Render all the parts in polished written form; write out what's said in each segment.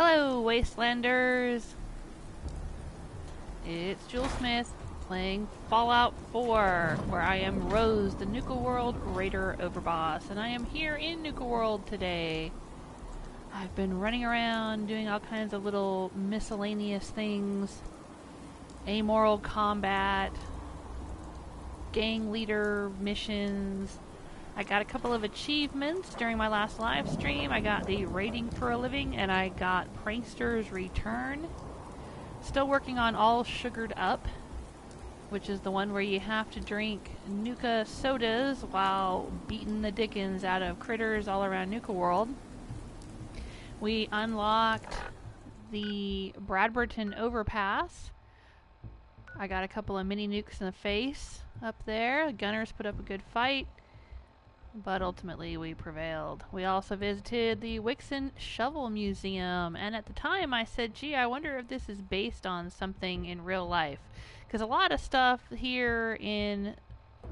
Hello, Wastelanders! It's Jewel Smith playing Fallout 4, where I am Rose, the Nuka-World Raider Overboss, and I am here in Nuka-World today. I've been running around doing all kinds of little miscellaneous things, amoral combat, gang leader missions. I got a couple of achievements during my last live stream. I got the Raiding for a Living, and I got Prankster's Return. Still working on All Sugared Up, which is the one where you have to drink Nuka sodas while beating the dickens out of critters all around Nuka-World. We unlocked the Bradberton overpass. I got a couple of mini nukes in the face up there. The gunners put up a good fight, but ultimately we prevailed. We also visited the Wixon Shovel Museum, and at the time I said, gee, I wonder if this is based on something in real life. Because a lot of stuff here in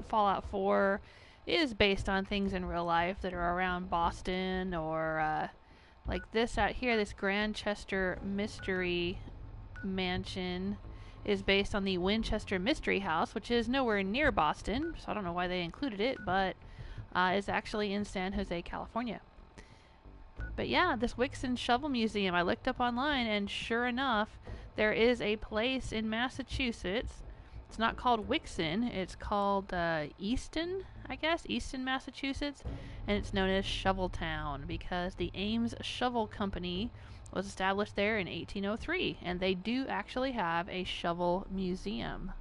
Fallout 4 is based on things in real life that are around Boston, or like this out here, this Grandchester Mystery Mansion is based on the Winchester Mystery House, which is nowhere near Boston, so I don't know why they included it, but is actually in San Jose, California. But yeah, this Wixon Shovel Museum, I looked up online, and sure enough, there is a place in Massachusetts. It's not called Wixon, it's called Easton, I guess, Easton, Massachusetts, and it's known as Shoveltown because the Ames Shovel Company was established there in 1803, and they do actually have a shovel museum.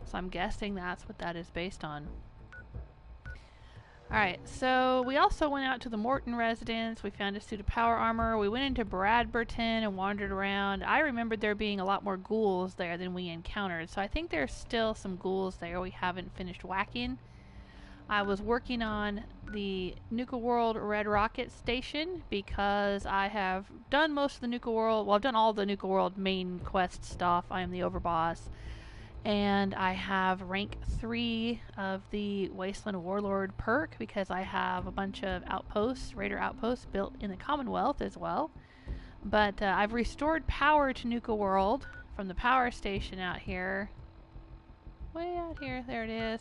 So I'm guessing that's what that is based on. Alright, so we also went out to the Morton residence. We found a suit of power armor. We went into Bradberton and wandered around. I remembered there being a lot more ghouls there than we encountered, so I think there's still some ghouls there we haven't finished whacking. I was working on the Nuka-World Red Rocket Station because I have done most of the Nuka-World, well, I've done all the Nuka-World main quest stuff. I am the overboss. And I have rank 3 of the Wasteland Warlord perk because I have a bunch of outposts, raider outposts, built in the Commonwealth as well. But I've restored power to Nuka-World from the power station out here. Way out here, there it is.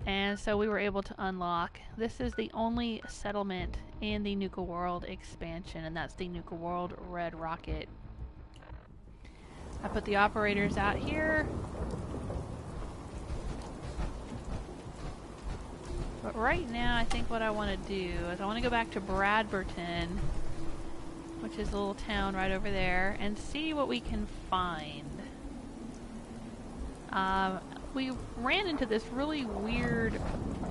And so we were able to unlock. This is the only settlement in the Nuka-World expansion, and that's the Nuka-World Red Rocket. I put the operators out here. But right now, I think what I want to do is I want to go back to Bradberton, which is a little town right over there, and see what we can find. We ran into this really weird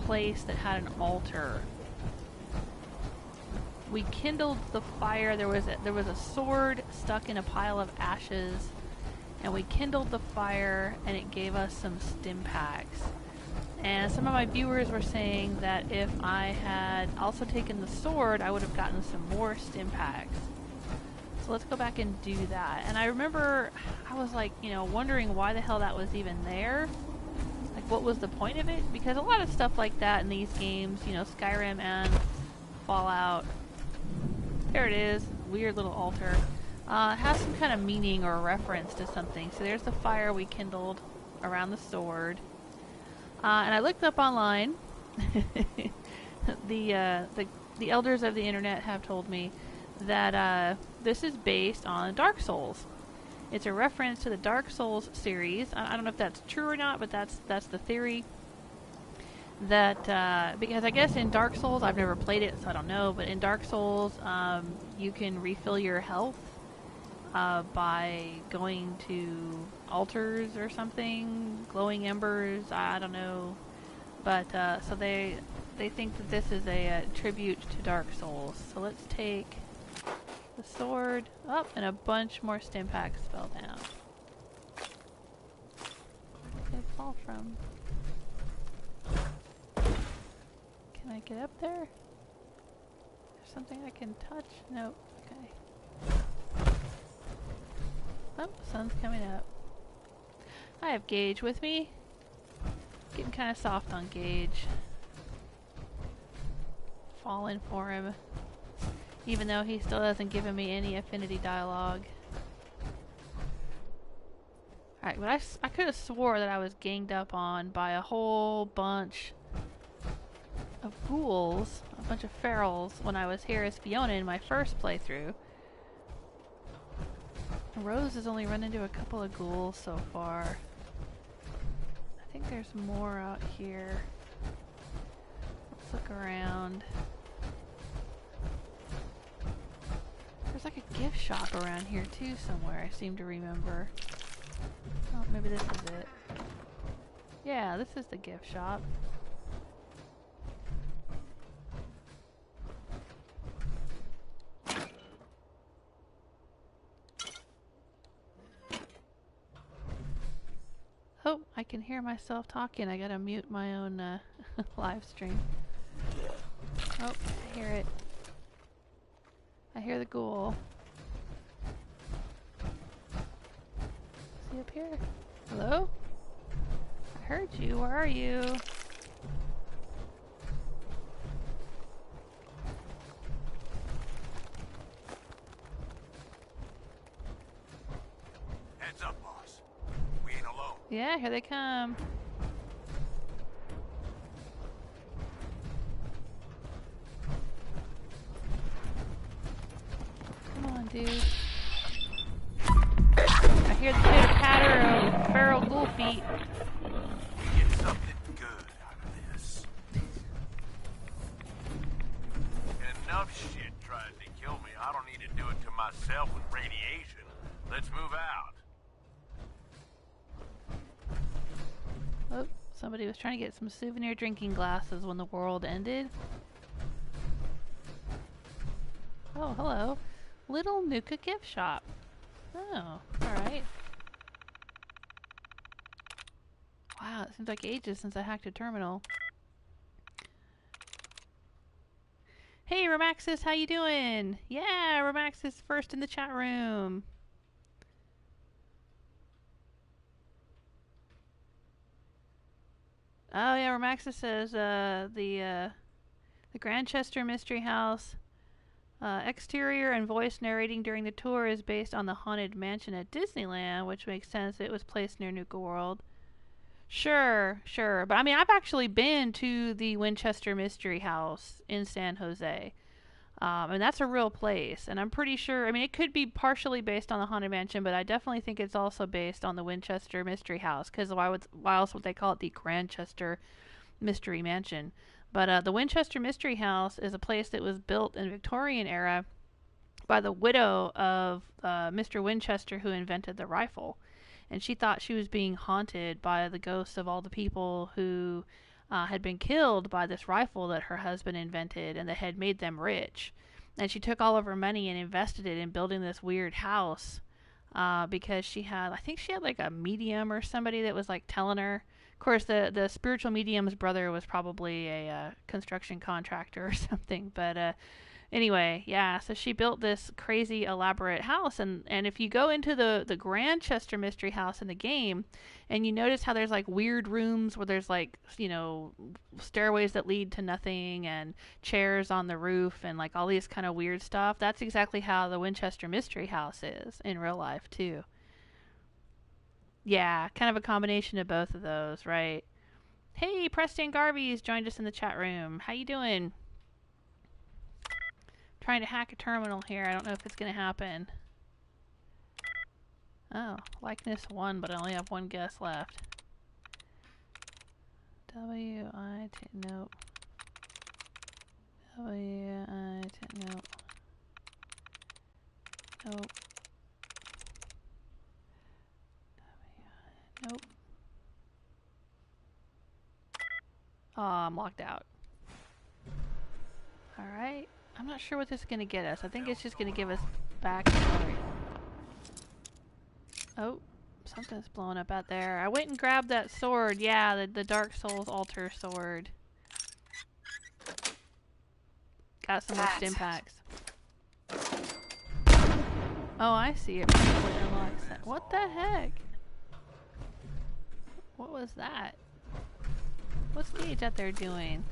place that had an altar. We kindled the fire. There was a sword stuck in a pile of ashes. And we kindled the fire, and it gave us some stim packs. And some of my viewers were saying that if I had also taken the sword, I would have gotten some more stim packs. So let's go back and do that. And I remember I was like, wondering why the hell that was even there. Like, what was the point of it? Because a lot of stuff like that in these games, Skyrim and Fallout. There it is, weird little altar. Has some kind of meaning or reference to something. So there's the fire we kindled around the sword. And I looked up online. The elders of the internet have told me that this is based on Dark Souls. It's a reference to the Dark Souls series. I don't know if that's true or not, but that's the theory. That because I guess in Dark Souls, I've never played it, so I don't know. But in Dark Souls, you can refill your health by going to altars or something, glowing embers, I don't know. But so they think that this is a tribute to Dark Souls. So let's take the sword up, and a bunch more stim packs fell down. Where did they fall from? Can I get up there? There's something I can touch? Nope. Okay. Oh, sun's coming up. I have Gage with me. Getting kind of soft on Gage. Falling for him. Even though he still hasn't given me any affinity dialogue. Alright, but I could have swore that I was ganged up on by a whole bunch of ghouls, a bunch of ferals, when I was here as Fiona in my first playthrough. Rose has only run into a couple of ghouls so far. I think there's more out here. Let's look around. There's like a gift shop around here too somewhere, I seem to remember. Oh, maybe this is it. Yeah, this is the gift shop. Oh, I can hear myself talking. I gotta mute my own live stream. Oh, I hear it. I hear the ghoul. Is he up here? Hello? I heard you. Where are you? Heads up, boss. We ain't alone. Yeah, here they come. Come on, dude. I hear the pitter-patter of feral ghoul feet. Get something good out of this. Enough shit tries to kill me. I don't need to do it to myself with radiation. Let's move out. Oh, somebody was trying to get some souvenir drinking glasses when the world ended. Oh, hello. Little Nuka gift shop. Oh, alright. Wow, it seems like ages since I hacked a terminal. Hey, Remaxis, how you doing? Yeah, Remaxis first in the chat room. Oh yeah, Remaxis says the Grandchester Mystery House exterior and voice narrating during the tour is based on the Haunted Mansion at Disneyland, which makes sense. It was placed near Nuka-World. Sure, sure. But I mean, I've actually been to the Winchester Mystery House in San Jose. And that's a real place. And I'm pretty sure, I mean, it could be partially based on the Haunted Mansion, but I definitely think it's also based on the Winchester Mystery House. Because why else would they call it the Grandchester Mystery Mansion? But the Winchester Mystery House is a place that was built in Victorian era by the widow of Mr. Winchester, who invented the rifle. And she thought she was being haunted by the ghosts of all the people who had been killed by this rifle that her husband invented and that had made them rich. And she took all of her money and invested it in building this weird house because I think she had like a medium or somebody that was like telling her. Of course, the spiritual medium's brother was probably a construction contractor or something. But anyway, yeah, so she built this crazy elaborate house. And if you go into the Grandchester Mystery House in the game, and you notice how there's like weird rooms where there's like, you know, stairways that lead to nothing and chairs on the roof and like all these kind of weird stuff, that's exactly how the Winchester Mystery House is in real life too. Yeah, kind of a combination of both of those, right? Hey, Preston Garvey's joined us in the chat room. How you doing? Trying to hack a terminal here. I don't know if it's going to happen. Oh, likeness 1, but I only have one guess left. W-I-T, nope. W-I-T, nope. Nope. Nope. Oh, I'm locked out. Alright. I'm not sure what this is going to get us. I think it's just going to give us backstory. Oh, something's blowing up out there. I went and grabbed that sword. Yeah, the Dark Souls altar sword. Got some more stim packs. Oh, I see it. What the heck? What was that? What's Gage out there doing?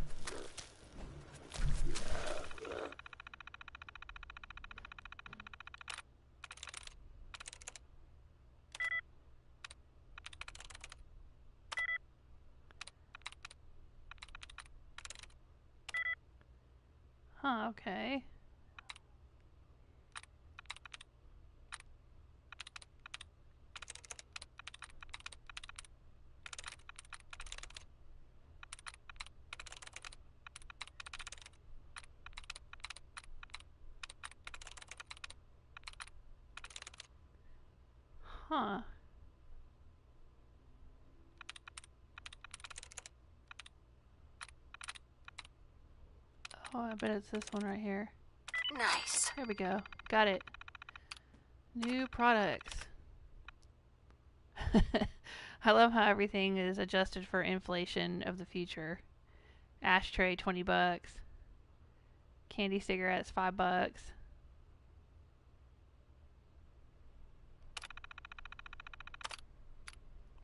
Huh, okay. Huh. Oh, I bet it's this one right here. Nice. There we go. Got it. New products. I love how everything is adjusted for inflation of the future. Ashtray, $20. Candy cigarettes, $5.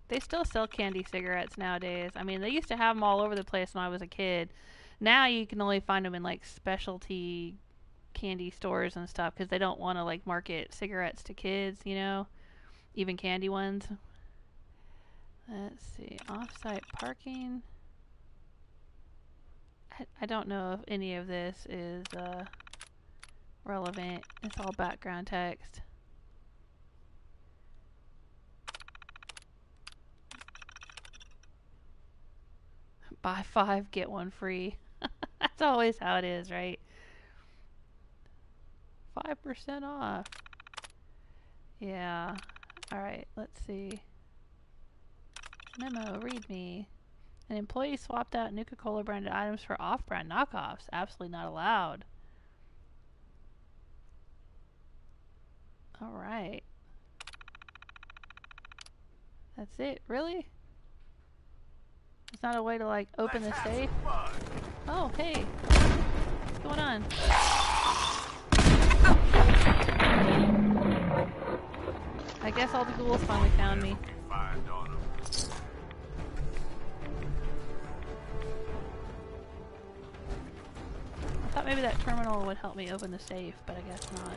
They still sell candy cigarettes nowadays. I mean, they used to have them all over the place when I was a kid. Now you can only find them in like specialty candy stores and stuff because they don't want to like market cigarettes to kids, you know, even candy ones. Let's see, off-site parking. I don't know if any of this is relevant. It's all background text. Buy 5, get 1 free. That's always how it is, right? 5% off. Yeah. Alright, let's see. Memo, read me. An employee swapped out Nuka-Cola branded items for off-brand knockoffs. Absolutely not allowed. Alright. That's it? Really? There's not a way to like open the safe? Oh, hey. What's going on? I guess all the ghouls finally found me. I thought maybe that terminal would help me open the safe, but I guess not.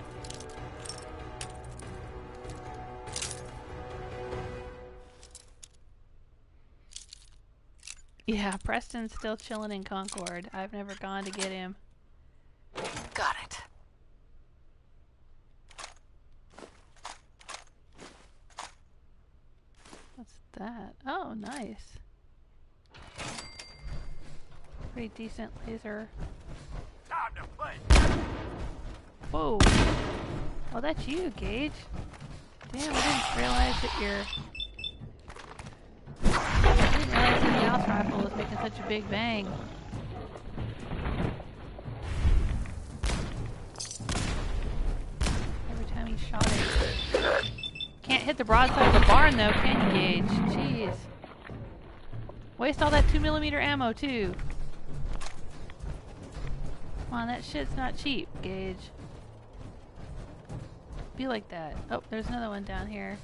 Yeah, Preston's still chilling in Concord. I've never gone to get him. Got it. What's that? Oh, nice. Pretty decent laser. Time to play. Whoa. Oh, that's you, Gage. Damn, I didn't realize that the mouse rifle was making such a big bang. Every time he shot it. Can't hit the broadside of the barn though, can you, Gage? Jeez. Waste all that 2mm ammo too. Come on, that shit's not cheap, Gage. Be like that. Oh, there's another one down here.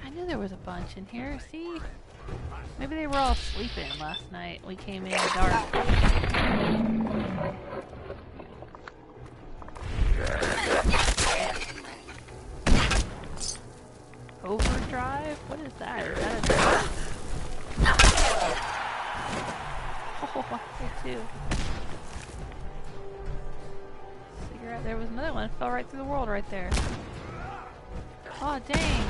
I knew there was a bunch in here, see? Maybe they were all sleeping last night. We came in the dark. Overdrive? What is that? Is that a drug? Oh, I see two. Cigarette. There was another one. Fell right through the world right there. Oh, dang.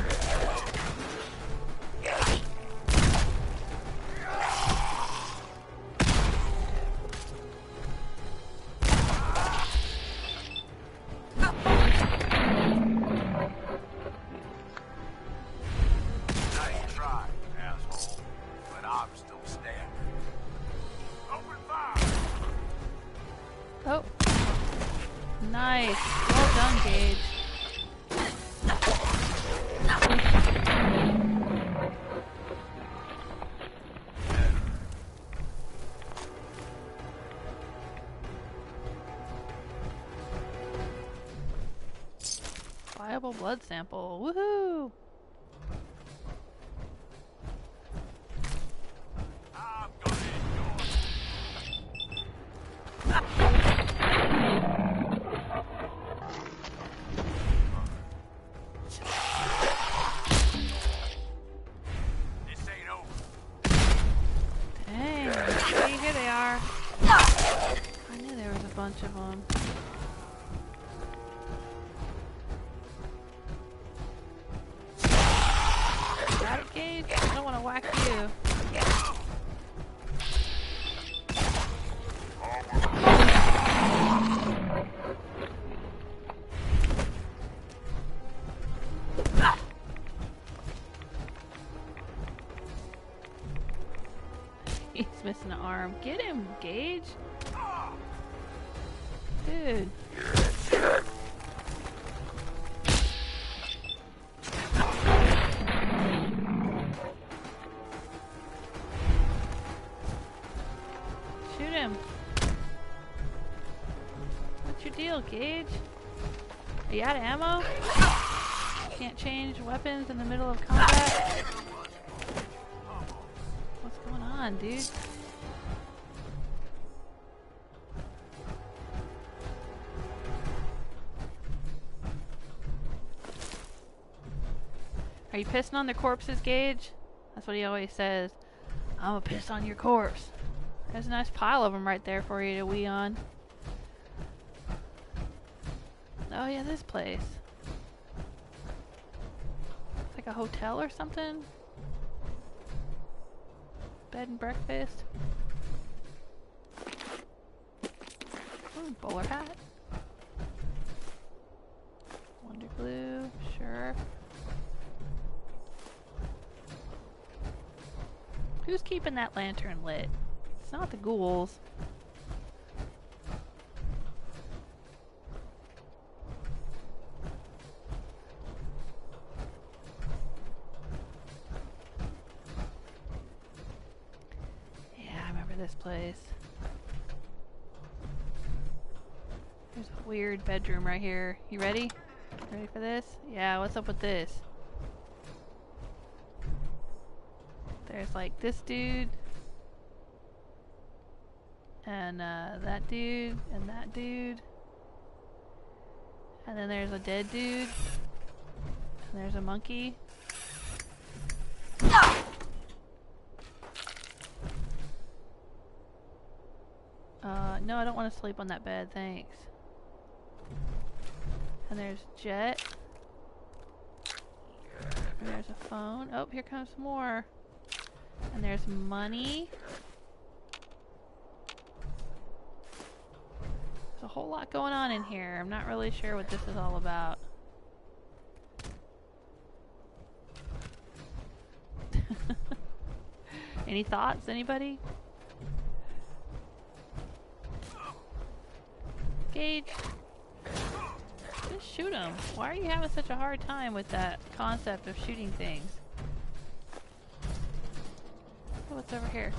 Oh, nice. Well done, Gage. Viable blood sample. Woohoo! bunch of them. Got it, Gage? I don't want to whack you. He's missing an arm. Get him, Gage! Dude. Shoot him. What's your deal, Gage? Are you out of ammo? Can't change weapons in the middle of combat? What's going on, dude? Are you pissing on their corpses, Gage? That's what he always says. I'm gonna piss on your corpse. There's a nice pile of them right there for you to wee on. Oh yeah, this place. It's like a hotel or something. Bed and breakfast. Ooh, bowler hat. Wonder glue, sure. Who's keeping that lantern lit? It's not the ghouls. Yeah, I remember this place. There's a weird bedroom right here. You ready? Ready for this? Yeah, what's up with this? There's like this dude, and that dude, and that dude, and then there's a dead dude, and there's a monkey. No, I don't want to sleep on that bed, thanks. And there's Jet. And there's a phone. Oh, here comes some more. And there's money. There's a whole lot going on in here. I'm not really sure what this is all about. Any thoughts? Anybody? Gage? Just shoot him. Why are you having such a hard time with that concept of shooting things? Oh, what's over here?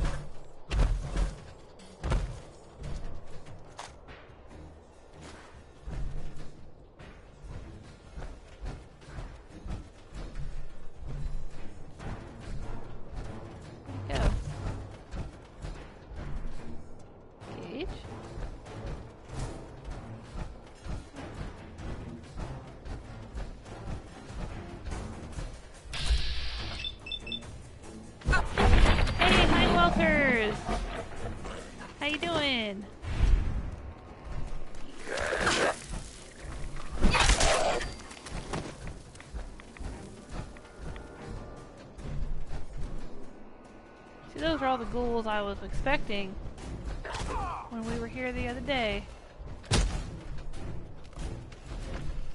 Where'd he go? Gage? How you doing? See, those are all the ghouls I was expecting when we were here the other day.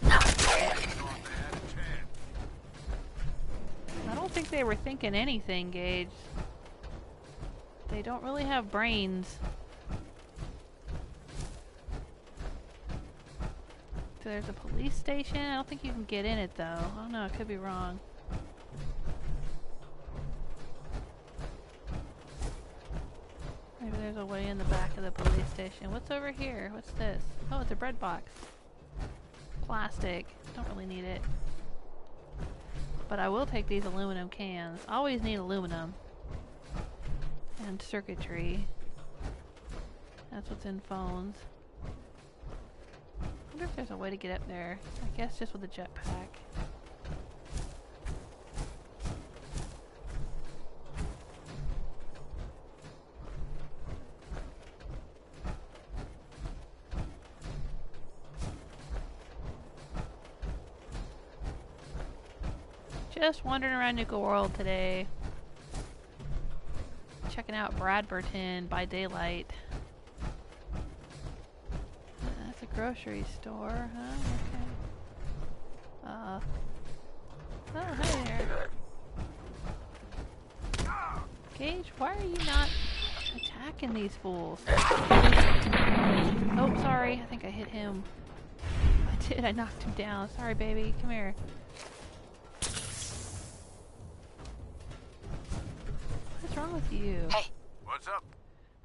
I don't think they were thinking anything, Gage. They don't really have brains. So there's a police station. I don't think you can get in it though. I don't know, I could be wrong. Maybe there's a way in the back of the police station. What's over here? What's this? Oh, it's a bread box. Plastic. Don't really need it. But I will take these aluminum cans. Always need aluminum. And circuitry. That's what's in phones. I wonder if there's a way to get up there. I guess just with a jetpack. Just wandering around Nuka-World today. Checking out Bradberton by daylight. That's a grocery store, huh? Okay. Oh, hi there. Gage, why are you not attacking these fools? Oh, sorry. I think I hit him. I did. I knocked him down. Sorry, baby. Come here. What's wrong with you? Hey. What's up?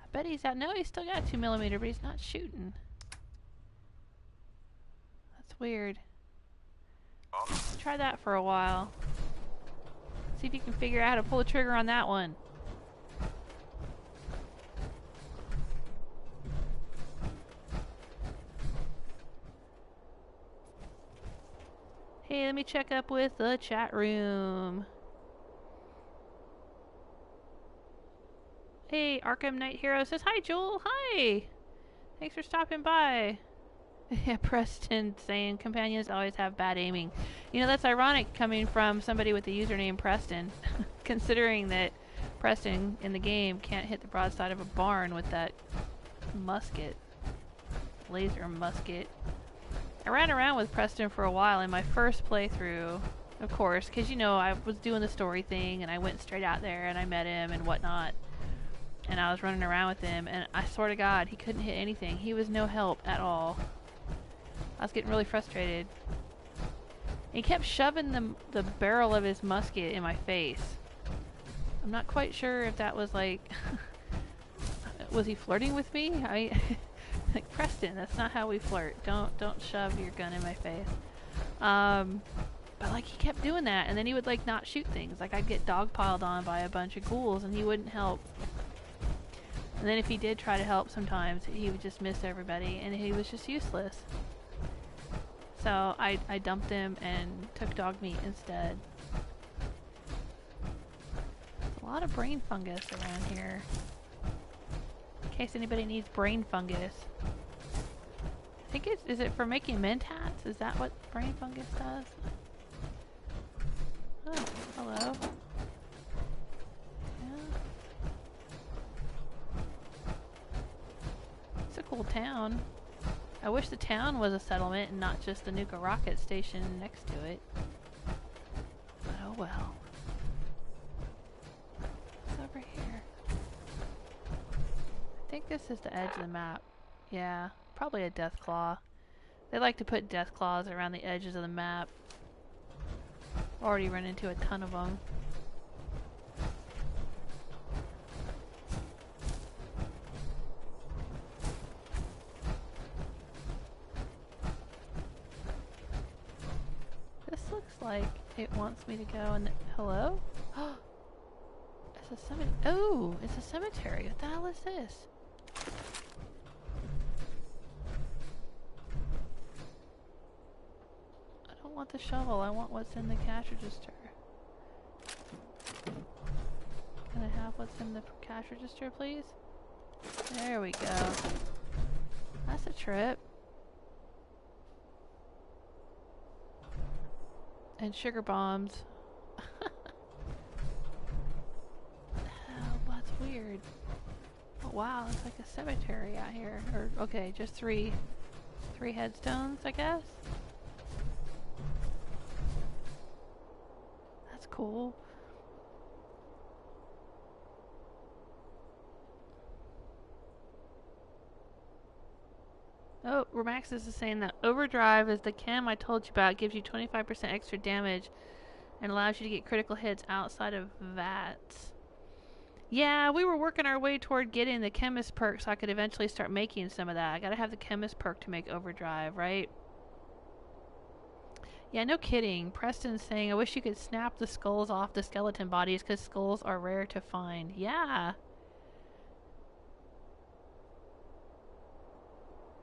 I bet he's out. No, he's still got 2mm, but he's not shooting. That's weird. Oh. Try that for a while. See if you can figure out how to pull the trigger on that one. Hey, let me check up with the chat room. Hey, Arkham Knight Hero says, hi, Joel. Hi. Thanks for stopping by. Yeah, Preston saying companions always have bad aiming. You know, that's ironic coming from somebody with the username Preston, considering that Preston in the game can't hit the broadside of a barn with that musket. Laser musket. I ran around with Preston for a while in my first playthrough, of course, because, you know, I was doing the story thing, and I went straight out there, and I met him and whatnot. And I was running around with him, and I swear to God, he couldn't hit anything. He was no help at all. I was getting really frustrated. He kept shoving the barrel of his musket in my face. I'm not quite sure if that was like... was he flirting with me? Like, Preston, that's not how we flirt. Don't shove your gun in my face. But like, he kept doing that, and then he would like not shoot things. Like, I'd get dogpiled on by a bunch of ghouls, and he wouldn't help. And then if he did try to help sometimes, he would just miss everybody, and he was just useless. So I dumped him and took dog meat instead. There's a lot of brain fungus around here. In case anybody needs brain fungus. I think is it for making mint hats? Is that what brain fungus does? Oh, hello. Yeah. It's a cool town. I wish the town was a settlement and not just the Nuka rocket station next to it. But oh well. What's over here? I think this is the edge of the map. Yeah, probably a death claw. They like to put death claws around the edges of the map. Already run into a ton of them. This looks like it wants me to go and... Hello? It's a cemetery. Oh, it's a cemetery. What the hell is this? I don't want the shovel. I want what's in the cash register. Can I have what's in the cash register, please? There we go. That's a trip. And sugar bombs. Oh, that's weird. Oh wow, it's like a cemetery out here. Or okay, just three headstones, I guess. That's cool. Oh, Remax is saying that Overdrive is the chem I told you about. It gives you 25% extra damage and allows you to get critical hits outside of VATS. Yeah, we were working our way toward getting the chemist perk so I could eventually start making some of that. I gotta have the chemist perk to make Overdrive, right? Yeah, no kidding. Preston's saying, I wish you could snap the skulls off the skeleton bodies because skulls are rare to find. Yeah.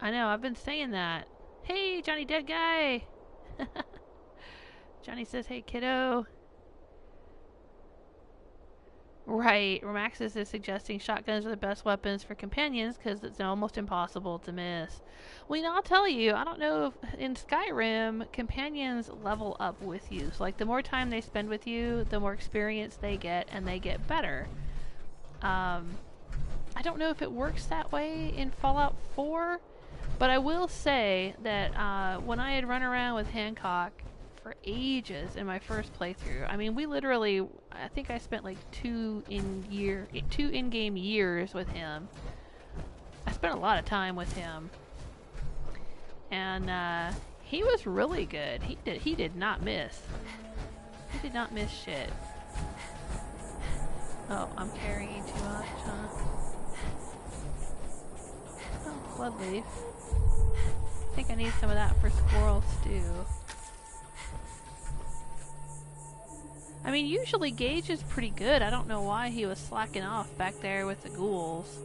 I know, I've been saying that. Hey, Johnny Dead Guy! Johnny says, hey, kiddo. Right, Romaxis is suggesting shotguns are the best weapons for companions because it's almost impossible to miss. Well, you know, I'll tell you, I don't know if in Skyrim, companions level up with you. So, like, the more time they spend with you, the more experience they get, and they get better. I don't know if it works that way in Fallout 4, but I will say that when I had run around with Hancock for ages in my first playthrough. I mean, we literally, I think I spent like 2 in-game years with him. I spent a lot of time with him. And he was really good. He did not miss. He did not miss shit. Oh, I'm carrying too much, huh? Oh, bloodleaf. I think I need some of that for squirrel stew. I mean, usually Gage is pretty good. I don't know why he was slacking off back there with the ghouls.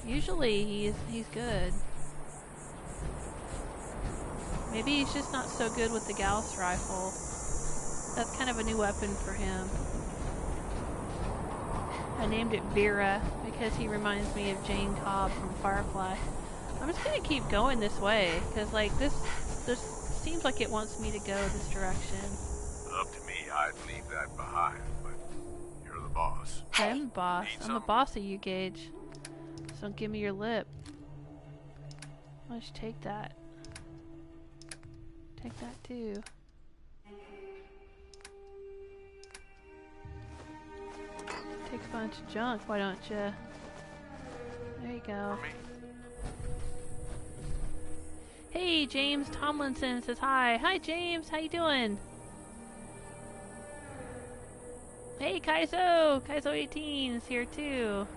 Usually he's good. Maybe he's just not so good with the Gauss rifle. That's kind of a new weapon for him. I named it Vera because he reminds me of Jane Cobb from Firefly. I'm just gonna keep going this way because, like, this seems like it wants me to go this direction. Up to me, I'd leave that behind, but you're the boss. I'm the boss. I'm the boss of you, Gage. So don't give me your lip. Why don't you take that? Take that too. Take a bunch of junk, why don't you? There you go. Hey, James Tomlinson says hi. Hi, James. How you doing? Hey, Kaizo. Kaizo18 is here too.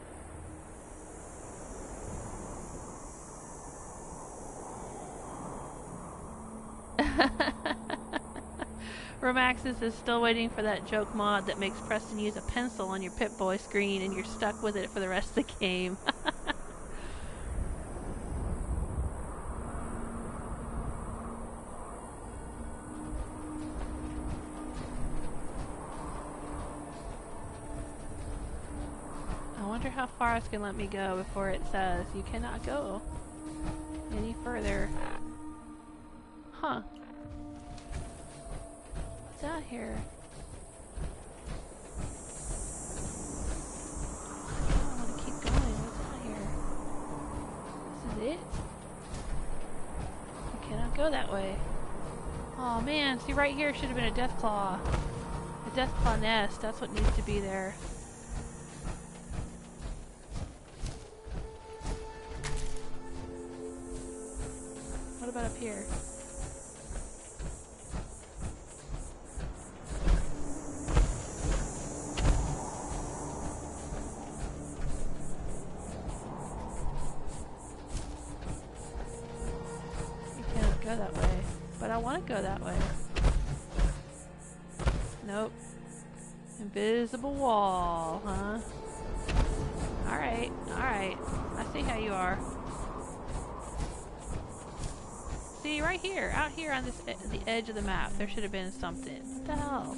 Romaxis is still waiting for that joke mod that makes Preston use a pencil on your Pip-Boy screen and you're stuck with it for the rest of the game. I wonder how far it's gonna let me go before it says you cannot go any further. Huh. What's out here? I want to keep going. What's out here? This is it? You cannot go that way. Oh man, see right here should have been a Deathclaw. A Deathclaw nest, that's what needs to be there. What about up here? You can't go that way, but I want to go that way. Nope. Invisible wall, huh? Alright, alright. I see how you are. See, right here, out here on this the edge of the map, there should have been something. What the hell?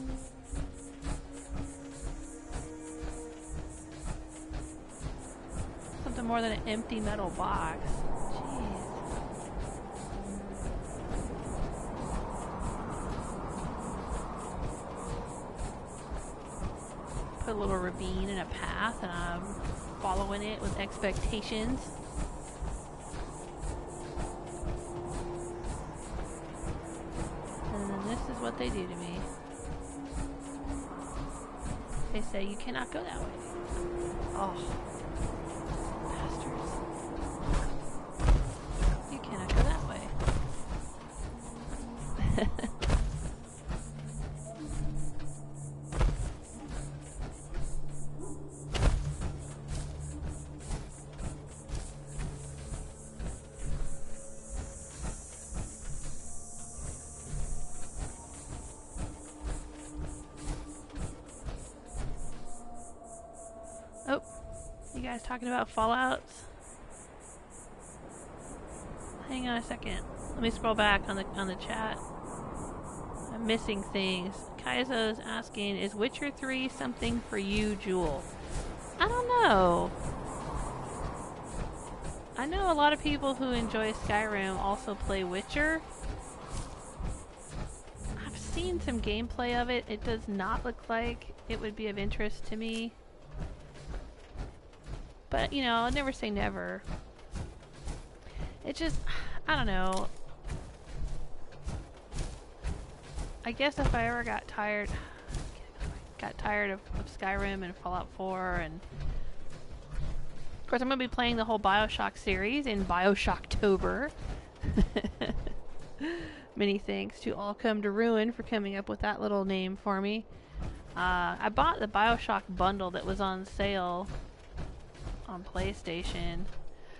Something more than an empty metal box. Jeez. Put a little ravine in a path, and I'm following it with expectations. This is what they do to me. They say you cannot go that way. Oh, bastards. You cannot go that way. Guys talking about Fallouts? Hang on a second. Let me scroll back on the chat. I'm missing things. Kaizo's asking, is Witcher 3 something for you, Jewel? I don't know. I know a lot of people who enjoy Skyrim also play Witcher. I've seen some gameplay of it. It does not look like it would be of interest to me. But, you know, I'll never say never. It just, I don't know. I guess if I ever got tired of Skyrim and Fallout 4, and of course I'm going to be playing the whole Bioshock series in Bioshocktober. Many thanks to All Come to Ruin for coming up with that little name for me. I bought the Bioshock bundle that was on sale on PlayStation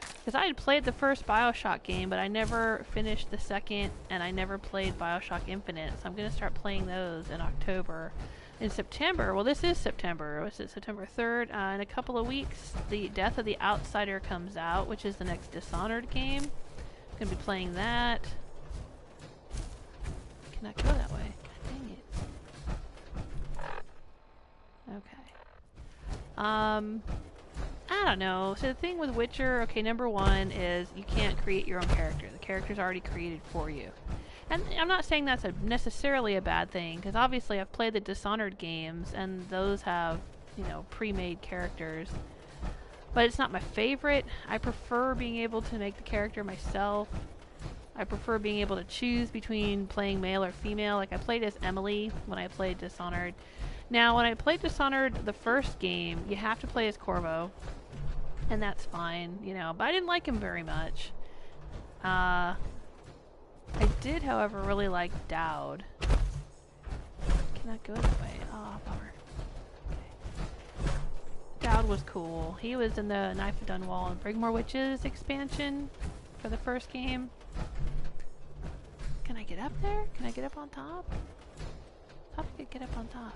because I had played the first Bioshock game, but I never finished the second, and I never played Bioshock Infinite, so I'm going to start playing those in October. In September, well, this is September, was it September 3rd? In a couple of weeks, the Death of the Outsider comes out, which is the next Dishonored game. I'm going to be playing that. Cannot go that way. God dang it. Okay. I don't know. So the thing with Witcher, okay, number one is you can't create your own character. The character's already created for you. And I'm not saying that's necessarily a bad thing, because obviously I've played the Dishonored games, and those have, you know, pre-made characters. But it's not my favorite. I prefer being able to make the character myself. I prefer being able to choose between playing male or female. Like, I played as Emily when I played Dishonored. Now, when I played Dishonored, the first game, you have to play as Corvo. And that's fine, you know, but I didn't like him very much. I did, however, really like Dowd. Cannot go that way. Oh, bummer. Okay. Dowd was cool. He was in the Knife of Dunwall and Brigmore Witches expansion for the first game. Can I get up there? Can I get up on top? I thought I could get up on top.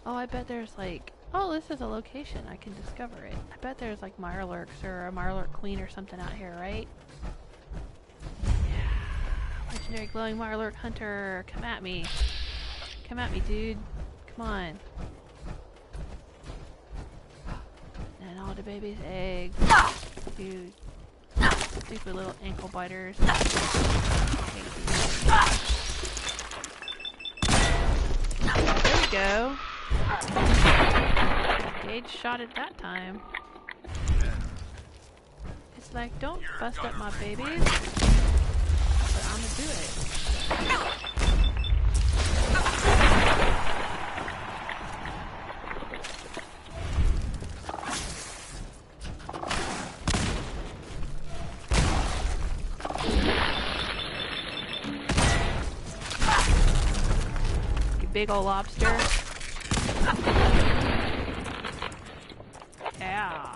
Oh, I bet there's like... Oh, this is a location. I can discover it. I bet there's like mirelurks or a mirelurk queen or something out here, right? Yeah. Legendary glowing mirelurk hunter. Come at me. Come at me, dude. Come on. And all the baby's eggs. Dude. Stupid little ankle biters. There we go. Gage shot it that time. It's like, don't bust up my babies. But I'm gonna do it. You big ol' lobster. Yeah.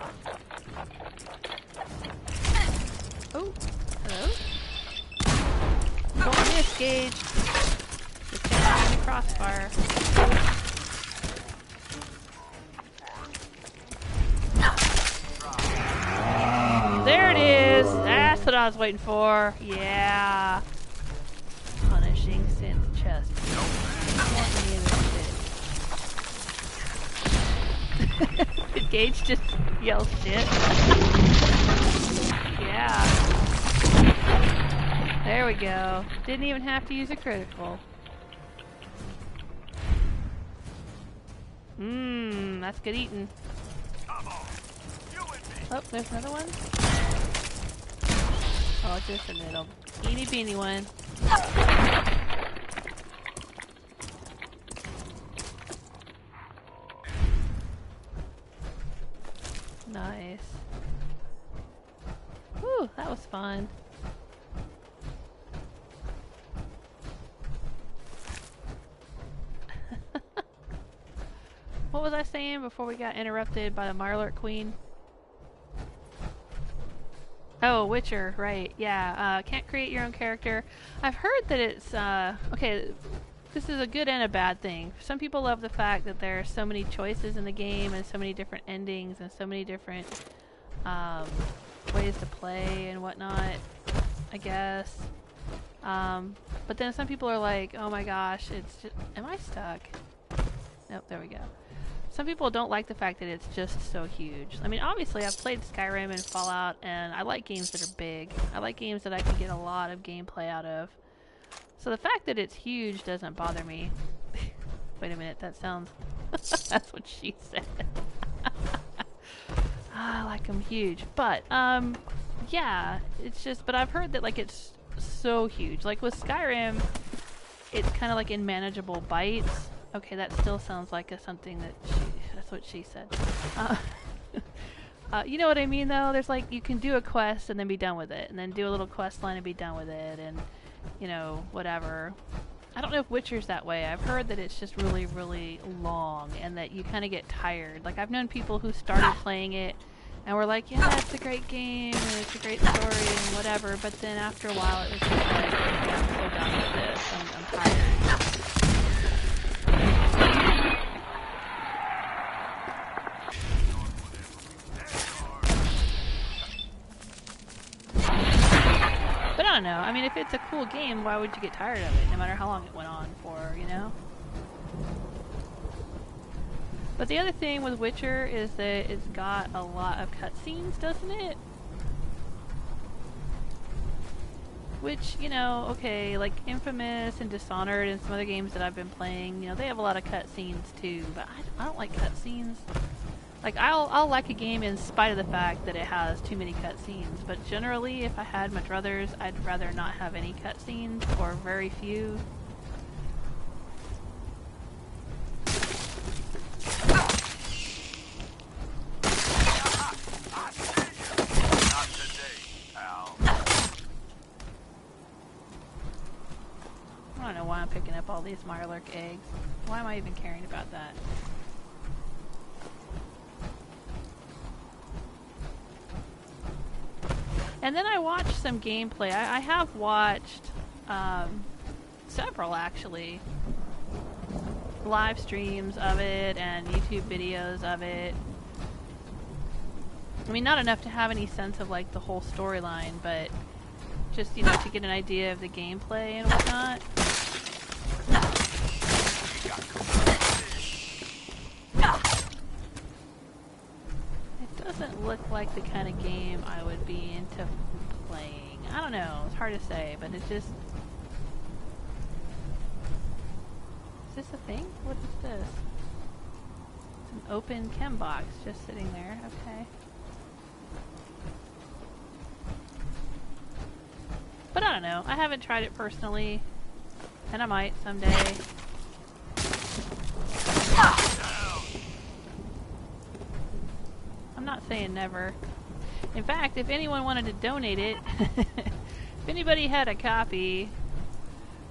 Oh, hello. Don't miss, Gage. Just can't use the crossfire. There it is. That's what I was waiting for. Yeah. Punishing synth chest. Did Gage just yell shit? Yeah. There we go. Didn't even have to use a critical. Mmm, that's good eating. Oh, there's another one. Oh, just a little teeny beeny one. Nice. Whew, that was fun. What was I saying before we got interrupted by the mirelurk queen? Oh, Witcher, right, yeah. Can't create your own character. I've heard that it's, okay, this is a good and a bad thing. Some people love the fact that there are so many choices in the game and so many different endings and so many different ways to play and whatnot, I guess. But then some people are like, oh my gosh, it's just... Am I stuck? Nope, there we go. Some people don't like the fact that it's just so huge. I mean, obviously I've played Skyrim and Fallout, and I like games that are big. I like games that I can get a lot of gameplay out of. So the fact that it's huge doesn't bother me. Wait a minute, that sounds... That's what she said. I like them huge. But, yeah, it's just... But I've heard that, like, it's so huge. Like, with Skyrim, it's kind of like in manageable bites. Okay, that still sounds like something that that's what she said. You know what I mean, though? There's like, you can do a quest and then be done with it, and then do a little quest line and be done with it, and, you know, whatever. I don't know if Witcher's that way. I've heard that it's just really, really long, and that you kind of get tired. Like, I've known people who started playing it, and were like, yeah, it's a great game, and it's a great story, and whatever, but then after a while it was just like, okay, I'm so done with this, I'm tired. But I don't know, I mean, if it's a cool game, why would you get tired of it, no matter how long it went on for, you know? But the other thing with Witcher is that it's got a lot of cutscenes, doesn't it? Which, you know, okay, like Infamous and Dishonored and some other games that I've been playing, you know, they have a lot of cutscenes too, but I don't like cutscenes. Like, I'll like a game in spite of the fact that it has too many cutscenes, but generally, if I had my druthers, I'd rather not have any cutscenes, or very few. I don't know why I'm picking up all these mirelurk eggs. Why am I even caring about that? And then I watched some gameplay. I have watched several, actually, live streams of it and YouTube videos of it. I mean, not enough to have any sense of, like, the whole storyline, but just, you know, to get an idea of the gameplay and whatnot. It doesn't look like the kind of game I would be into playing. I don't know, it's hard to say, but it's just... Is this a thing? What is this? It's an open chem box just sitting there, okay. But I don't know, I haven't tried it personally, and I might someday. I'm not saying never. In fact, if anyone wanted to donate it, if anybody had a copy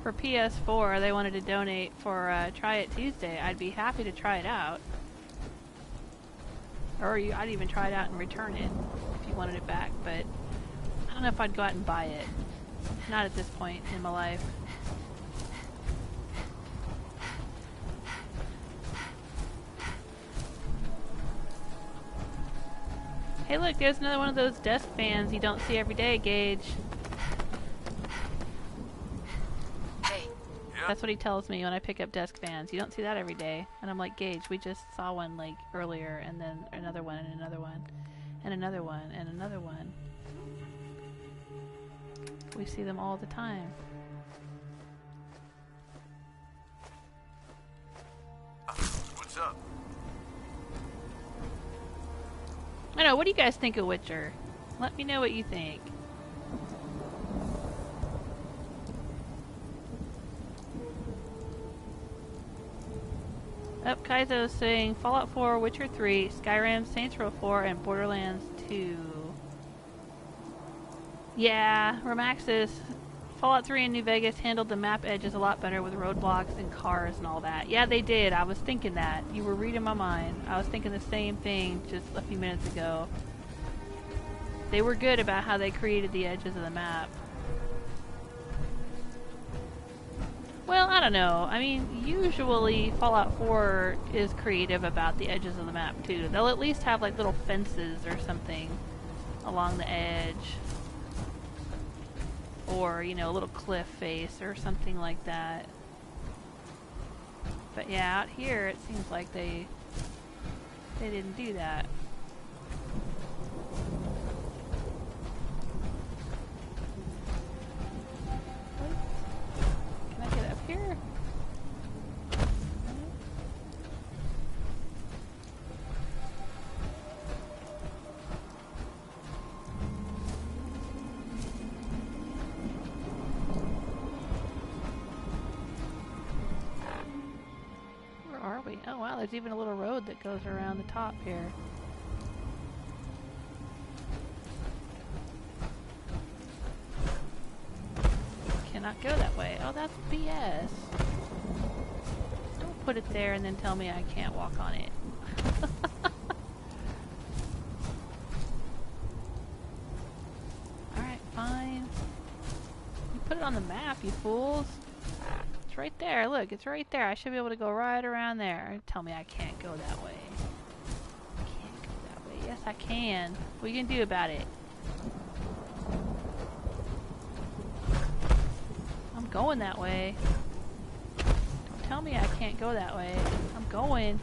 for PS4 they wanted to donate for Try It Tuesday, I'd be happy to try it out. Or I'd even try it out and return it if you wanted it back, but I don't know if I'd go out and buy it. Not at this point in my life. Hey look, there's another one of those desk fans you don't see every day, Gage. Hey. Yeah? That's what he tells me when I pick up desk fans. You don't see that every day. And I'm like, Gage, we just saw one like earlier, and then another one, and another one, and another one, and another one. We see them all the time. What's up? I know, what do you guys think of Witcher? Let me know what you think. Oh, Kaizo's saying Fallout 4, Witcher 3, Skyrim, Saints Row 4, and Borderlands 2. Yeah, Remaxis. Fallout 3 and New Vegas handled the map edges a lot better with roadblocks and cars and all that. Yeah, they did. I was thinking that. You were reading my mind. I was thinking the same thing just a few minutes ago. They were good about how they created the edges of the map. Well, I don't know. I mean, usually Fallout 4 is creative about the edges of the map too. They'll at least have like little fences or something along the edge. or, you know, a little cliff face or something like that. But yeah, out here it seems like they didn't do that. Can I get up here? Oh wow, there's even a little road that goes around the top here. Cannot go that way. Oh, that's BS. Don't put it there and then tell me I can't walk on it. Alright, fine. You put it on the map, you fools. It's right there, look, it's right there. I should be able to go right around there. Tell me I can't go that way. I can't go that way. Yes, I can. What are you gonna do about it? I'm going that way. Don't tell me I can't go that way. I'm going.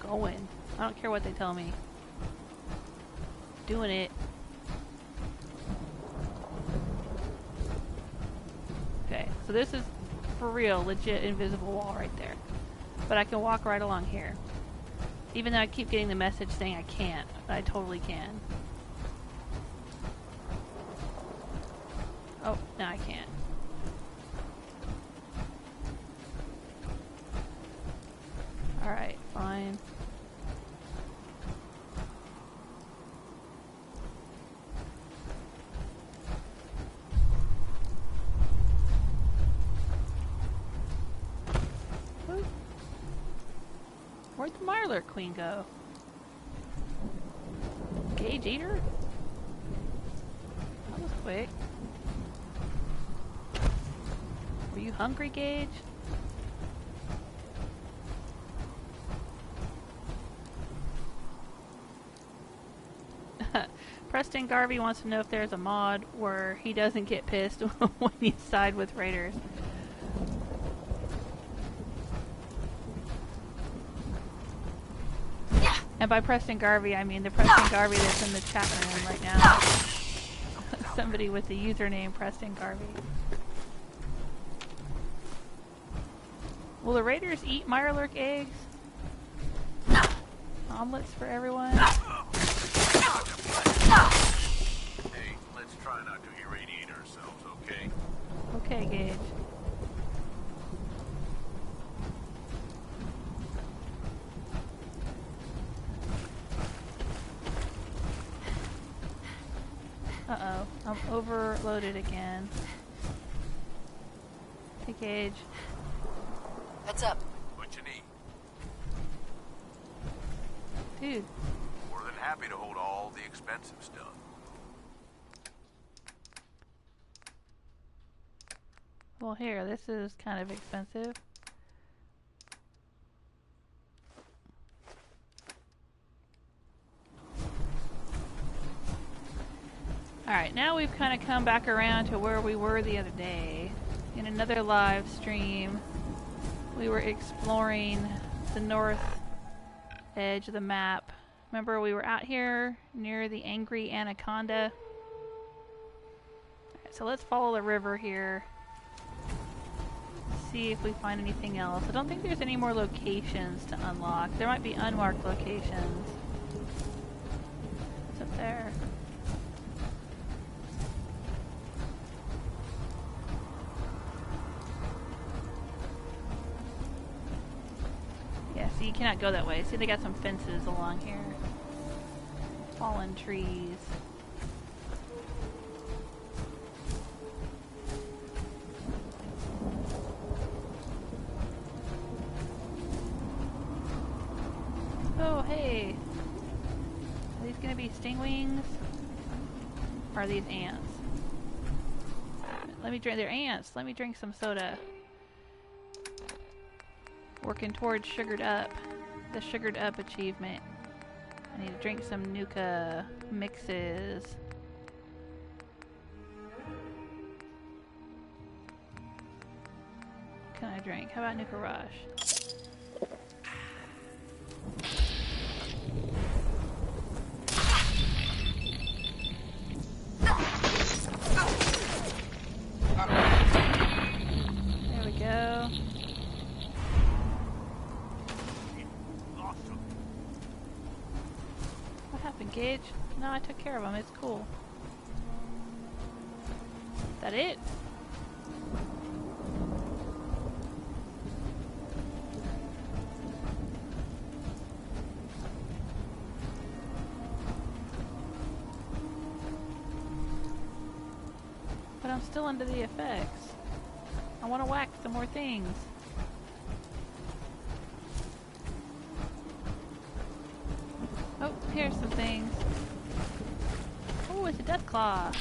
Going. I don't care what they tell me. Doing it. Okay, so this is for real, legit invisible wall right there. But I can walk right along here. Even though I keep getting the message saying I can't, but I totally can. Oh, no I can't. Alright, fine. Where'd the mirelurk queen go? Gage eater? That was quick. Were you hungry, Gage? Preston Garvey wants to know if there's a mod where he doesn't get pissed when you side with raiders. And by Preston Garvey, I mean the Preston Garvey that's in the chat room right now. Somebody with the username Preston Garvey. Will the raiders eat mirelurk eggs? Omelets for everyone? Hey, let's try not to irradiate ourselves, okay? Okay, Gage. Uh-oh, I'm overloaded again. Hey, Gage. Heads up. What you need? Dude. More than happy to hold all the expensive stuff. Well, here, this is kind of expensive. Alright, now we've kind of come back around to where we were the other day. In another live stream, we were exploring the north edge of the map. Remember, we were out here near the Angry Anaconda. Alright, so let's follow the river here. See if we find anything else. I don't think there's any more locations to unlock. There might be unmarked locations. What's up there? Yeah, see, you cannot go that way. See, they got some fences along here. Fallen trees. Oh, hey. Are these gonna be stingwings? Are these ants? Let me drink. They're ants. Let me drink some soda. Working towards sugared up. The sugared up achievement. I need to drink some Nuka mixes. What can I drink? How about Nuka Rush? There we go. What happened, Gage? No, I took care of him. It's cool. Is that it? But I'm still under the effects. I want to whack some more things. Oh, here's some things. Oh, it's a death claw.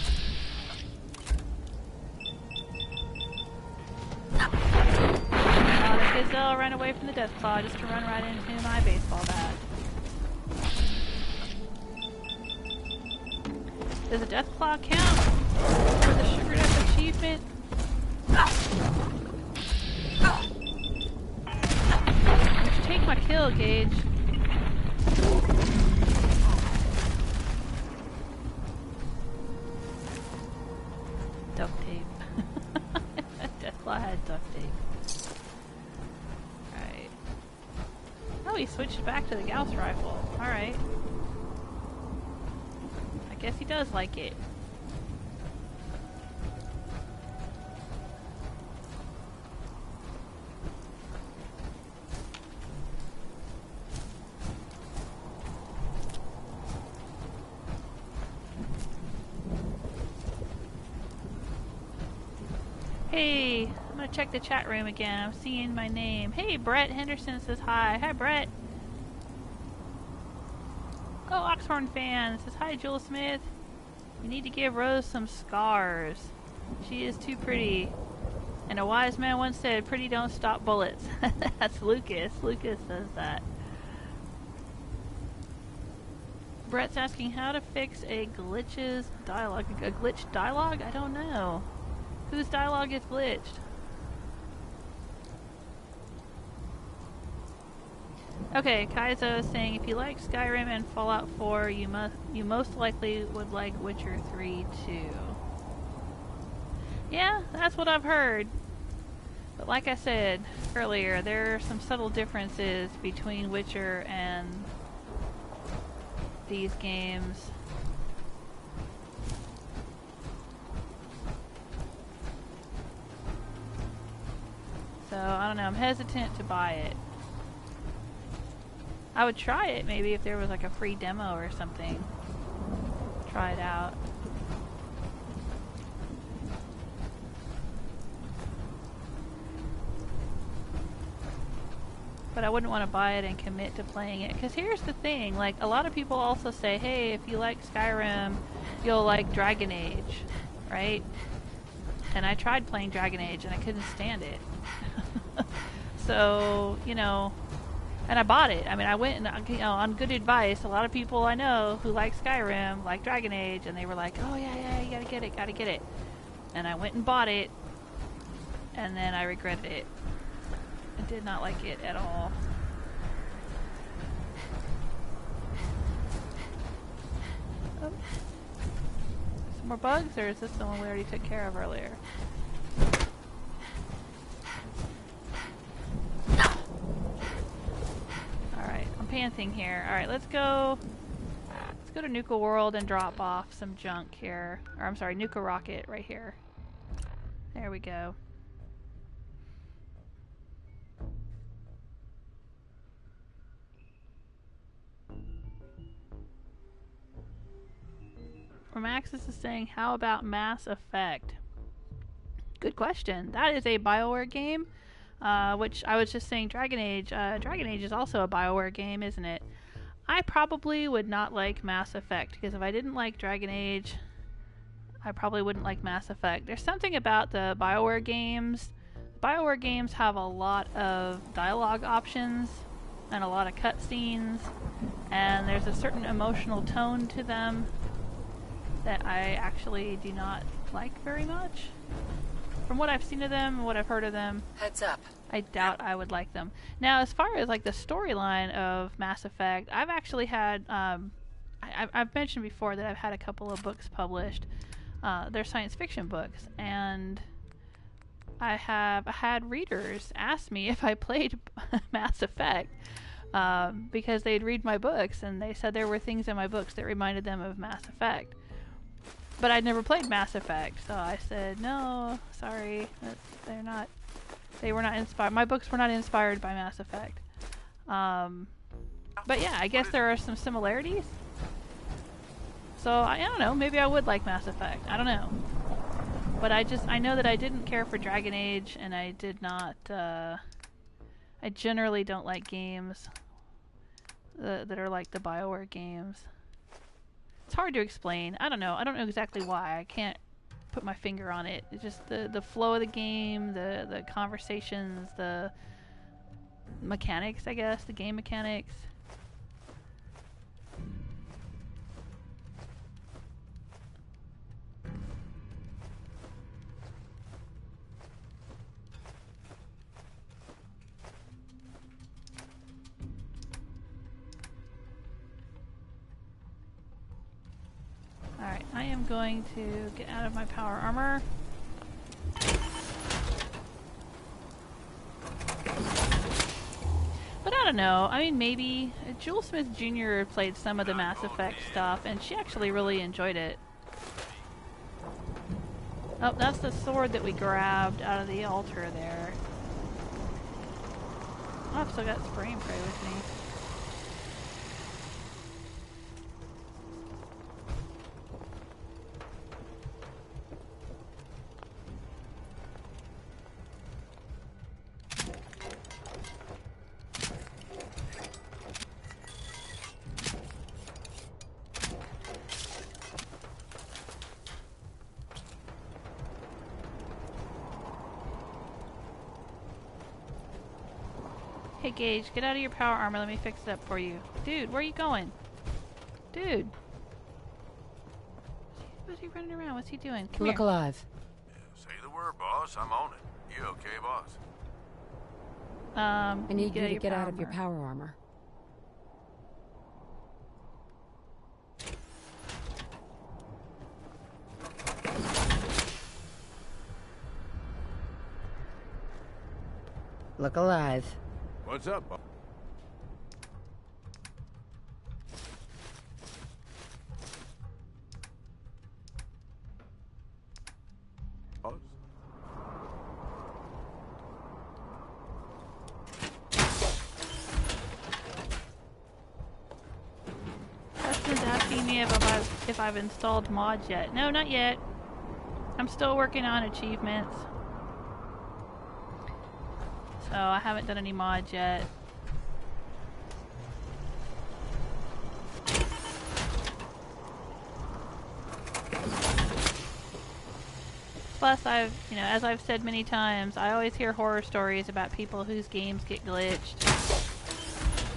Oh, the kids all ran away from the death claw just to run right into my baseball bat. Does a death claw count for the sugared up achievement? Just take my kill, Gage. Duct tape. Deathclaw had duct tape. Alright. Oh, he switched back to the Gauss rifle. Alright. I guess he does like it. Hey, I'm gonna check the chat room again. I'm seeing my name. Hey, Brett Henderson says hi. Hi, Brett. Oh, Oxhorn fan says hi, Joel Smith. You need to give Rose some scars. She is too pretty. And a wise man once said, pretty don't stop bullets. That's Lucas. Lucas says that. Brett's asking how to fix a glitches dialogue. A glitch dialogue? I don't know. Whose dialogue is glitched? Okay, Kaizo is saying if you like Skyrim and Fallout 4, you most likely would like Witcher 3 too. Yeah, that's what I've heard. But like I said earlier, there are some subtle differences between Witcher and these games. So, I don't know, I'm hesitant to buy it. I would try it maybe if there was like a free demo or something. Try it out. But I wouldn't want to buy it and commit to playing it. Because here's the thing, like a lot of people also say, hey, if you like Skyrim, you'll like Dragon Age, right? And I tried playing Dragon Age and I couldn't stand it. So, you know, and I bought it. I mean, I went and, you know, on good advice, a lot of people I know who like Skyrim, like Dragon Age, and they were like, oh yeah, you gotta get it. And I went and bought it, and then I regretted it. I did not like it at all. Oh. Some more bugs, or is this the one we already took care of earlier? Alright, I'm pantsing here. Alright, let's go to Nuka-World and drop off some junk here. Or I'm sorry, Nuka-Rocket right here. There we go. Romaxis is saying, how about Mass Effect? Good question. That is a BioWare game, which I was just saying Dragon Age. Dragon Age is also a BioWare game, isn't it? I probably would not like Mass Effect, because if I didn't like Dragon Age, I probably wouldn't like Mass Effect. There's something about the BioWare games. BioWare games have a lot of dialogue options and a lot of cutscenes, and there's a certain emotional tone to them that I actually do not like very much. From what I've seen of them and what I've heard of them, Heads up. I doubt I would like them. Now, as far as like the storyline of Mass Effect, I've actually had, I've mentioned before that I've had a couple of books published. They're science fiction books, and I had readers ask me if I played Mass Effect because they'd read my books and they said there were things in my books that reminded them of Mass Effect. But I'd never played Mass Effect, so I said, no, sorry, they were not inspired. My books were not inspired by Mass Effect. But yeah, I guess there are some similarities. So, I don't know, maybe I would like Mass Effect. I don't know. But I know that I didn't care for Dragon Age, and I did not, I generally don't like games that are like the BioWare games. It's hard to explain. I don't know exactly why. I can't put my finger on it. It's just the flow of the game, the conversations, the mechanics, I guess, the game mechanics. Alright, I am going to get out of my power armor. But I don't know. I mean, maybe. Jewel Smith Jr. played some of the Mass Effect stuff, and she actually really enjoyed it. Oh, that's the sword that we grabbed out of the altar there. Oh, I've still got spray and pray with me. Hey Gage, get out of your power armor, let me fix it up for you. Dude, where are you going? Dude. What's he running around? What's he doing? Come Look here. alive. Yeah, say the word, boss. I'm on it. You okay, boss? I need you to your get power out of your armor. power armor. Look alive. What's up, boss? Preston's asking me if I've installed mods yet. No, not yet. I'm still working on achievements. So I haven't done any mods yet. Plus, as I've said many times, I always hear horror stories about people whose games get glitched,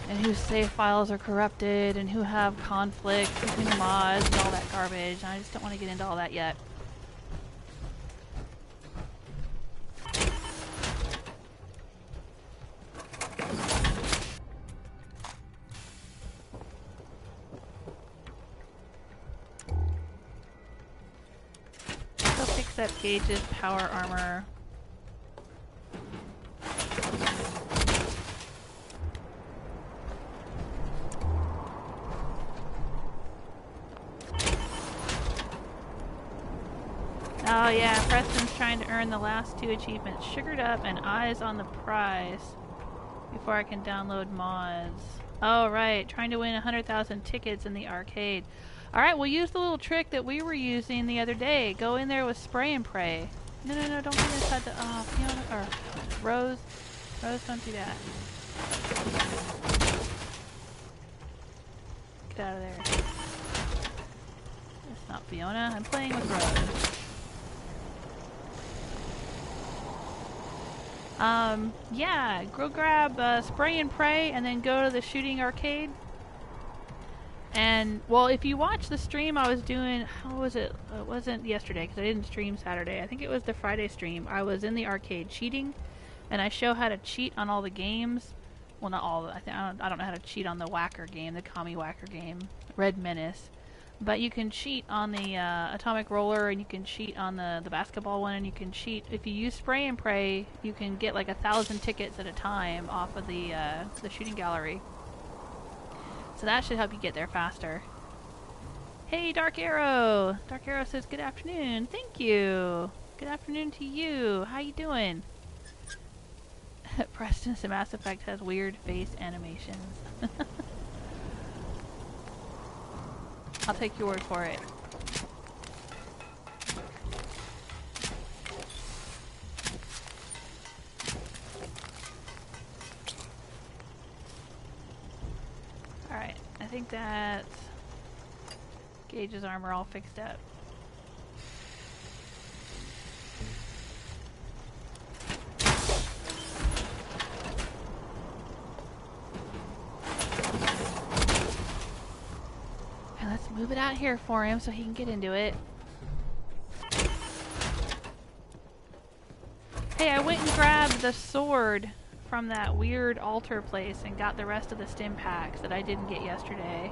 and whose save files are corrupted, and who have conflicts between mods and all that garbage. And I just don't want to get into all that yet. Up Gage's power armor. Oh yeah, Preston's trying to earn the last 2 achievements, Sugared Up and Eyes on the Prize, before I can download mods. Oh right, trying to win 100,000 tickets in the arcade. Alright, we'll use the little trick that we were using the other day. Go in there with spray and pray. No, don't get inside the, Fiona, or Rose. Rose, don't do that. Get out of there. That's not Fiona. I'm playing with Rose. Yeah, go grab Spray and Pray and then go to the shooting arcade. And, well, if you watch the stream I was doing, how was it? It wasn't yesterday because I didn't stream Saturday. I think it was the Friday stream. I was in the arcade cheating, and I show how to cheat on all the games. Well, not all. I don't know how to cheat on the Whacker game, the Commie Whacker game, Red Menace. But you can cheat on the Atomic Roller, and you can cheat on the basketball one, and you can cheat if you use Spray and Pray. You can get like 1,000 tickets at a time off of the shooting gallery. So that should help you get there faster. Hey, Dark Arrow! Dark Arrow says, good afternoon. Thank you. Good afternoon to you. How you doing? Preston's Mass Effect has weird face animations. I'll take your word for it. Alright, I think that's Gage's armor all fixed up. And let's move it out here for him so he can get into it. Hey, I went and grabbed the sword from that weird altar place and got the rest of the stim packs that I didn't get yesterday.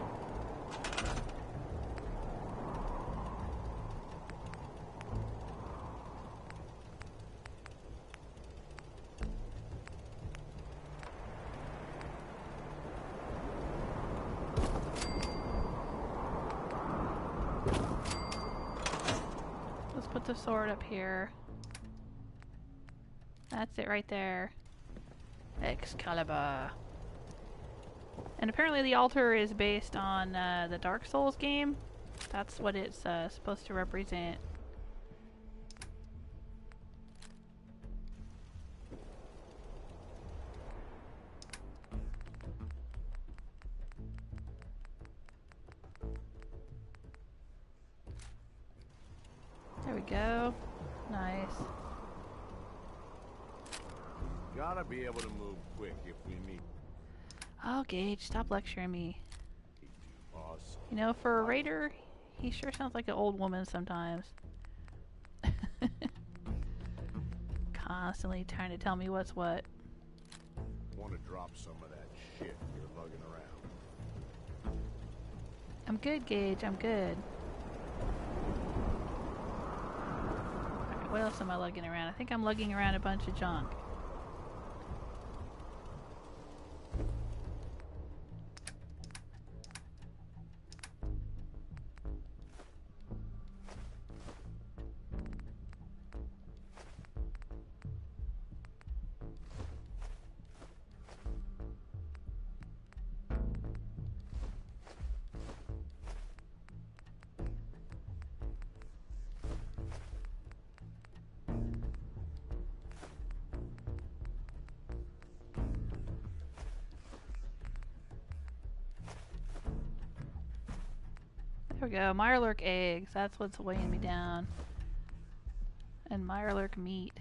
Let's put the sword up here. That's it right there. Excalibur. And apparently the altar is based on the Dark Souls game. That's what it's supposed to represent. There we go. Nice. Gotta be able to move quick if we need. Oh, Gage, stop lecturing me. Boss. You know, for a raider, he sure sounds like an old woman sometimes. Constantly trying to tell me what's what. Want to drop some of that shit you're lugging around. I'm good, Gage, I'm good. Alright, what else am I lugging around? I think I'm lugging around a bunch of junk. There we go. Mirelurk eggs. That's what's weighing me down. And Mirelurk meat.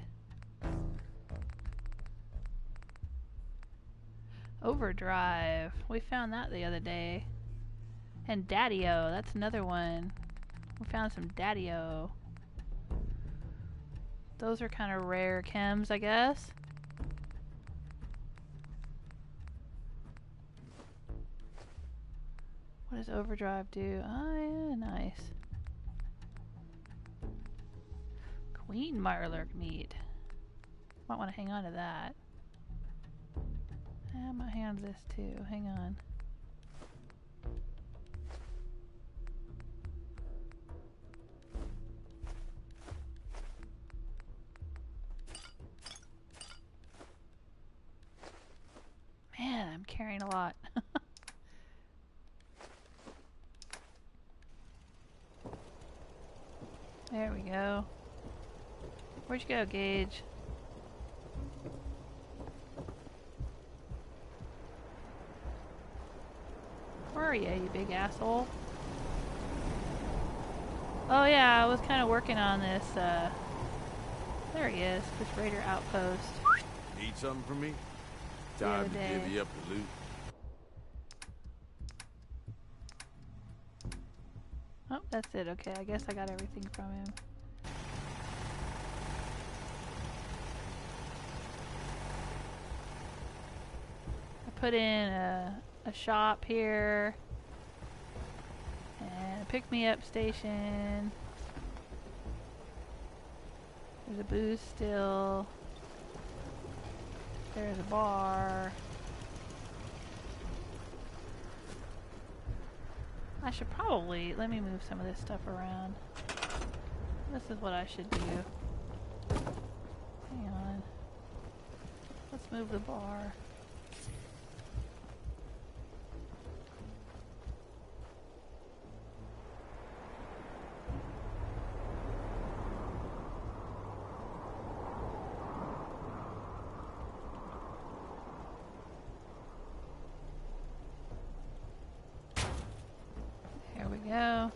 Overdrive. We found that the other day. And Daddy-O. That's another one. We found some Daddy-O. Those are kind of rare chems, I guess. What does overdrive do? Oh yeah, nice. Queen Mirelurk meat. Might want to hang on to that. I might hang on to this too. Hang on. Man, I'm carrying a lot. There we go. Where'd you go, Gage? Where are you, you big asshole? Oh yeah, I was kind of working on this, there he is, this Raider outpost. Need something from me? The other Time to day. divvy up the loot. Oh, that's it, okay, I guess I got everything from him. I put in a shop here, and a pick-me-up station. There's a booze still. There's a bar. I should probably, let me move some of this stuff around. This is what I should do. Hang on. Let's move the bar. There we go.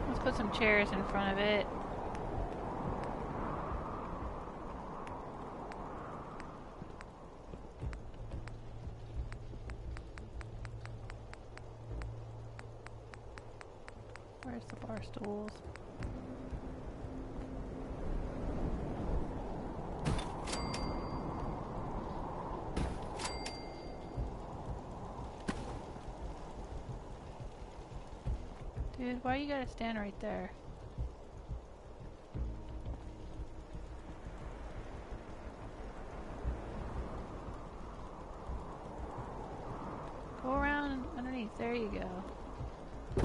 Let's put some chairs in front of it. Where's the bar stools? Dude, why you gotta stand right there? Go around underneath. There you go.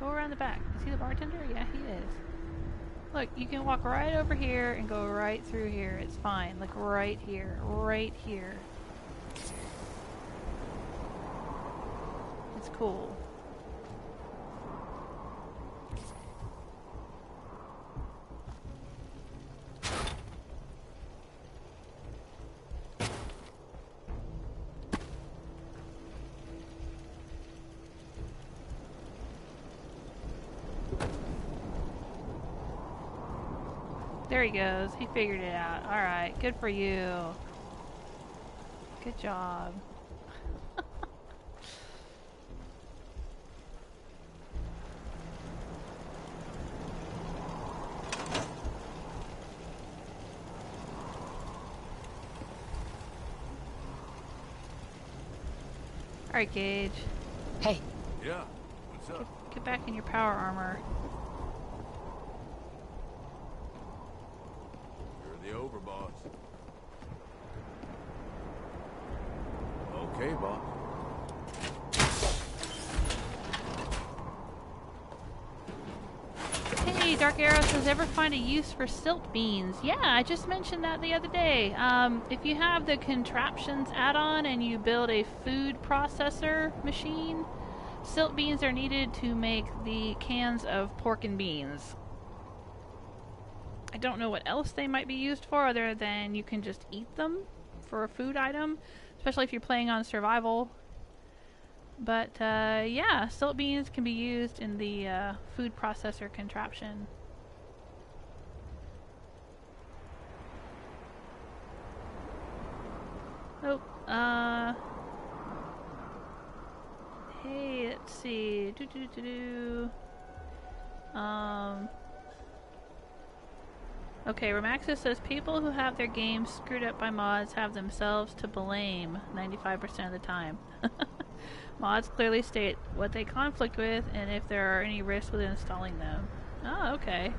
Go around the back. Is he the bartender? Yeah, he is. Look, you can walk right over here and go right through here. It's fine. Like right here. Right here. It's cool. There he goes. He figured it out. Alright, good for you. Good job. Alright, Gage. Hey, Yeah, what's up? Get back in your power armor. You're the overboss. Okay, boss. Hey, Dark Arrow says, ever find a use for silt beans? Yeah, I just mentioned that the other day. If you have the contraptions add-on and you build a food processor machine, silt beans are needed to make the cans of pork and beans. I don't know what else they might be used for other than you can just eat them for a food item, especially if you're playing on survival. But yeah, silt beans can be used in the food processor contraption. Oh, hey, let's see. Okay, Remaxis says people who have their games screwed up by mods have themselves to blame 95% of the time. Mods clearly state what they conflict with and if there are any risks with installing them. Oh, okay.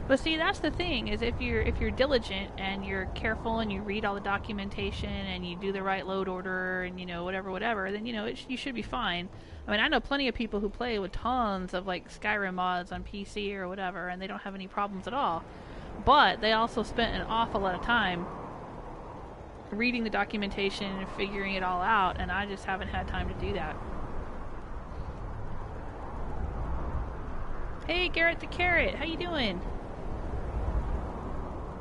But see, that's the thing, is if you're diligent and you're careful and you read all the documentation and you do the right load order and, you know, whatever, then, you know, you should be fine. I mean, I know plenty of people who play with tons of, like, Skyrim mods on PC or whatever, and they don't have any problems at all. But they also spent an awful lot of time reading the documentation and figuring it all out, and I just haven't had time to do that. Hey, Garrett the Carrot, how you doing?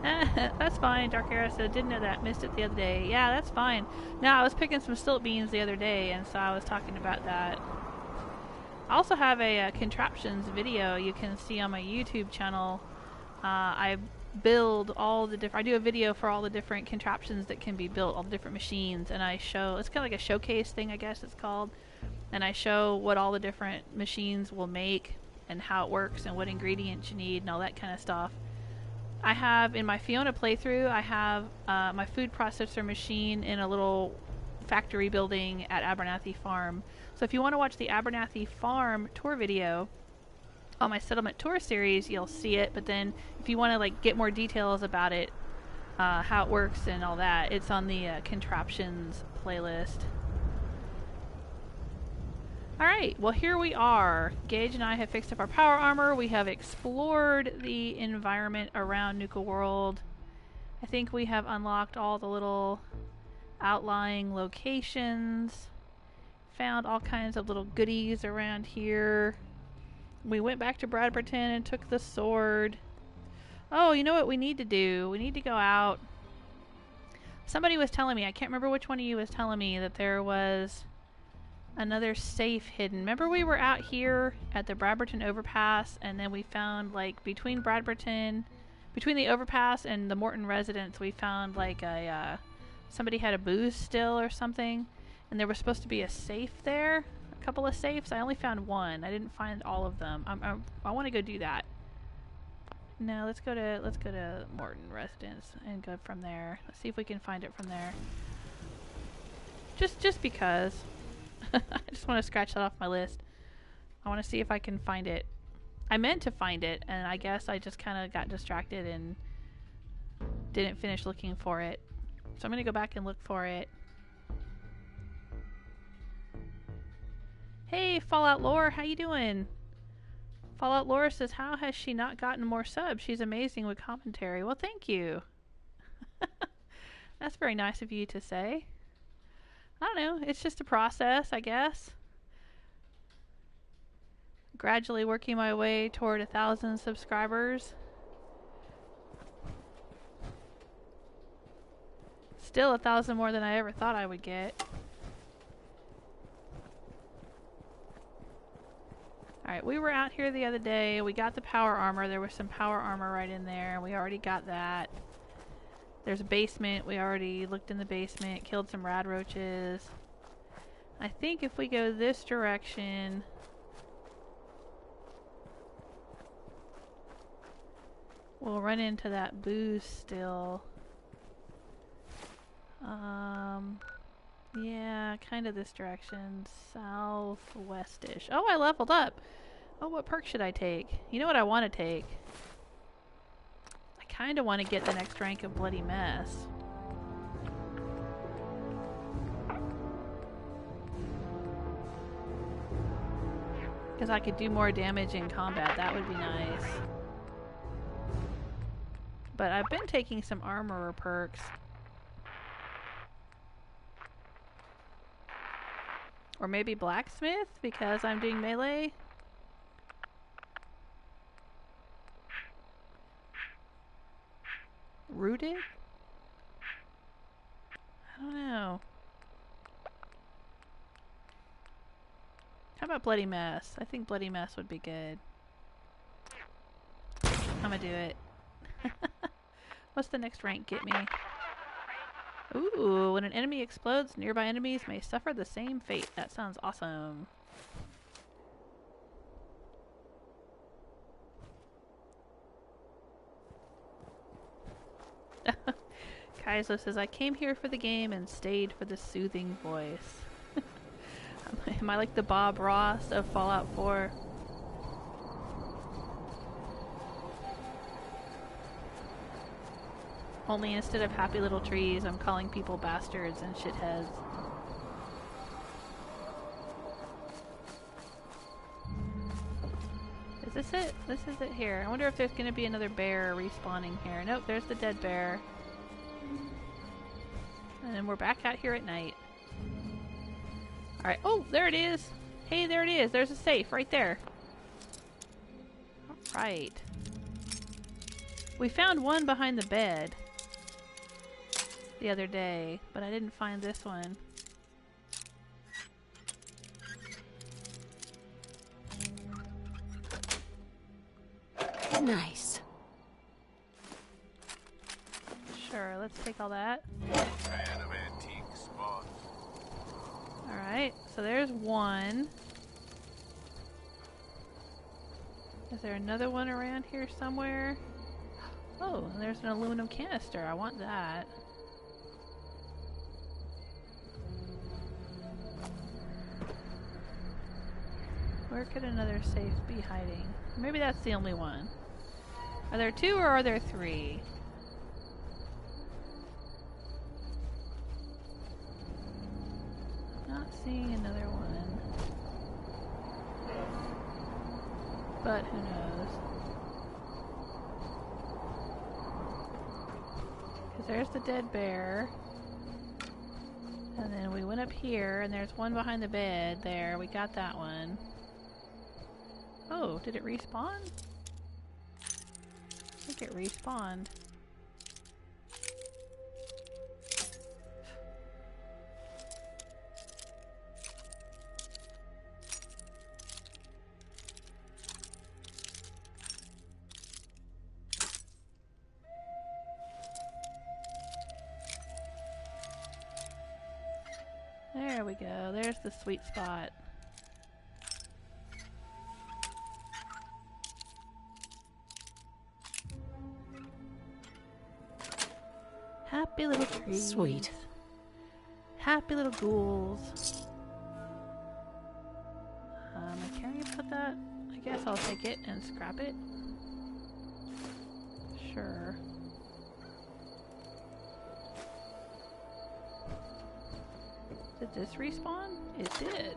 That's fine, Dark Era said, didn't know that, missed it the other day. Yeah, that's fine. No, I was picking some stilt beans the other day, and so I was talking about that. I also have a contraptions video you can see on my YouTube channel. I build all the different... I do a video for all the different contraptions that can be built, all the different machines, and I show... It's kind of like a showcase thing, I guess it's called. And I show what all the different machines will make, and how it works, and what ingredients you need, and all that kind of stuff. I have, in my Fiona playthrough, I have my food processor machine in a little factory building at Abernathy Farm. So if you want to watch the Abernathy Farm tour video on my Settlement Tour series, you'll see it. But then if you want to like get more details about it, how it works and all that, it's on the contraptions playlist. Alright, well here we are. Gage and I have fixed up our power armor. We have explored the environment around Nuka-World. I think we have unlocked all the little outlying locations. Found all kinds of little goodies around here. We went back to Bradberton and took the sword. Oh, you know what we need to do? We need to go out. Somebody was telling me, I can't remember which one of you was telling me, that there was another safe hidden. Remember we were out here at the Bradberton overpass, and then we found, like, between Bradberton, between the overpass and the Morton residence, we found like a somebody had a booze still or something, and there was supposed to be a safe there, a couple of safes. I only found one. I didn't find all of them. I want to go do that. No, let's go to Morton residence and go from there. Let's see if we can find it from there. Just because. I just want to scratch that off my list. I want to see if I can find it. I meant to find it, and I guess I just kind of got distracted and didn't finish looking for it. So I'm going to go back and look for it. Hey, Fallout Lore, how you doing? Fallout Lore says, how has she not gotten more subs? She's amazing with commentary. Well, thank you. That's very nice of you to say. I don't know, it's just a process, I guess. Gradually working my way toward 1,000 subscribers. Still 1,000 more than I ever thought I would get. Alright, we were out here the other day. We got the power armor. There was some power armor right in there. We already got that. There's a basement. We already looked in the basement, killed some rad roaches. I think if we go this direction, we'll run into that booze still. Yeah, kind of this direction. Southwestish. Oh, I leveled up. Oh, what perk should I take? You know what I want to take? I kind of want to get the next rank of Bloody Mess. Because I could do more damage in combat. That would be nice. But I've been taking some armorer perks. Or maybe blacksmith, because I'm doing melee. Rooted? I don't know. How about Bloody Mess? I think Bloody Mess would be good. I'm gonna do it. What's the next rank get me? Ooh, when an enemy explodes, nearby enemies may suffer the same fate. That sounds awesome. Kaizo says, I came here for the game and stayed for the soothing voice. Am I like the Bob Ross of Fallout 4? Only instead of happy little trees, I'm calling people bastards and shitheads. Is this it? This is it here. I wonder if there's going to be another bear respawning here. Nope, there's the dead bear. And then we're back out here at night. Alright. Oh, there it is! Hey, there it is! There's a safe right there. Right. We found one behind the bed the other day, but I didn't find this one. Nice. Sure, let's take all that. Fan of antique spots. Alright, so there's one. Is there another one around here somewhere? Oh, there's an aluminum canister. I want that. Where could another safe be hiding? Maybe that's the only one. Are there two or are there three? Not seeing another one. But who knows? Because there's the dead bear. And then we went up here and there's one behind the bed there. We got that one. Oh, did it respawn? I think it respawned. There we go. There's the sweet spot. Happy little trees. Sweet. Happy little ghouls. Can you put that? I guess I'll take it and scrap it. Sure. Did this respawn? It did.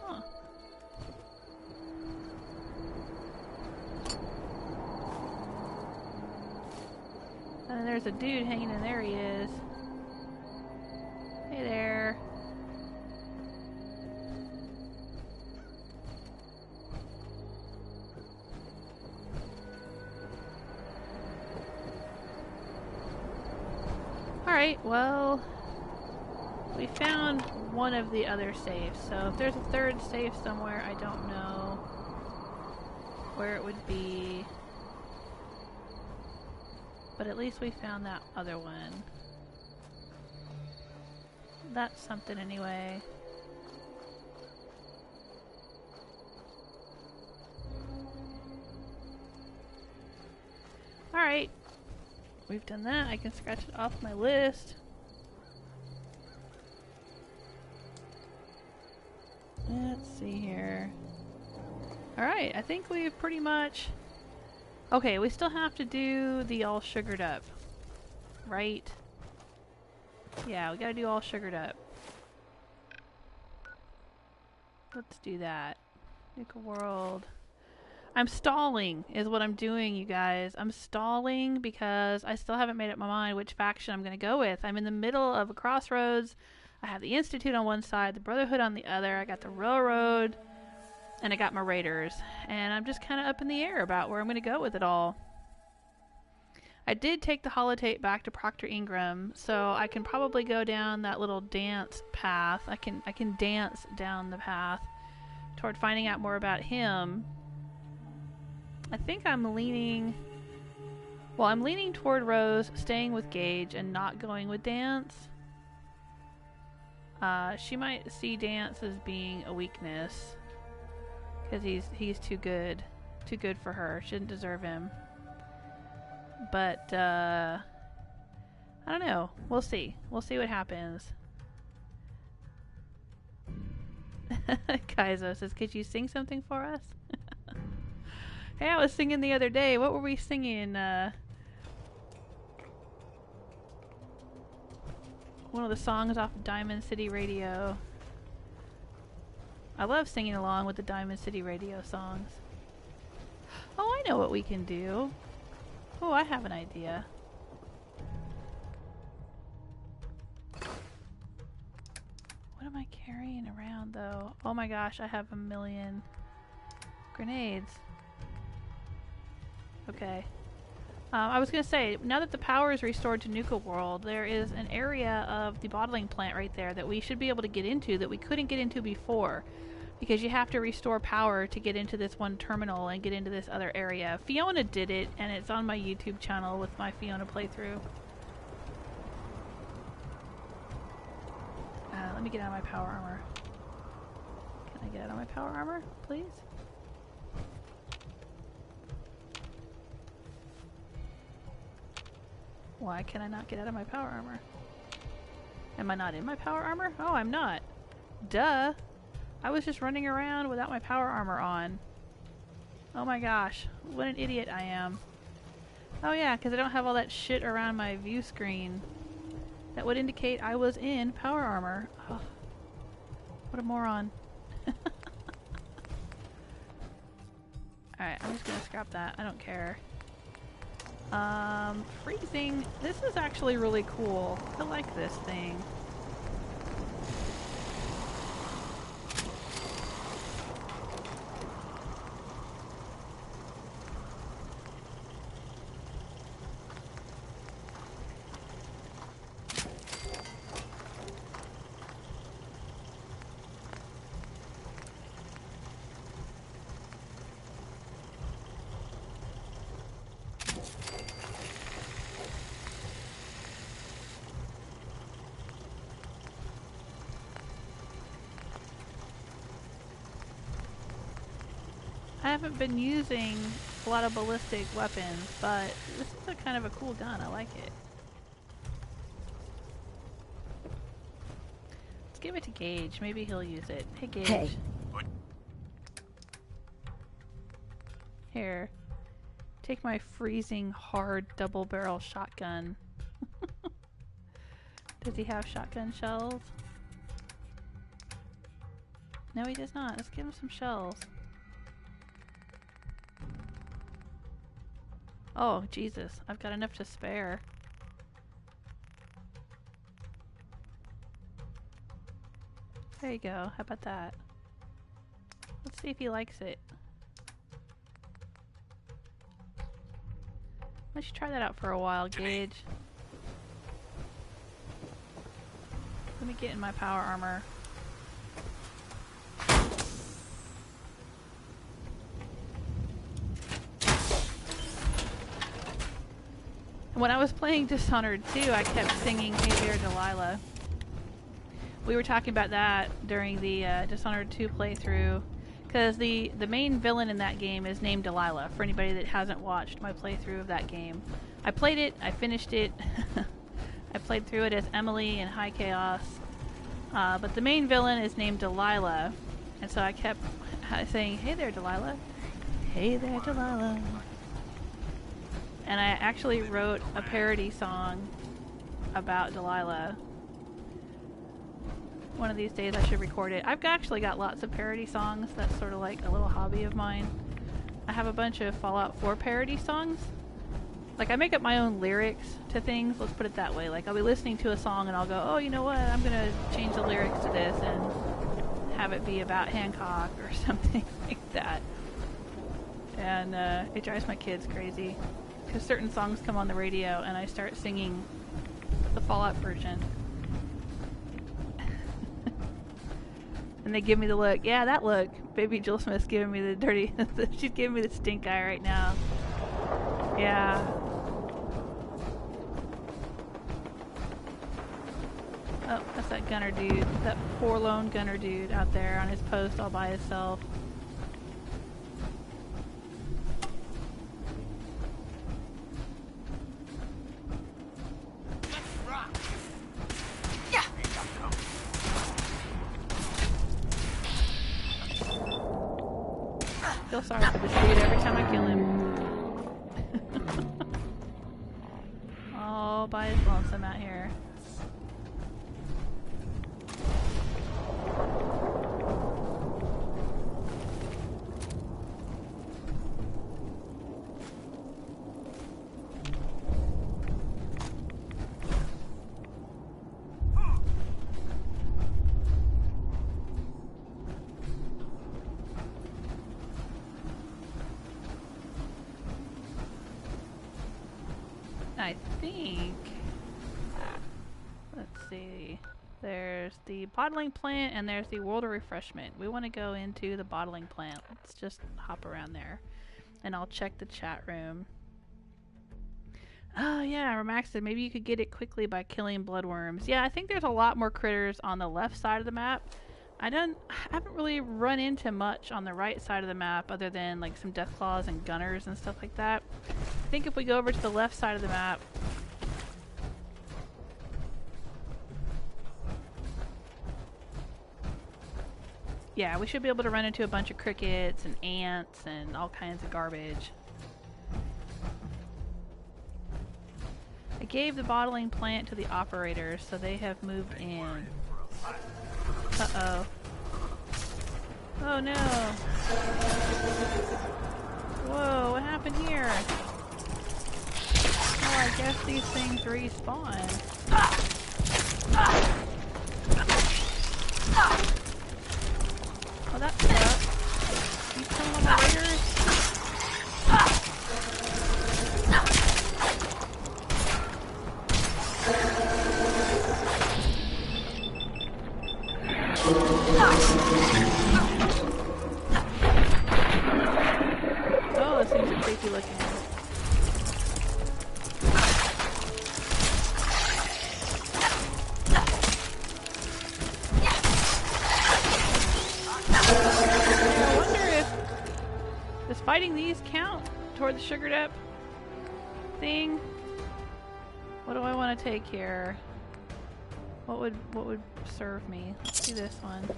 Huh. And then there's a dude hanging in there. He is. Hey there. Alright, well, we found one of the other safes, so if there's a third safe somewhere, I don't know where it would be. But at least we found that other one. That's something anyway. Alright. We've done that. I can scratch it off my list. Let's see here. Alright, I think we've pretty much... Okay, we still have to do the all sugared up. Right? Yeah, we gotta do all sugared up. Let's do that. Nuka-World. I'm stalling is what I'm doing, you guys. I'm stalling because I still haven't made up my mind which faction I'm going to go with. I'm in the middle of a crossroads. I have the Institute on one side, the Brotherhood on the other. I got the Railroad, and I got my Raiders. And I'm just kind of up in the air about where I'm going to go with it all. I did take the holotape back to Proctor Ingram, so I can probably go down that little dance path. I can dance down the path toward finding out more about him. I think I'm leaning... Well, I'm leaning toward Rose, staying with Gage, and not going with Dance. She might see Dance as being a weakness. Because he's too good. Too good for her. She didn't deserve him. But, I don't know. We'll see. We'll see what happens. Kaizo says, could you sing something for us? Hey, I was singing the other day. What were we singing? One of the songs off of Diamond City Radio. I love singing along with the Diamond City Radio songs. Oh, I know what we can do. Oh, I have an idea. What am I carrying around, though? Oh my gosh, I have a million. Grenades. Okay. I was going to say, now that the power is restored to Nuka-World, there is an area of the bottling plant right there that we should be able to get into that we couldn't get into before. Because you have to restore power to get into this one terminal and get into this other area. Fiona did it, and it's on my YouTube channel with my Fiona playthrough. Let me get out of my power armor. Can I get out of my power armor, please? Why can I not get out of my power armor? Am I not in my power armor? Oh, I'm not. Duh! I was just running around without my power armor on. Oh my gosh, what an idiot I am. Oh yeah, because I don't have all that shit around my view screen. That would indicate I was in power armor. Oh, what a moron. Alright, I'm just gonna scrap that. I don't care. Freezing. This is actually really cool. I like this thing. I haven't been using a lot of ballistic weapons, but this is a kind of a cool gun. I like it. Let's give it to Gage. Maybe he'll use it. Hey, Gage. Hey. Here. Take my freezing hard double barrel shotgun. Does he have shotgun shells? No, he does not. Let's give him some shells. Oh, Jesus. I've got enough to spare. There you go. How about that? Let's see if he likes it. Let's try that out for a while, Gage. Let me get in my power armor. When I was playing Dishonored 2, I kept singing Hey There Delilah. We were talking about that during the Dishonored 2 playthrough, because the main villain in that game is named Delilah, for anybody that hasn't watched my playthrough of that game. I played it, I finished it, I played through it as Emily in High Chaos, but the main villain is named Delilah, and so I kept saying, Hey there Delilah, hey there Delilah. And I actually wrote a parody song about Delilah. One of these days I should record it. I've actually got lots of parody songs. That's sort of like a little hobby of mine. I have a bunch of Fallout 4 parody songs. Like, I make up my own lyrics to things, let's put it that way. Like, I'll be listening to a song and I'll go, oh, you know what, I'm gonna change the lyrics to this and have it be about Hancock or something like that. And it drives my kids crazy. Because certain songs come on the radio and I start singing the Fallout version. And they give me the look. Yeah, that look. Baby Jill Smith's giving me the dirty... she's giving me the stink eye right now. Yeah. Oh, that's that gunner dude. That poor lone gunner dude out there on his post all by himself. I feel sorry for this dude every time I kill him. All by his lonesome out here. I think... Let's see. There's the bottling plant and there's the world of refreshment. We want to go into the bottling plant. Let's just hop around there. And I'll check the chat room. Oh yeah, Remax said maybe you could get it quickly by killing bloodworms. Yeah, I think there's a lot more critters on the left side of the map. I haven't really run into much on the right side of the map other than like some deathclaws and gunners and stuff like that. I think if we go over to the left side of the map, yeah, we should be able to run into a bunch of crickets and ants and all kinds of garbage. I gave the bottling plant to the operators, so they have moved in. Uh-oh. Oh no! Whoa, what happened here? Oh, I guess these things respawn. Oh, that sucks. You killing all my raiders? Oh, those things are creepy looking. I wonder if does fighting these count toward the sugared up thing? What do I want to take here? What would serve me? Let's do this one.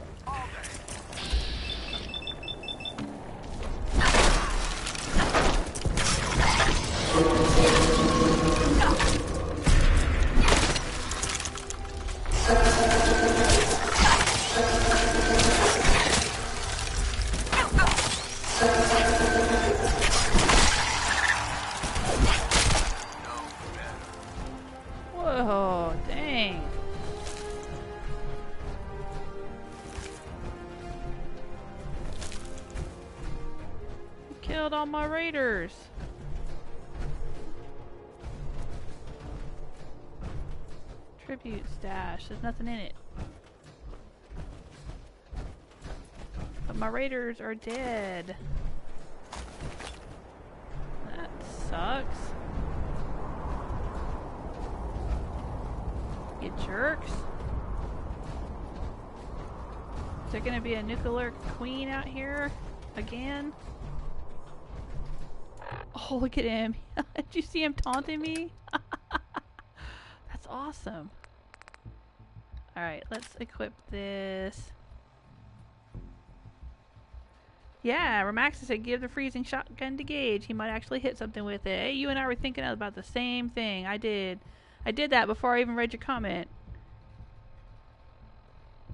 Whoa, dang. You killed all my raiders. Tribute stash. There's nothing in it. But my raiders are dead. That sucks. You jerks. Is there gonna be a Nuka-World queen out here again? Oh, look at him. Did you see him taunting me? That's awesome. Alright, let's equip this. Yeah, Remax said give the freezing shotgun to Gage. He might actually hit something with it. Hey, you and I were thinking about the same thing. I did that before I even read your comment.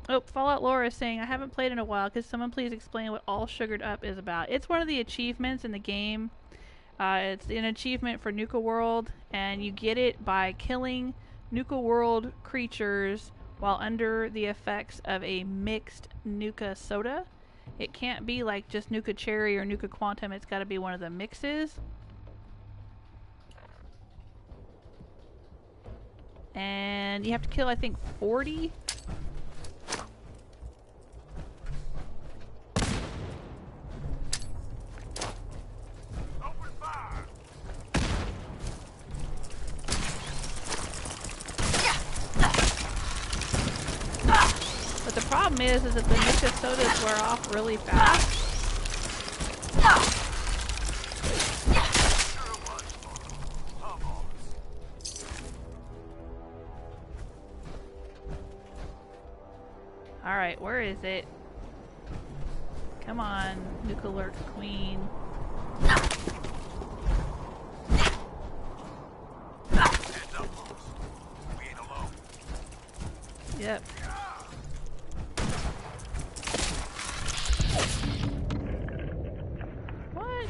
Oh, Fallout Laura is saying, I haven't played in a while. Could someone please explain what All Sugared Up is about? It's one of the achievements in the game. It's an achievement for Nuka-World, and you get it by killing Nuka-World creatures while under the effects of a mixed Nuka soda. It can't be like just Nuka Cherry or Nuka Quantum. It's got to be one of the mixes. And you have to kill, I think, 40. Open fire! But the problem is that the Nuka sodas wear off really fast. Alright, where is it? Come on, Nuka-World queen. Heads up, boss. We ain't alone. Yep. What?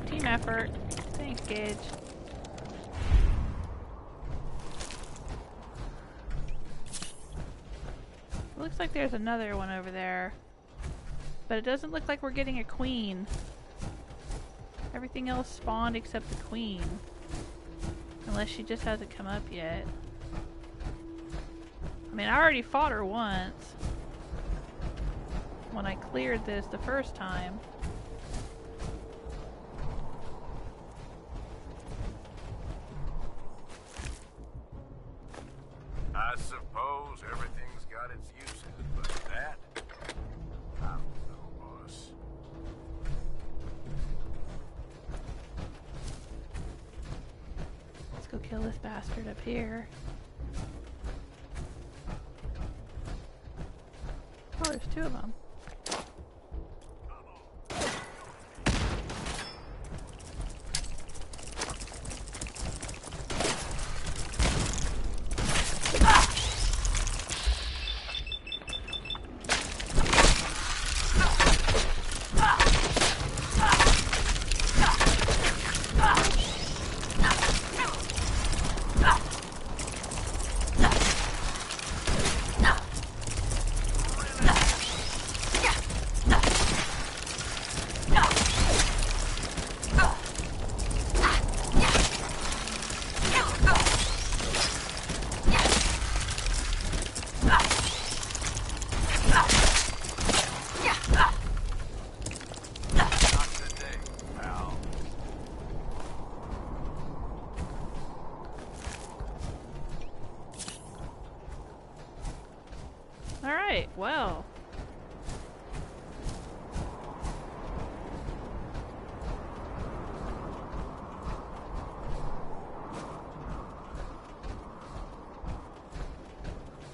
Team effort. Thanks, Gage. Looks like there's another one over there. But it doesn't look like we're getting a queen. Everything else spawned except the queen. Unless she just hasn't come up yet. I mean, I already fought her once. When I cleared this the first time. I suppose everything's got its uses, but that... I don't know, boss. Let's go kill this bastard up here. Oh, there's two of them. Alright, well.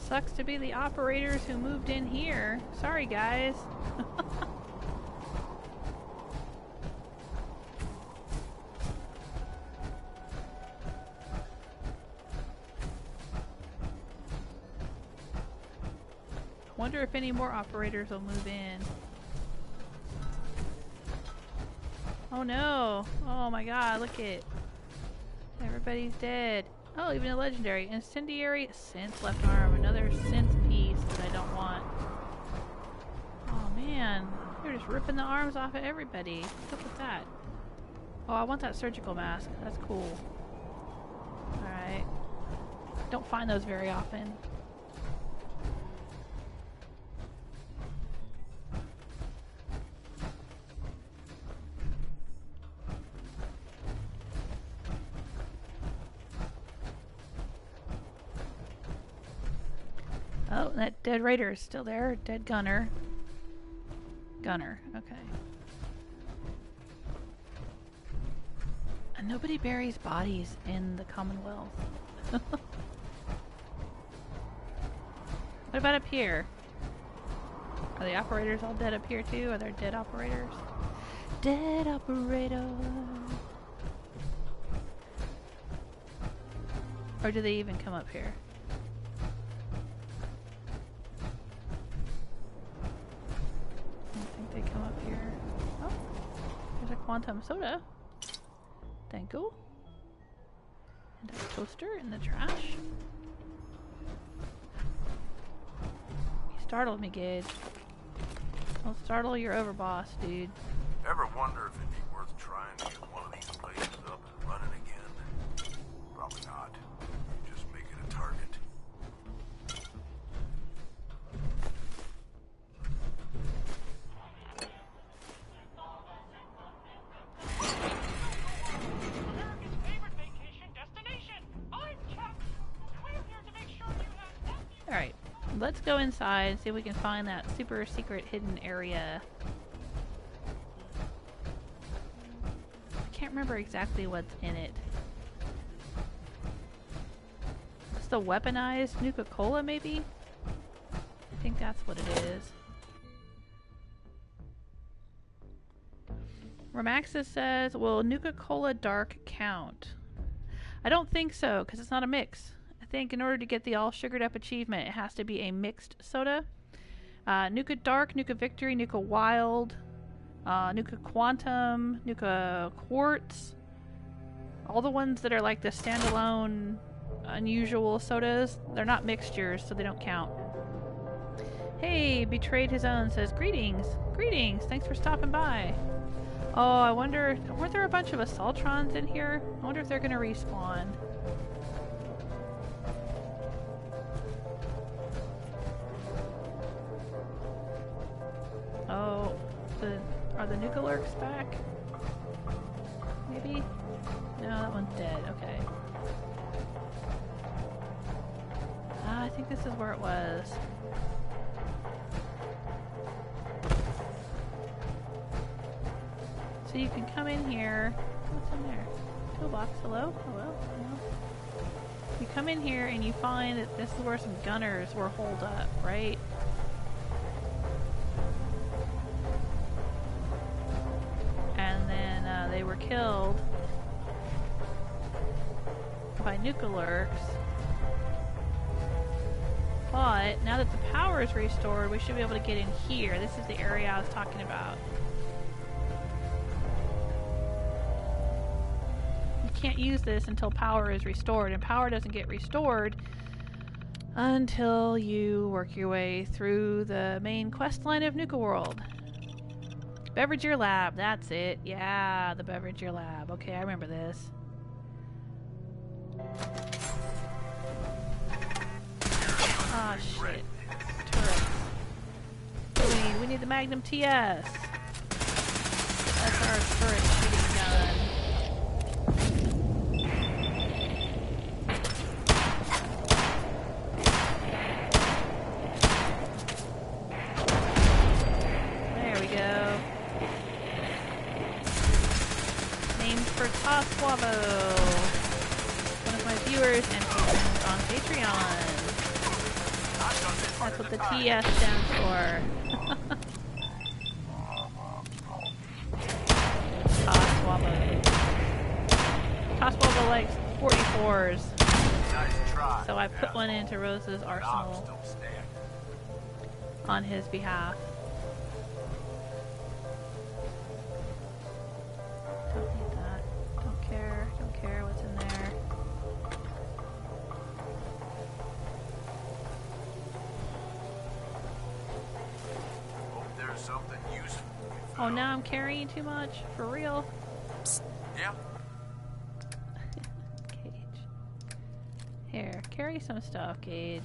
Sucks to be the operators who moved in here. Sorry, guys. Wonder if any more operators will move in. Oh no! Oh my god, look it. Everybody's dead. Oh, even a legendary. Incendiary synth left arm. Another synth piece that I don't want. Oh man. They're just ripping the arms off of everybody. What's up with that? Oh, I want that surgical mask. That's cool. Alright. Don't find those very often. Oh, that dead raider is still there. Dead gunner. Gunner, okay. And nobody buries bodies in the Commonwealth. What about up here? Are the operators all dead up here too? Are there dead operators? Dead operator. Or do they even come up here? They come up here. Oh, there's a quantum soda. Thank you. And a toaster in the trash. You startled me, Gage. I'll startle your overboss, dude. Ever wonder if it'd be worth trying to get one of these places up and running again? Probably not. Just make it a target. Alright, let's go inside and see if we can find that super secret hidden area. I can't remember exactly what's in it. It's the weaponized Nuka-Cola, maybe? I think that's what it is. Remaxis says, will Nuka-Cola Dark count? I don't think so, because it's not a mix. I think in order to get the all sugared up achievement, it has to be a mixed soda. Nuka Dark, Nuka Victory, Nuka Wild, Nuka Quantum, Nuka Quartz. All the ones that are like the standalone unusual sodas, they're not mixtures, so they don't count. Hey, betrayed his own says, greetings. Greetings, thanks for stopping by. Oh, I wonder, weren't there a bunch of assaultrons in here? I wonder if they're gonna respawn. Oh, are the Nuka-Works back? Maybe? No, that one's dead, okay. I think this is where it was. So you can come in here. What's in there? Toolbox. Hello? Hello? Hello? You come in here and you find that this is where some gunners were holed up, right? And then they were killed by Nuka-Lurks. But now that the power is restored, we should be able to get in here. This is the area I was talking about. You can't use this until power is restored, and power doesn't get restored until you work your way through the main quest line of Nuka-World. Beverageer Lab, that's it. Yeah, the Beverageer Lab. Okay, I remember this. Ah, shit. Turrets. We need the Magnum TS. That's our turret shooting gun. There we go. Named for Toswavo, one of my viewers and patrons on Patreon. That's what the TS stands for. Toswavo. Toswavo likes 44s. Nice try. So I put one into Rose's arsenal on his behalf. Don't need that. Don't care. Don't care what's in there. Something useful. Oh, now I'm carrying too much? For real? Yeah. Gage. Here, carry some stuff, Gage.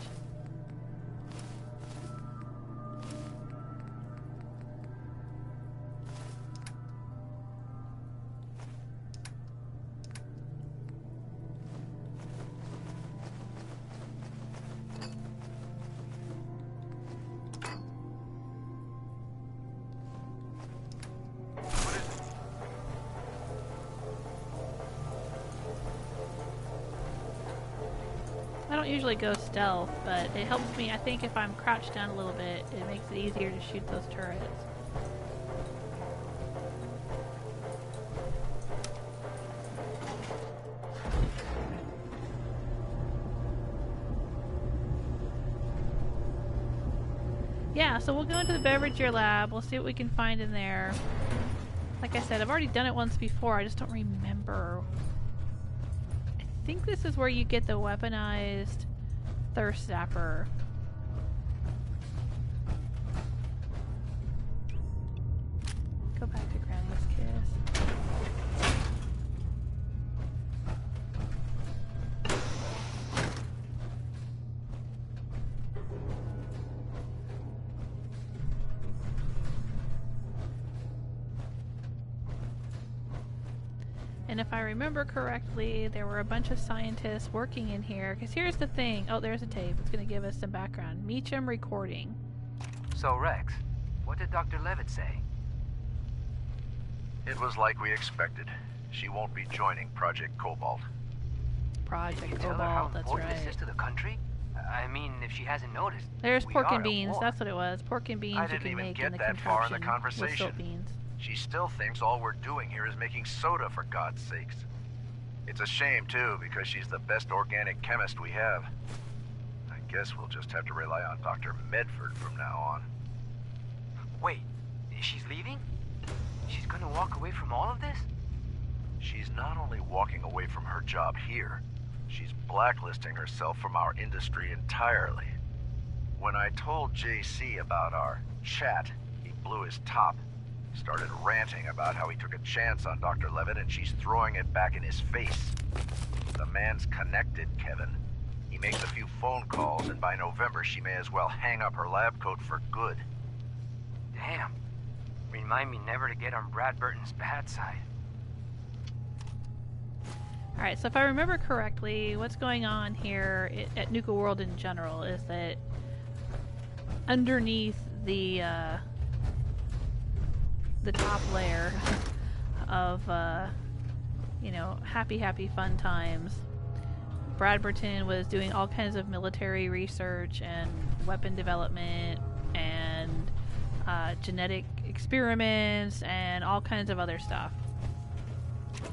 I don't usually go stealth, but it helps me, I think, if I'm crouched down a little bit, it makes it easier to shoot those turrets. Yeah, so we'll go into the Beverageer Lab, we'll see what we can find in there. Like I said, I've already done it once before, I just don't remember. I think this is where you get the weaponized thirst zapper. Go back to Granny's Kiss. And if I remember correctly, there were a bunch of scientists working in here. Because here's the thing. Oh, there's a tape. It's going to give us some background. Meacham recording. So, Rex, what did Dr. Levitt say? It was like we expected. She won't be joining Project Cobalt. Project Tell her how Cobalt, that's important right. this is to the country? I mean, if she hasn't noticed. There's we pork are and at beans. war. That's what it was. Pork and beans I you didn't can even make get in the that far in the contraption with conversation. soap beans. She still thinks all we're doing here is making soda, for God's sakes. It's a shame, too, because she's the best organic chemist we have. I guess we'll just have to rely on Dr. Medford from now on. Wait, she's leaving? She's gonna walk away from all of this? She's not only walking away from her job here, she's blacklisting herself from our industry entirely. When I told JC about our chat, he blew his top. Started ranting about how he took a chance on Dr. Levitt and she's throwing it back in his face. The man's connected, Kevin. He makes a few phone calls, and by November she may as well hang up her lab coat for good. Damn. Remind me never to get on Bradberton's bad side. Alright, so if I remember correctly, what's going on here at Nuka-World in general is that underneath the top layer of, you know, happy fun times, Bradberton was doing all kinds of military research and weapon development and genetic experiments and all kinds of other stuff.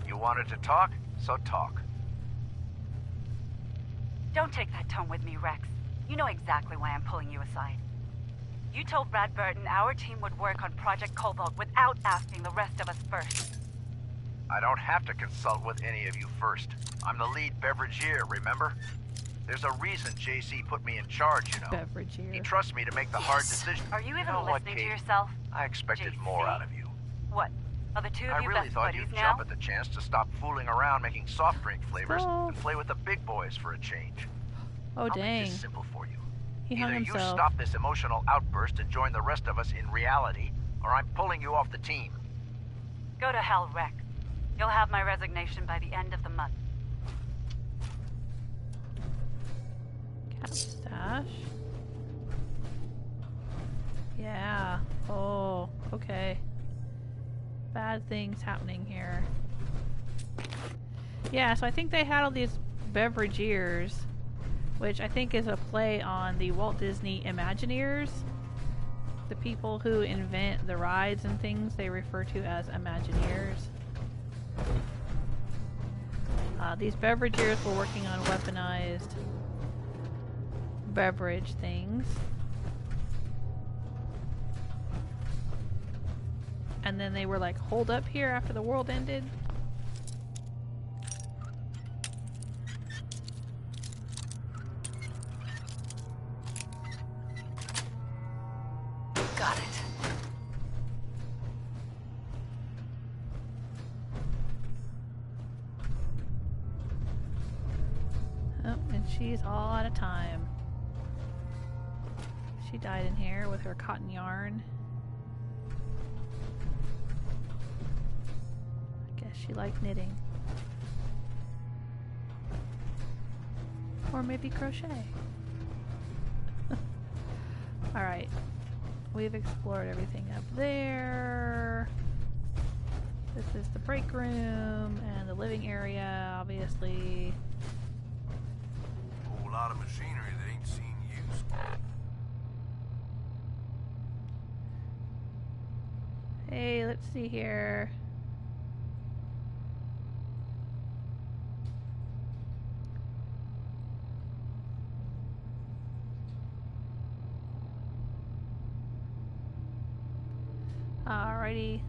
You wanted to talk? So talk. Don't take that tone with me, Rex. You know exactly why I'm pulling you aside. You told Bradberton our team would work on Project Cobalt without asking the rest of us first. I don't have to consult with any of you first. I'm the lead beverageer, remember? There's a reason JC put me in charge, you know. Beverageer. He trusts me to make the hard decisions. Are you even know what, listening to Kate? yourself? I expected JC? more out of you. What? Are the two of I you really best thought buddies you'd now? jump at the chance to stop fooling around making soft drink flavors Stop. and play with the big boys for a change. Oh, I'll dang. make this simple for you. He hung Either you himself. stop this emotional outburst and join the rest of us in reality, or I'm pulling you off the team. Go to hell, Rex. You'll have my resignation by the end of the month. Cat stash. Yeah. Oh, okay. Bad things happening here. Yeah, so I think they had all these beverageers, which I think is a play on the Walt Disney Imagineers. The people who invent the rides and things they refer to as Imagineers. These beverageers were working on weaponized beverage things. And then they were like holed up here after the world ended. Got it. Oh, and she's all out of time. She died in here with her cotton yarn. I guess she liked knitting. Or maybe crochet. Alright. We've explored everything up there. This is the break room and the living area, obviously. Whole lot of machinery that ain't seen use. Hey, let's see here. Alrighty.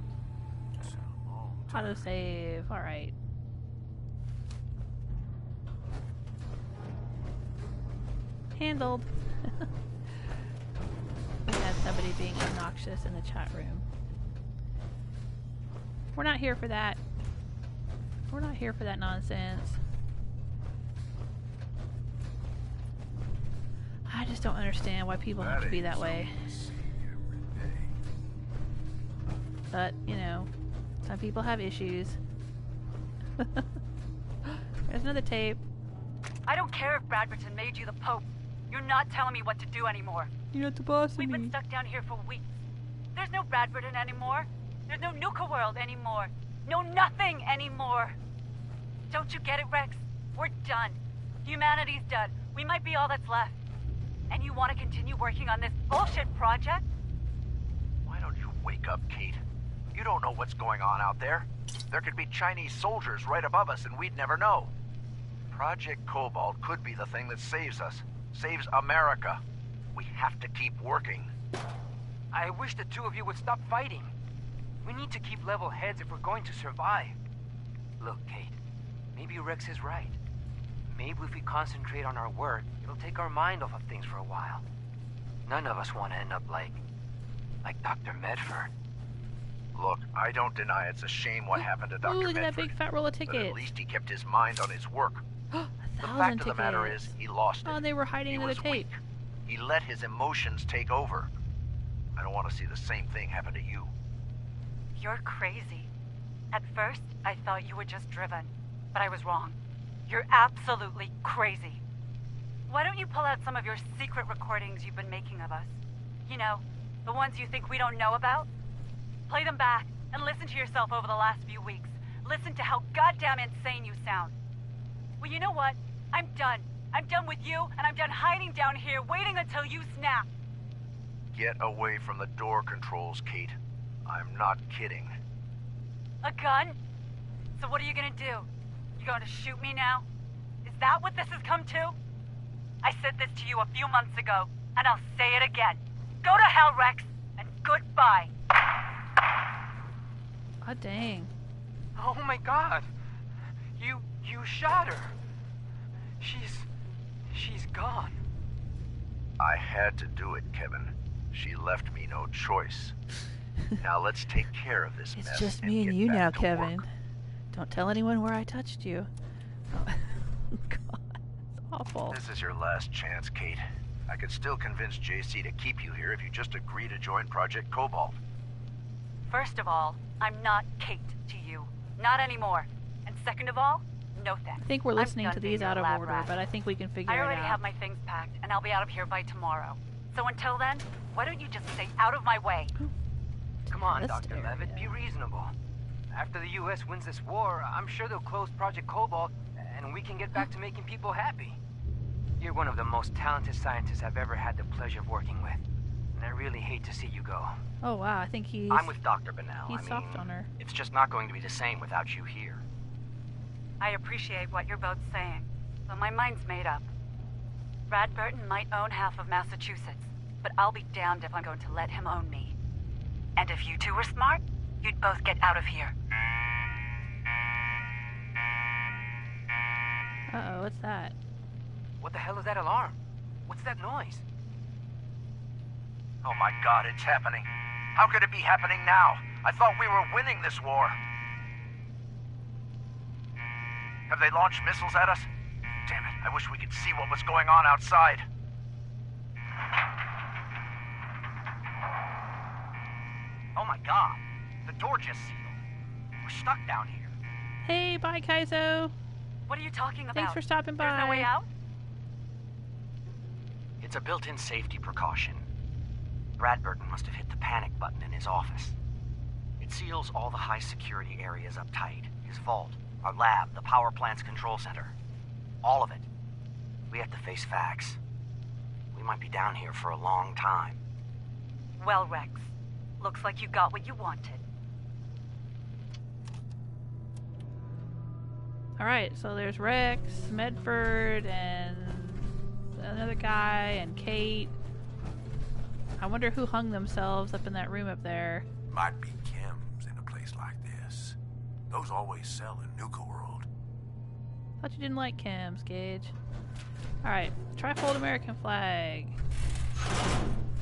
Autosave. Alright. Handled. We had somebody being obnoxious in the chat room. We're not here for that. We're not here for that nonsense. I just don't understand why people have to be that way. But, you know, some people have issues. There's another tape. I don't care if Bradberton made you the Pope. You're not telling me what to do anymore. You're not the boss of We've been me. stuck down here for weeks. There's no Bradberton anymore. There's no Nuka-World anymore. No nothing anymore. Don't you get it, Rex? We're done. Humanity's done. We might be all that's left. And you want to continue working on this bullshit project? Why don't you wake up, Kate? You don't know what's going on out there. There could be Chinese soldiers right above us and we'd never know. Project Cobalt could be the thing that saves us. Saves America. We have to keep working. I wish the two of you would stop fighting. We need to keep level heads if we're going to survive. Look, Kate, maybe Rex is right. Maybe if we concentrate on our work, it'll take our mind off of things for a while. None of us want to end up like Dr. Medford. Look, I don't deny it's a shame what happened to Dr. Ooh, look at that Medford, big fat roll of but tickets. at least he kept his mind on his work. A The 1,000 fact tickets. of the matter is, he lost it. Oh, they were hiding He under the was tape. weak. He let his emotions take over. I don't want to see the same thing happen to you. You're crazy. At first, I thought you were just driven, but I was wrong. You're absolutely crazy. Why don't you pull out some of your secret recordings you've been making of us? You know, the ones you think we don't know about? Play them back and listen to yourself over the last few weeks. Listen to how goddamn insane you sound. Well, you know what? I'm done. I'm done with you, and I'm done hiding down here, waiting until you snap. Get away from the door controls, Kate. I'm not kidding. A gun? So what are you gonna do? You going to shoot me now? Is that what this has come to? I said this to you a few months ago, and I'll say it again. Go to hell, Rex, and goodbye. God dang. Oh my God! You shot her. She's gone. I had to do it, Kevin. She left me no choice. Now let's take care of this mess. It's just me and get you back now, to Kevin. work. Don't tell anyone where I touched you. Oh, God, it's awful. This is your last chance, Kate. I could still convince JC to keep you here if you just agree to join Project Cobalt. First of all, I'm not Kate to you. Not anymore. And second of all, no thanks. I think we're I'm listening done to being these your out of lab order, rat. but I think we can figure I it already out. have my things packed, and I'll be out of here by tomorrow. So until then, why don't you just stay out of my way? Come on, This Dr. Levitt, area. be reasonable. After the U.S. wins this war, I'm sure they'll close Project Cobalt, and we can get back to making people happy. You're one of the most talented scientists I've ever had the pleasure of working with, and I really hate to see you go. Oh, wow, I think he's... I'm with Dr. Bennell. He's soft on her. It's just not going to be the same without you here. I appreciate what you're both saying, but my mind's made up. Bradberton might own half of Massachusetts, but I'll be damned if I'm going to let him own me. And if you two were smart, you'd both get out of here. Uh-oh, what's that? What the hell is that alarm? What's that noise? Oh my God, it's happening. How could it be happening now? I thought we were winning this war. Have they launched missiles at us? Damn it, I wish we could see what was going on outside. Oh my God! The door just sealed. We're stuck down here. Hey, bye, Kaizo. What are you talking about? Thanks for stopping by. There's no way out? It's a built-in safety precaution. Bradberton must have hit the panic button in his office. It seals all the high-security areas up tight. His vault, our lab, the power plant's control center. All of it. We have to face facts. We might be down here for a long time. Well, Rex, looks like you got what you wanted. Alright, so there's Rex, Medford, and another guy, and Kate. I wonder who hung themselves up in that room up there. Might be chems in a place like this. Those always sell in Nuka-World. Thought you didn't like chems, Gage. Alright, trifold American flag.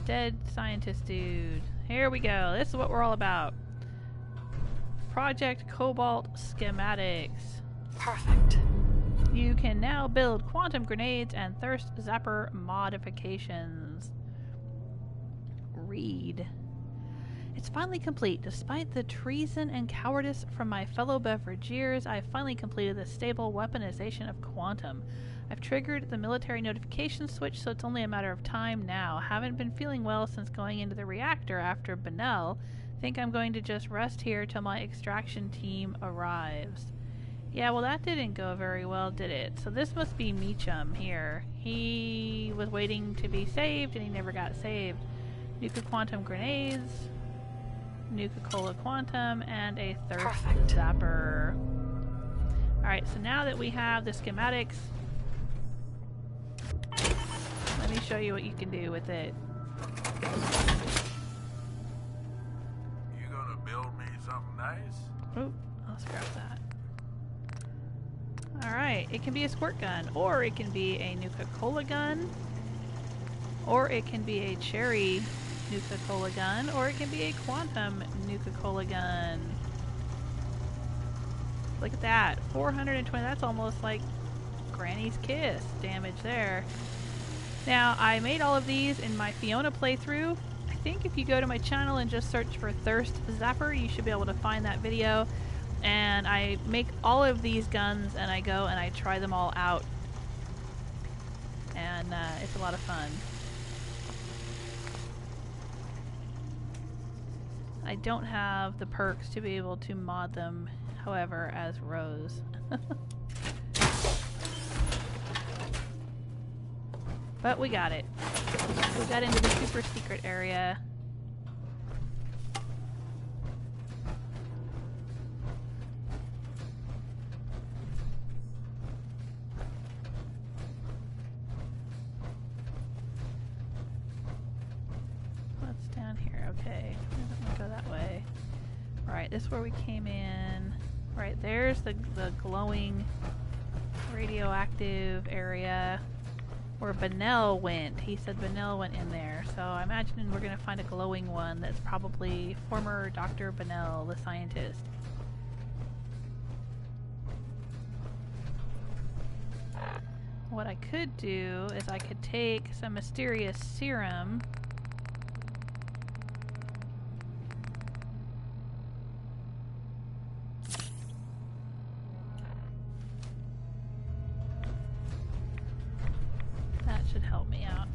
Dead scientist dude. Here we go. This is what we're all about. Project Cobalt schematics. Perfect. You can now build quantum grenades and thirst zapper modifications. Read. It's finally complete. Despite the treason and cowardice from my fellow beverageers, I have finally completed the stable weaponization of quantum. I've triggered the military notification switch, so it's only a matter of time now. Haven't been feeling well since going into the reactor after Bennell. Think I'm going to just rest here till my extraction team arrives. Yeah, well that didn't go very well, did it? So this must be Meacham here. He was waiting to be saved and he never got saved. Nuka quantum grenades, Nuka-Cola quantum, and a thirst Perfect. zapper. Alright, so now that we have the schematics, let me show you what you can do with it. You gonna build me something nice? Oh, I'll scrap that. Alright, it can be a squirt gun, or it can be a Nuka-Cola gun. Or it can be a cherry Nuka-Cola gun, or it can be a quantum Nuka-Cola gun. Look at that, 420, that's almost like Granny's Kiss damage there. Now, I made all of these in my Fiona playthrough. I think if you go to my channel and just search for Thirst Zapper, you should be able to find that video. And I make all of these guns and I go and I try them all out. And it's a lot of fun. I don't have the perks to be able to mod them, however, as Rose. But we got it. We got into the super secret area. What's down here? Okay, I'm gonna go that way. Alright, this is where we came in. Right, there's the glowing radioactive area where Benel went. He said Benel went in there, so I imagine we're going to find a glowing one that's probably former Dr. Benel, the scientist. What I could do is I could take some mysterious serum . Should help me out.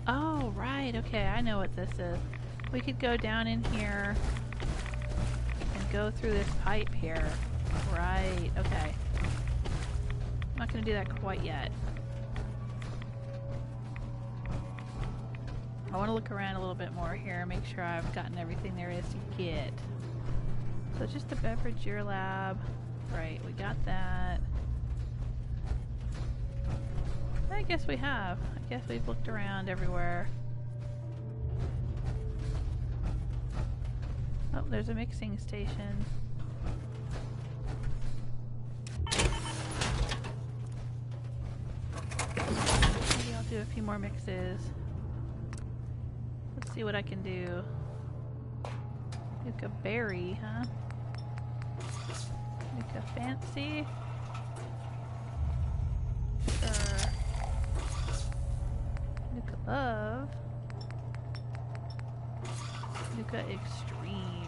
Oh, right. Okay, I know what this is. We could go down in here and go through this pipe here. Right. Okay. I'm not going to do that quite yet. I want to look around a little bit more here, make sure I've gotten everything there is to get. So just the Beverageer Lab. Right, we got that. I guess we have. I guess we've looked around everywhere. Oh, there's a mixing station. Do a few more mixes. Let's see what I can do. Nuka Berry, huh? Nuka Fancy? Sure. Nuka Love. Nuka Extreme.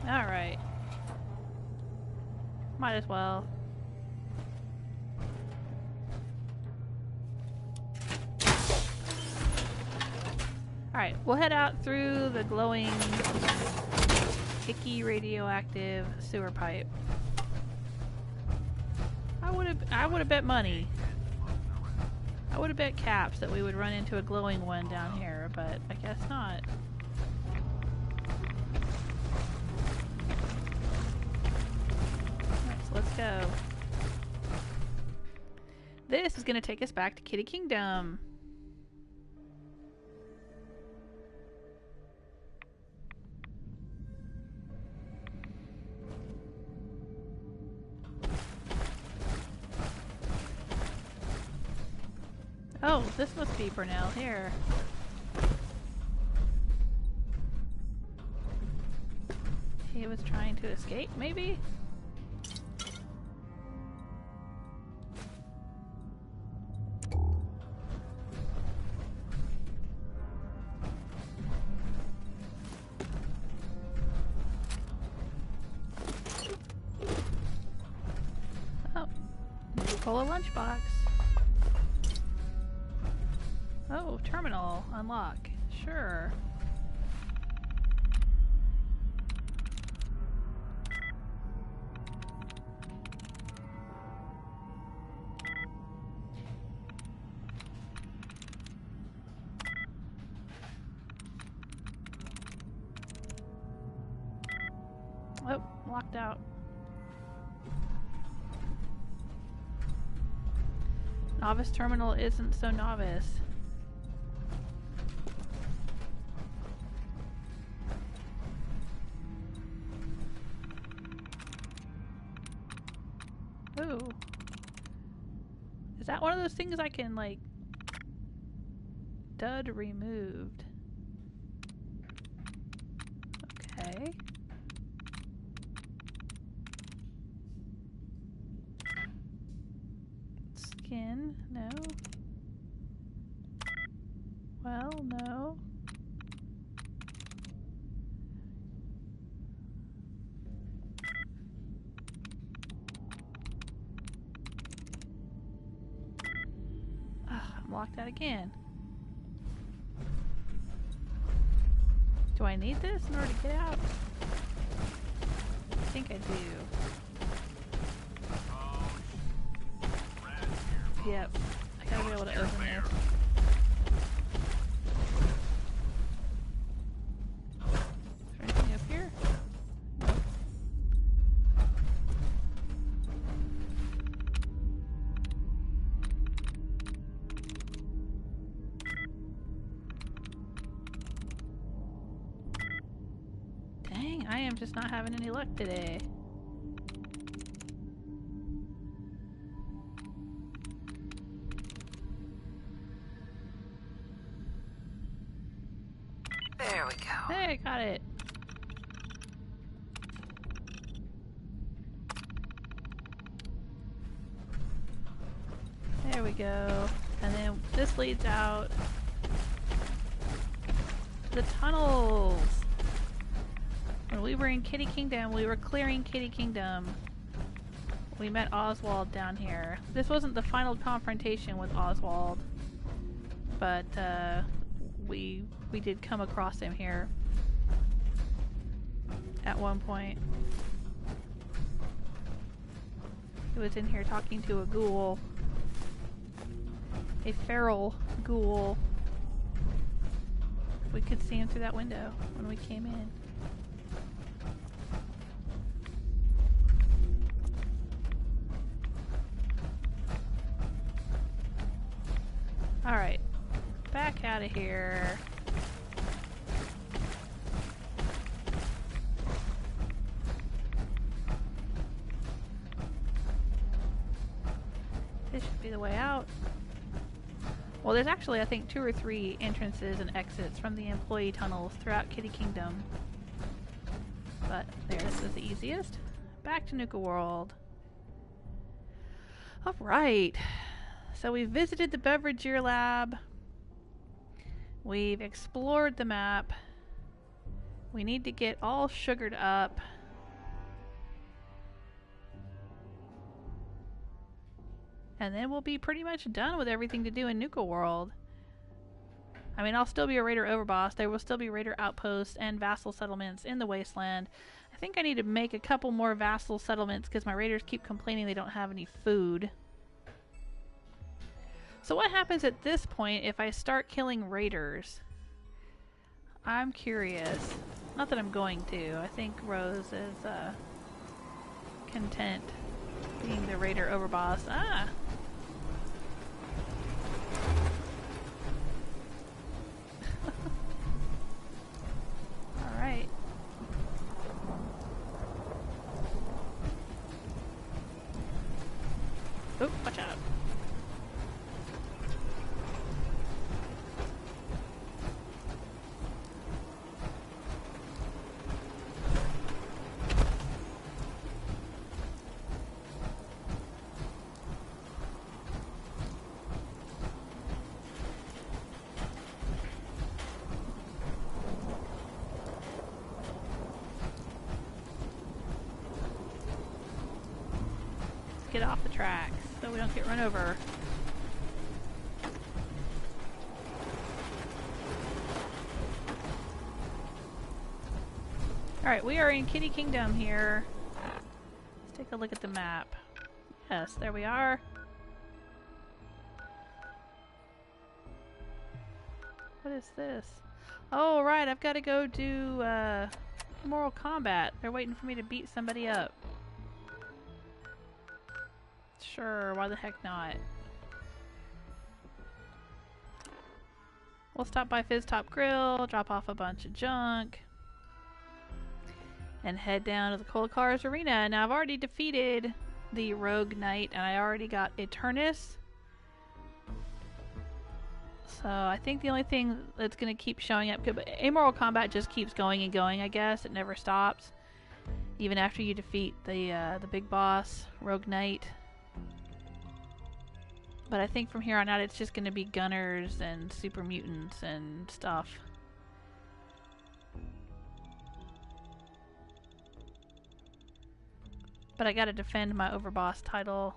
Alright. Might as well. Alright, we'll head out through the glowing, icky radioactive sewer pipe. I would have bet money. I would have bet caps that we would run into a glowing one down here, but I guess not. Let's go. This is going to take us back to Kitty Kingdom. Oh, this must be Burnell here. He was trying to escape, maybe? Cola lunchbox. Oh, terminal unlock. Sure. I'm locked out. Novice terminal isn't so novice. Ooh. Is that one of those things I can, like, dud removed? Okay. Skin? No. Well, no. Ugh, I'm locked out again. Do I need this in order to get out? I think I do. Yep. I gotta be able to open this. Is there anything up here? Nope. Dang, I am just not having any luck today. There we go. Hey, I got it. There we go. And then this leads out to the tunnels. When we were in Kitty Kingdom, we were clearing Kitty Kingdom. We met Oswald down here. This wasn't the final confrontation with Oswald, but we did come across him here at one point. He was in here talking to a ghoul. A feral ghoul. We could see him through that window when we came in. Alright. Back out of here. This should be the way out. Well, there's actually, I think, 2 or 3 entrances and exits from the employee tunnels throughout Kitty Kingdom. But there, this is the easiest. Back to Nuka-World. Alright. So we've visited the Beverageer Lab. We've explored the map. We need to get all sugared up. And then we'll be pretty much done with everything to do in Nuka-World. I mean, I'll still be a raider overboss. There will still be raider outposts and vassal settlements in the wasteland. I think I need to make a couple more vassal settlements because my raiders keep complaining they don't have any food. So what happens at this point if I start killing raiders? I'm curious. Not that I'm going to. I think Rose is content being the raider overboss. Ah! Alright. Oh, watch out. Get off the tracks so we don't get run over. Alright, we are in Kitty Kingdom here. Let's take a look at the map. Yes, there we are. What is this? Oh, right, I've got to go do Mortal Kombat. They're waiting for me to beat somebody up. Sure, why the heck not? We'll stop by Fizz Top Grill, drop off a bunch of junk, and head down to the Cold Cars Arena. Now, I've already defeated the Rogue Knight, and I already got Eternus. So, I think the only thing that's going to keep showing up... Amoral Combat just keeps going and going, I guess. It never stops. Even after you defeat the big boss, Rogue Knight. But I think from here on out it's just going to be gunners and super mutants and stuff. But I gotta defend my overboss title.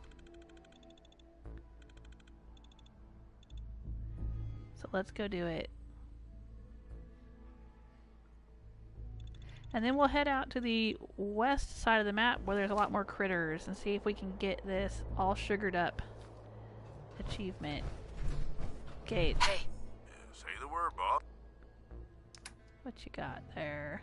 So let's go do it. And then we'll head out to the west side of the map where there's a lot more critters and see if we can get this all sugared up achievement. Gate. Yeah, say the word, Bob. What you got there?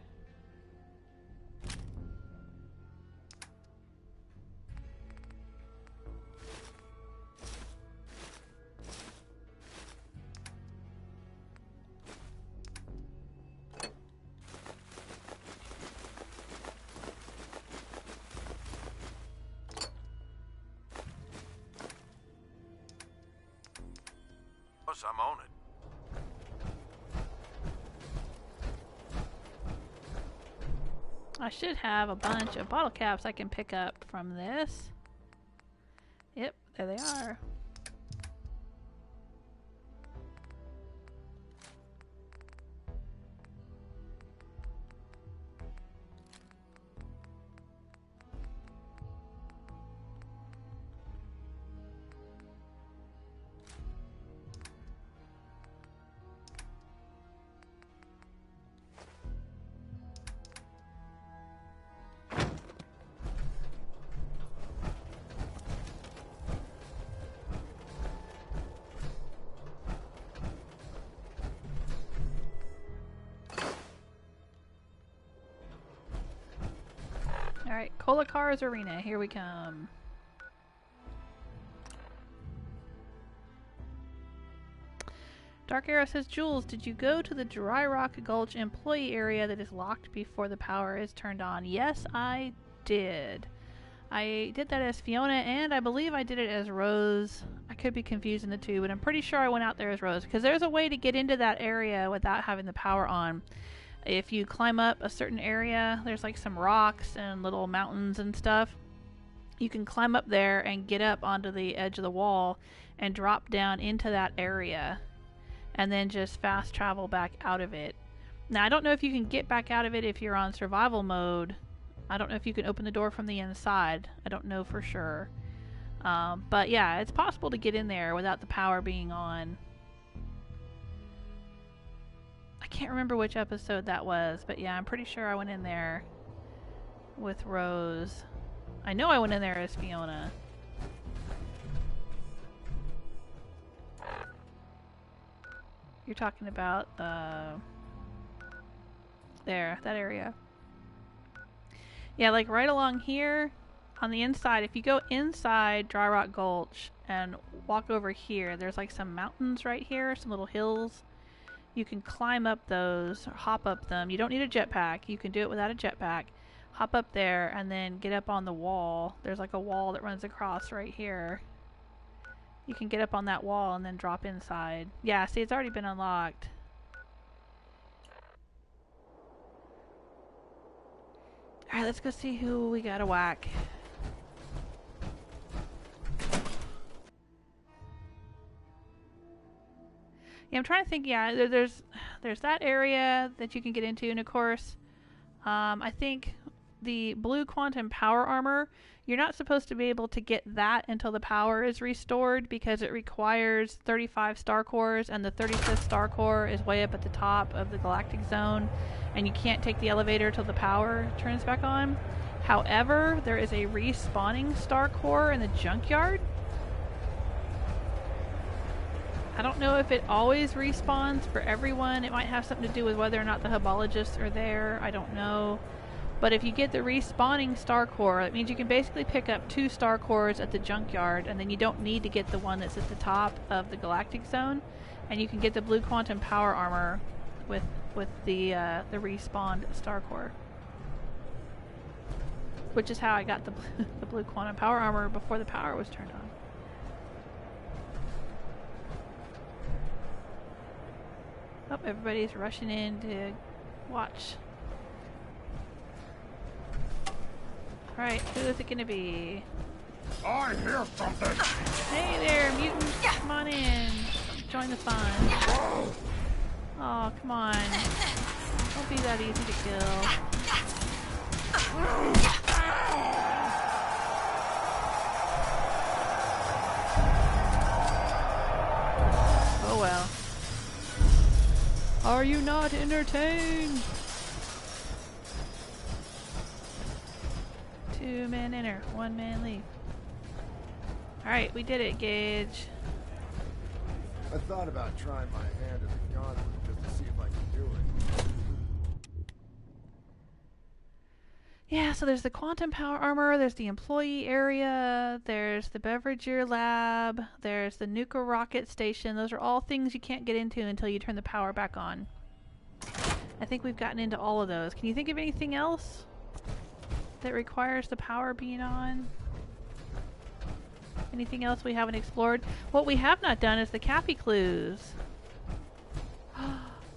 I'm on it. I should have a bunch of bottle caps I can pick up from this. Yep, there they are. Alright, Cola Cars Arena, here we come. Dark Arrow says, Jules, did you go to the Dry Rock Gulch employee area that is locked before the power is turned on? Yes, I did. I did that as Fiona, and I believe I did it as Rose. I could be confusing the two, but I'm pretty sure I went out there as Rose, because there's a way to get into that area without having the power on. If you climb up a certain area, there's like some rocks and little mountains and stuff. You can climb up there and get up onto the edge of the wall and drop down into that area and then just fast travel back out of it. Now, I don't know if you can get back out of it if you're on survival mode. I don't know if you can open the door from the inside. I don't know for sure. But yeah, it's possible to get in there without the power being on. I can't remember which episode that was, but yeah, I'm pretty sure I went in there with Rose. I know I went in there as Fiona. You're talking about there, that area. Yeah, like right along here on the inside, if you go inside Dry Rock Gulch and walk over here, there's like some mountains right here, some little hills. You can climb up those, or hop up them. You don't need a jetpack. You can do it without a jetpack. Hop up there and then get up on the wall. There's like a wall that runs across right here. You can get up on that wall and then drop inside. Yeah, see, it's already been unlocked. Alright, let's go see who we gotta whack. Yeah, I'm trying to think. Yeah, there's that area that you can get into, and of course, I think the blue quantum power armor, you're not supposed to be able to get that until the power is restored because it requires 35 star cores, and the 35th star core is way up at the top of the galactic zone, and you can't take the elevator till the power turns back on. However, there is a respawning star core in the junkyard. I don't know if it always respawns for everyone. It might have something to do with whether or not the hubologists are there. I don't know. But if you get the respawning star core, it means you can basically pick up 2 star cores at the junkyard, and then you don't need to get the one that's at the top of the galactic zone, and you can get the blue quantum power armor with the respawned star core. Which is how I got the blue quantum power armor before the power was turned on. Oh, everybody's rushing in to watch. Alright, who is it gonna be? I hear something! Hey there, mutants! Come on in. Join the fun. Oh, come on. Don't be that easy to kill. Oh well. Are you not entertained? 2 men enter, 1 man leave. Alright, we did it, Gage. I thought about trying my hand at the gauntlet just to see if I could do it. Yeah, so there's the quantum power armor, there's the employee area, there's the beverageer lab, there's the Nuka rocket station. Those are all things you can't get into until you turn the power back on. I think we've gotten into all of those. Can you think of anything else that requires the power being on? Anything else we haven't explored? What we have not done is the Cappy Clues.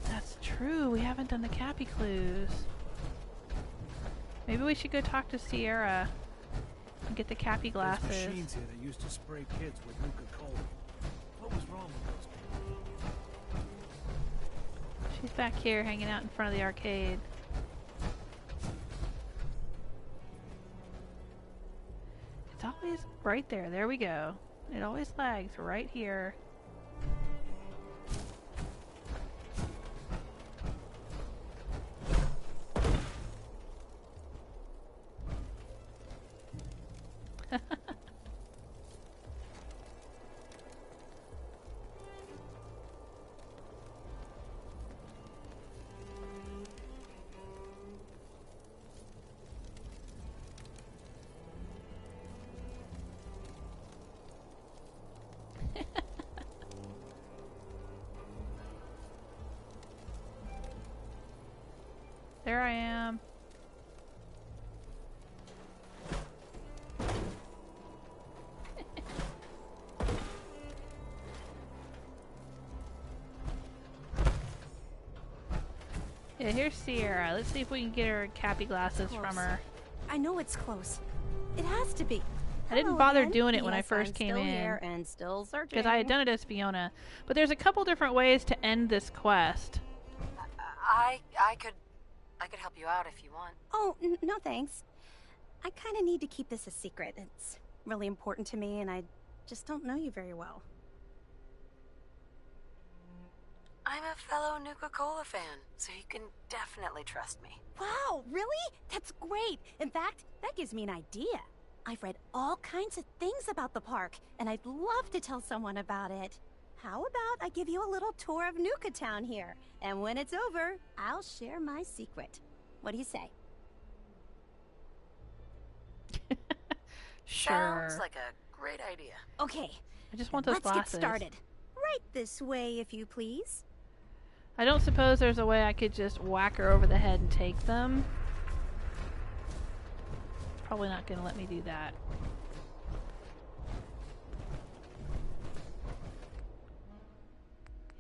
That's true, we haven't done the Cappy Clues. Maybe we should go talk to Sierra and get the Cappy glasses. There's machines here that used to spray kids with Nuka-Cola. What was wrong with those people? She's back here hanging out in front of the arcade. It's always right there. There we go. It always lags right here. There I am. Yeah, here's Sierra. Let's see if we can get her Cappy glasses from her. I know it's close. It has to be. I didn't bother doing it when I first came in. Here and still searching. Because I had done it as Fiona. But there's a couple different ways to end this quest. I could help you out if you want. Oh, no thanks. I kind of need to keep this a secret. It's really important to me and I just don't know you very well. I'm a fellow Nuka-Cola fan, so you can definitely trust me. Wow, really? That's great. In fact, that gives me an idea. I've read all kinds of things about the park, and I'd love to tell someone about it. How about I give you a little tour of Nuka Town here, and when it's over, I'll share my secret. What do you say? Sure. Sounds like a great idea. Okay. I just want those let's glasses. get started. Right this way, if you please. I don't suppose there's a way I could just whack her over the head and take them. Probably not going to let me do that.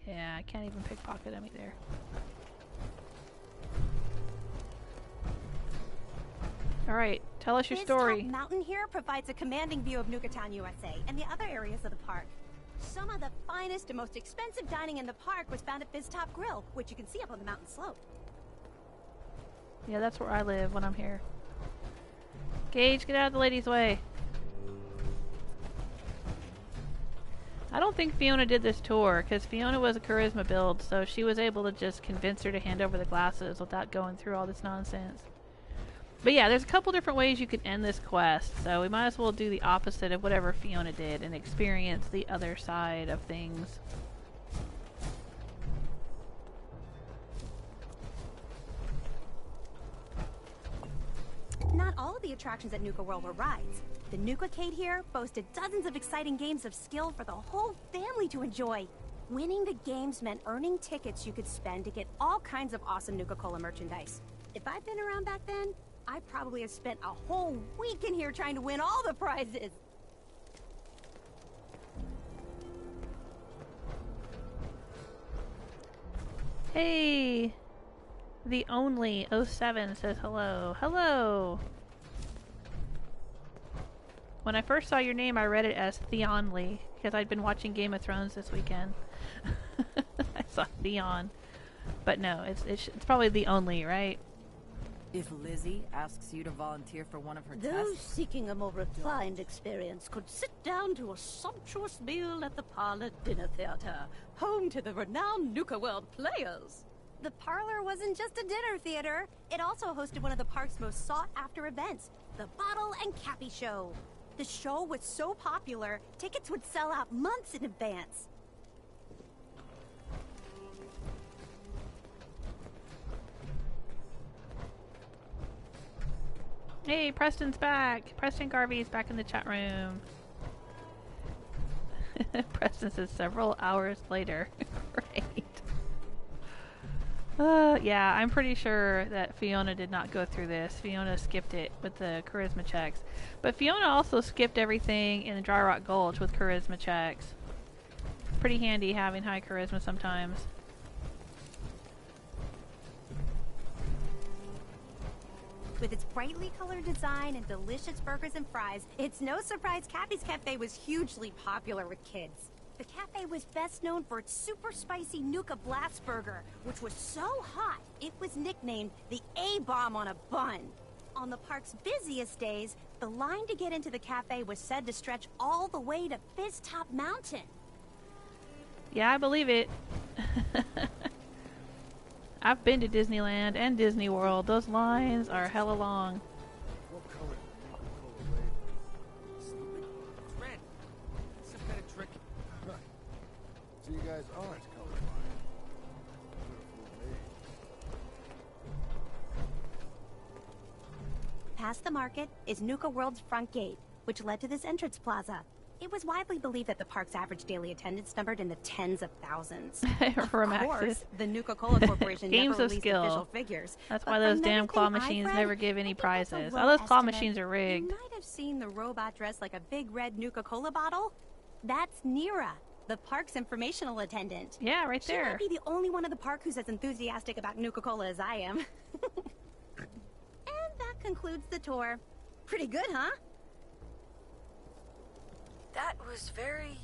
Yeah, I can't even pickpocket them either. Alright, tell us your story. This top mountain here provides a commanding view of Nuka Town, USA, and the other areas of the park. Some of the finest and most expensive dining in the park was found at Top Grill, which you can see up on the mountain slope. Yeah, that's where I live when I'm here. Gage, get out of the lady's way. I don't think Fiona did this tour, because Fiona was a charisma build, so she was able to just convince her to hand over the glasses without going through all this nonsense. But yeah, there's a couple different ways you could end this quest, so we might as well do the opposite of whatever Fiona did and experience the other side of things. the attractions at Nuka-World were rides. The Nuka-Cade here boasted dozens of exciting games of skill for the whole family to enjoy. Winning the games meant earning tickets you could spend to get all kinds of awesome Nuka-Cola merchandise. If I'd been around back then, I probably have spent a whole week in here trying to win all the prizes. Hey! The Only 07 says hello. Hello! When I first saw your name, I read it as Theonly, because I'd been watching Game of Thrones this weekend. I saw Theon. But no, it's probably The Only, right? If Lizzie asks you to volunteer for one of her Those tests... seeking a more refined experience could sit down to a sumptuous meal at the Parlor Dinner Theater, home to the renowned Nuka-World players. The Parlor wasn't just a dinner theater. It also hosted one of the park's most sought-after events, the Bottle and Cappy Show. The show was so popular, tickets would sell out months in advance. Hey, Preston's back! Preston Garvey's back in the chat room. Preston says several hours later. Right. Yeah, I'm pretty sure that Fiona did not go through this. Fiona skipped it with the charisma checks. But Fiona also skipped everything in the Dry Rock Gulch with charisma checks. Pretty handy having high charisma sometimes. With its brightly colored design and delicious burgers and fries, it's no surprise Cappy's Cafe was hugely popular with kids. The cafe was best known for its super spicy Nuka Blast Burger, which was so hot, it was nicknamed the A-Bomb on a Bun. On the park's busiest days, the line to get into the cafe was said to stretch all the way to Fizz Top Mountain. Yeah, I believe it. I've been to Disneyland and Disney World. Those lines are hella long. What color is the Nuka-Cola label? Stupid. It's red. Some kind of trick. Right. So you guys aren't colorblind. Could've fooled me. Past the market is Nuka-World's front gate, which led to this entrance plaza. It was widely believed that the park's average daily attendance numbered in the tens of thousands. Of course, the Nuka-Cola Corporation Games never of released skill. official figures. That's why those damn claw machines never give any prizes. All those claw machines are rigged. You might have seen the robot dressed like a big red Nuka-Cola bottle. That's Nira, the park's informational attendant. Yeah, right there. She might be the only one in the park who's as enthusiastic about Nuka-Cola as I am. And that concludes the tour. Pretty good, huh? That was very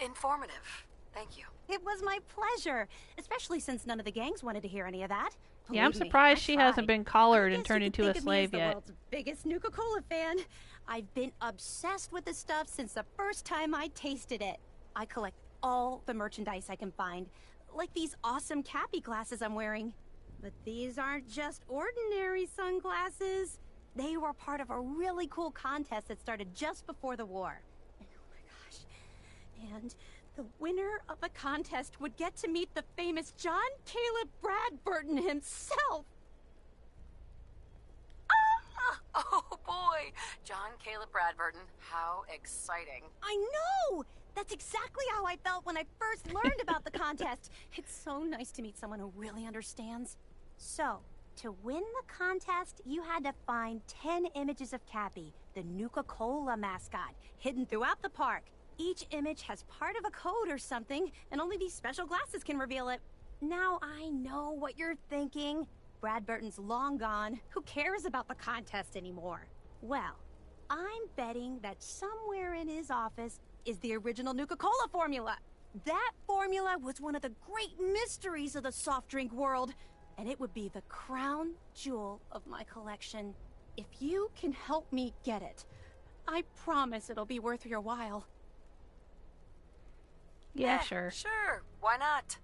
informative. Thank you. It was my pleasure, especially since none of the gangs wanted to hear any of that. Yeah, I'm Believe me, surprised I she tried. hasn't been collared I and guess turned you could into a think of me as slave the yet. world's biggest Nuka-Cola fan. I've been obsessed with the stuff since the first time I tasted it. I collect all the merchandise I can find, like these awesome Cappy glasses I'm wearing. But these aren't just ordinary sunglasses. They were part of a really cool contest that started just before the war. And the winner of the contest would get to meet the famous John Caleb Bradberton himself. Ah! Oh boy! John Caleb Bradberton. How exciting. I know! That's exactly how I felt when I first learned about the contest. It's so nice to meet someone who really understands. So, to win the contest, you had to find 10 images of Cappy, the Nuka-Cola mascot, hidden throughout the park. Each image has part of a code or something, and only these special glasses can reveal it. Now I know what you're thinking. Bradberton's long gone. Who cares about the contest anymore? Well, I'm betting that somewhere in his office is the original Nuka-Cola formula. That formula was one of the great mysteries of the soft drink world, and it would be the crown jewel of my collection. If you can help me get it, I promise it'll be worth your while. Yeah, sure. Sure. Why not?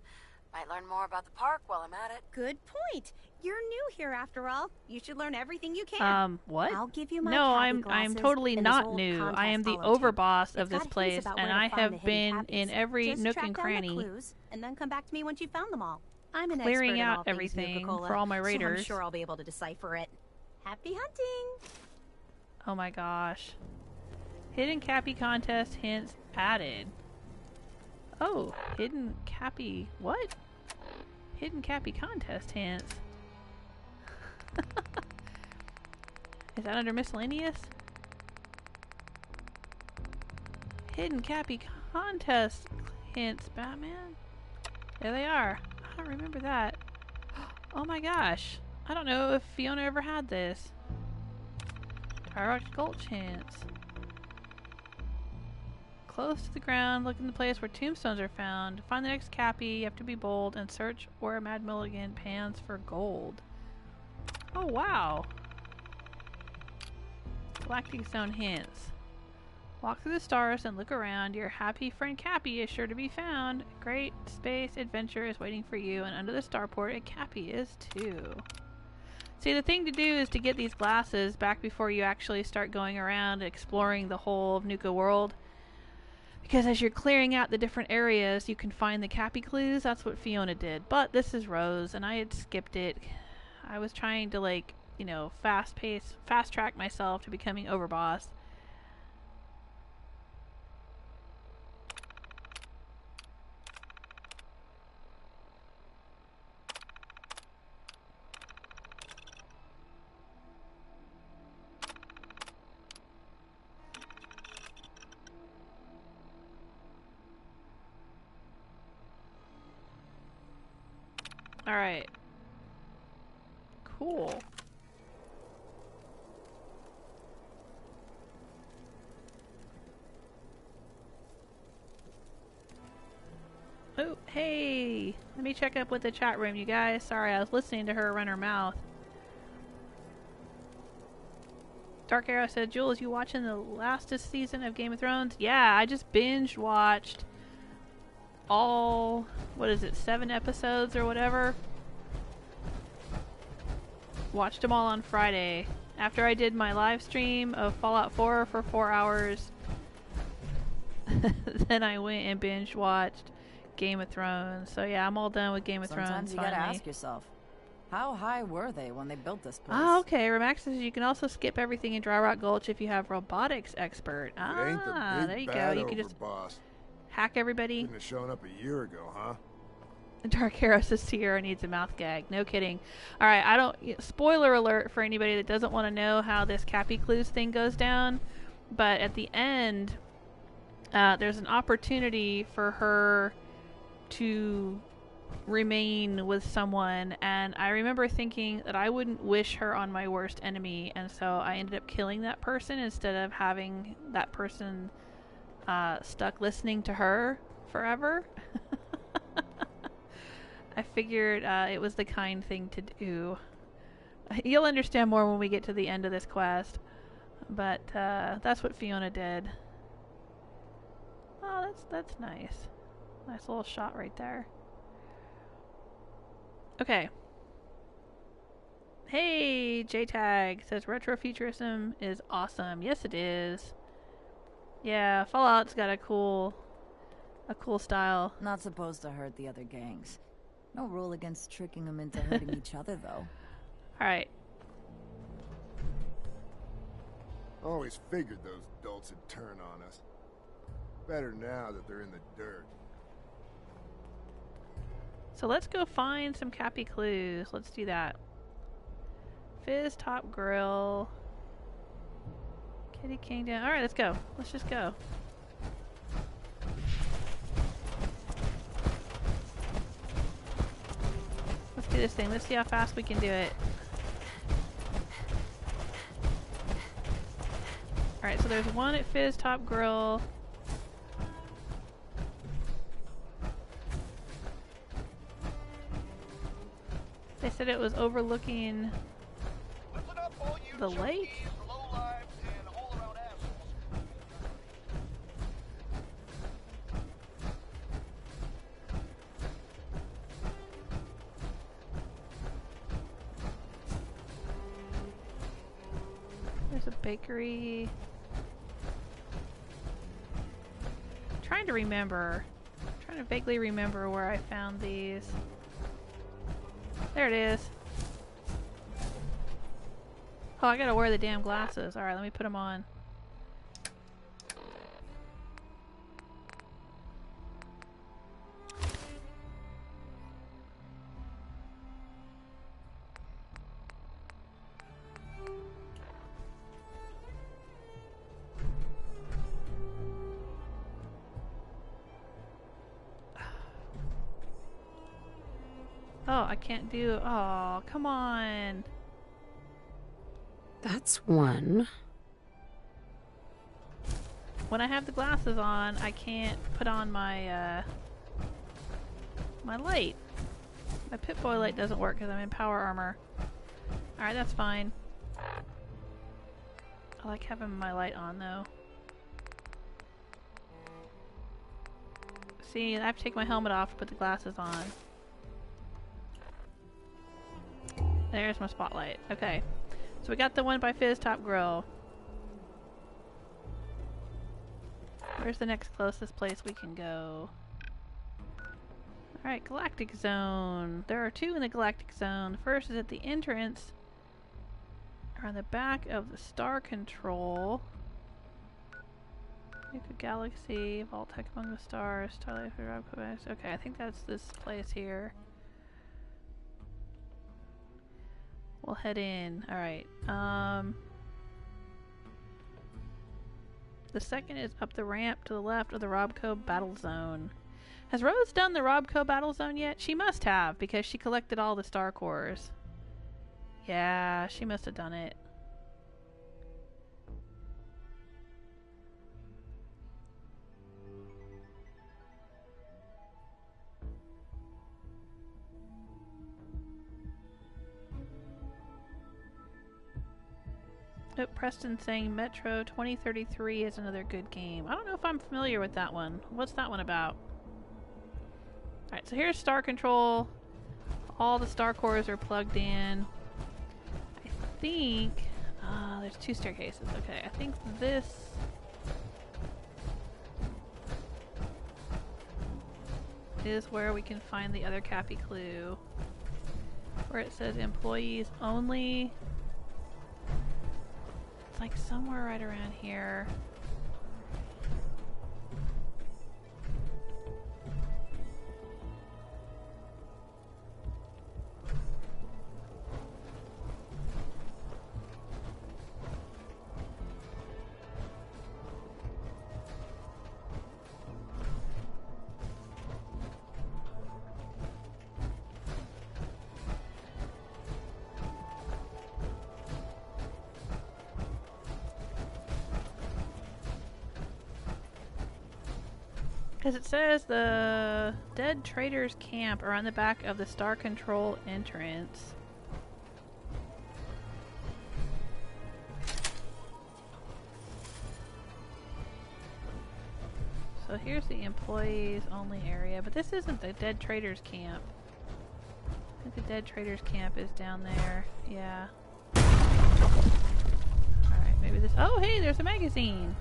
Might learn more about the park while I'm at it. Good point. You're new here after all. You should learn everything you can. What? I'll give you my No, Cappy I'm glasses totally and this not old new. I contest am the follow tip. overboss of It's this got hints place, about and where to I find the have hidden been Cappies. in every Just nook track and down the cranny, clues, and then come back to me once you've found them all. I'm an clearing expert in out all things everything Nuka-Cola, for all my so raiders. I'm sure I'll be able to decipher it. Happy hunting! Oh my gosh. Hidden Cappy contest hints added. Oh, hidden Cappy... What? Hidden Cappy contest hints. Is that under miscellaneous? Hidden Cappy contest hints, Batman. There they are. I don't remember that. Oh my gosh. I don't know if Fiona ever had this. Direct Gulch hints. Close to the ground, look in the place where tombstones are found. To find the next Cappy, you have to be bold and search where Mad Milligan pans for gold. Oh wow. Galactic Zone hints. Walk through the stars and look around. Your happy friend Cappy is sure to be found. Great space adventure is waiting for you, and under the starport a Cappy is too. See, the thing to do is to get these glasses back before you actually start going around exploring the whole of Nuka-World. Because as you're clearing out the different areas, you can find the Cappy Clues. That's what Fiona did. But this is Rose, and I had skipped it. I was trying to, like, you know, fast track myself to becoming overboss. Alright. Cool. Oh, hey! Let me check up with the chat room, you guys. Sorry, I was listening to her run her mouth. Dark Arrow said, Jules, you watching the last season of Game of Thrones? Yeah, I just binge watched all, what is it, 7 episodes or whatever? Watched them all on Friday. After I did my live stream of Fallout 4 for 4 hours, then I went and binge watched Game of Thrones. So yeah, I'm all done with Game of Thrones. Sometimes you gotta ask yourself, how high were they when they built this place? Ah, okay. Remax says you can also skip everything in Dry Rock Gulch if you have Robotics Expert. Ah, there you go. You can just hack everybody. Couldn't have shown up a year ago, huh? Dark Arrow says Sierra needs a mouth gag. No kidding. Alright, I don't... Spoiler alert for anybody that doesn't want to know how this Cappy Clues thing goes down. But at the end, there's an opportunity for her to remain with someone. And I remember thinking that I wouldn't wish her on my worst enemy. And so I ended up killing that person instead of having that person stuck listening to her forever. I figured it was the kind thing to do. You'll understand more when we get to the end of this quest. But that's what Fiona did. Oh, that's nice. Nice little shot right there. Okay. Hey, JTag says retrofuturism is awesome. Yes, it is. Yeah, Fallout's got a cool style. Not supposed to hurt the other gangs. No rule against tricking them into hurting each other, though. Alright. Always figured those adults would turn on us. Better now that they're in the dirt. So let's go find some Cappy Clues. Let's do that. Fizz Top Grill. Kitty Kingdom. Alright, let's go. Let's just go. Let's do this thing. Let's see how fast we can do it. Alright, so there's one at Fizz Top Grill. They said it was overlooking the lake. There's a bakery. I'm trying to remember. I'm trying to vaguely remember where I found these. There it is. Oh, I gotta wear the damn glasses. Alright, let me put them on. Oh, I can't do... Oh, come on. That's one. When I have the glasses on, I can't put on my, my light. My Pip-Boy light doesn't work because I'm in power armor. Alright, that's fine. I like having my light on, though. See, I have to take my helmet off to put the glasses on. There's my spotlight. Okay. So we got the one by Fizz Top Grill. Where's the next closest place we can go? Alright, Galactic Zone. There are two in the Galactic Zone. The first is at the entrance, or on the back of the Star Control. Nuka Galaxy, Vault Tech Among the Stars, Starlight for Rob Quest. Okay, I think that's this place here. We'll head in. Alright. The second is up the ramp to the left of the Robco Battle Zone. Has Rose done the Robco Battle Zone yet? She must have, because she collected all the star cores. Yeah, she must have done it. Oh, Preston's saying Metro 2033 is another good game. I don't know if I'm familiar with that one. What's that one about? Alright, so here's Star Control. All the star cores are plugged in. I think... there's two staircases. Okay, I think this... is where we can find the other Cappy Clue. Where it says employees only... like somewhere right around here. Because it says the dead traders camp are on the back of the Star Control entrance. So here's the employees only area, but this isn't the dead traders camp. I think the dead traders camp is down there. Yeah. Alright, maybe this... Oh, hey, there's a magazine!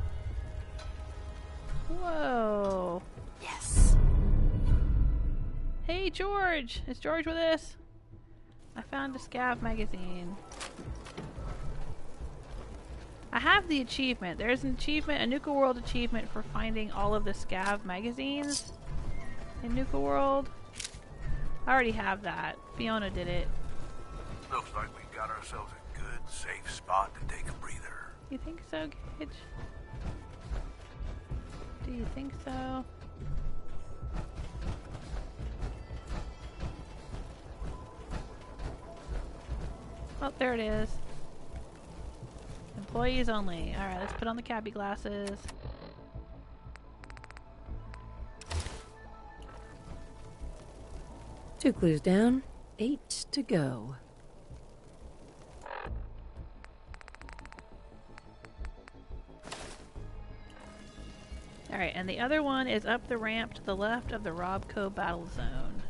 Whoa. Yes. Hey, George! Is George with us? I found a Scav magazine. I have the achievement. There's an achievement, a Nuka-World achievement for finding all of the Scav magazines in Nuka-World. I already have that. Fiona did it. Looks like we got ourselves a good, safe spot to take a breather. You think so, Gage? Do you think so? Oh, there it is. Employees only. Alright, let's put on the Cappy glasses. Two clues down, 8 to go. Alright, and the other one is up the ramp to the left of the Robco Battle Zone.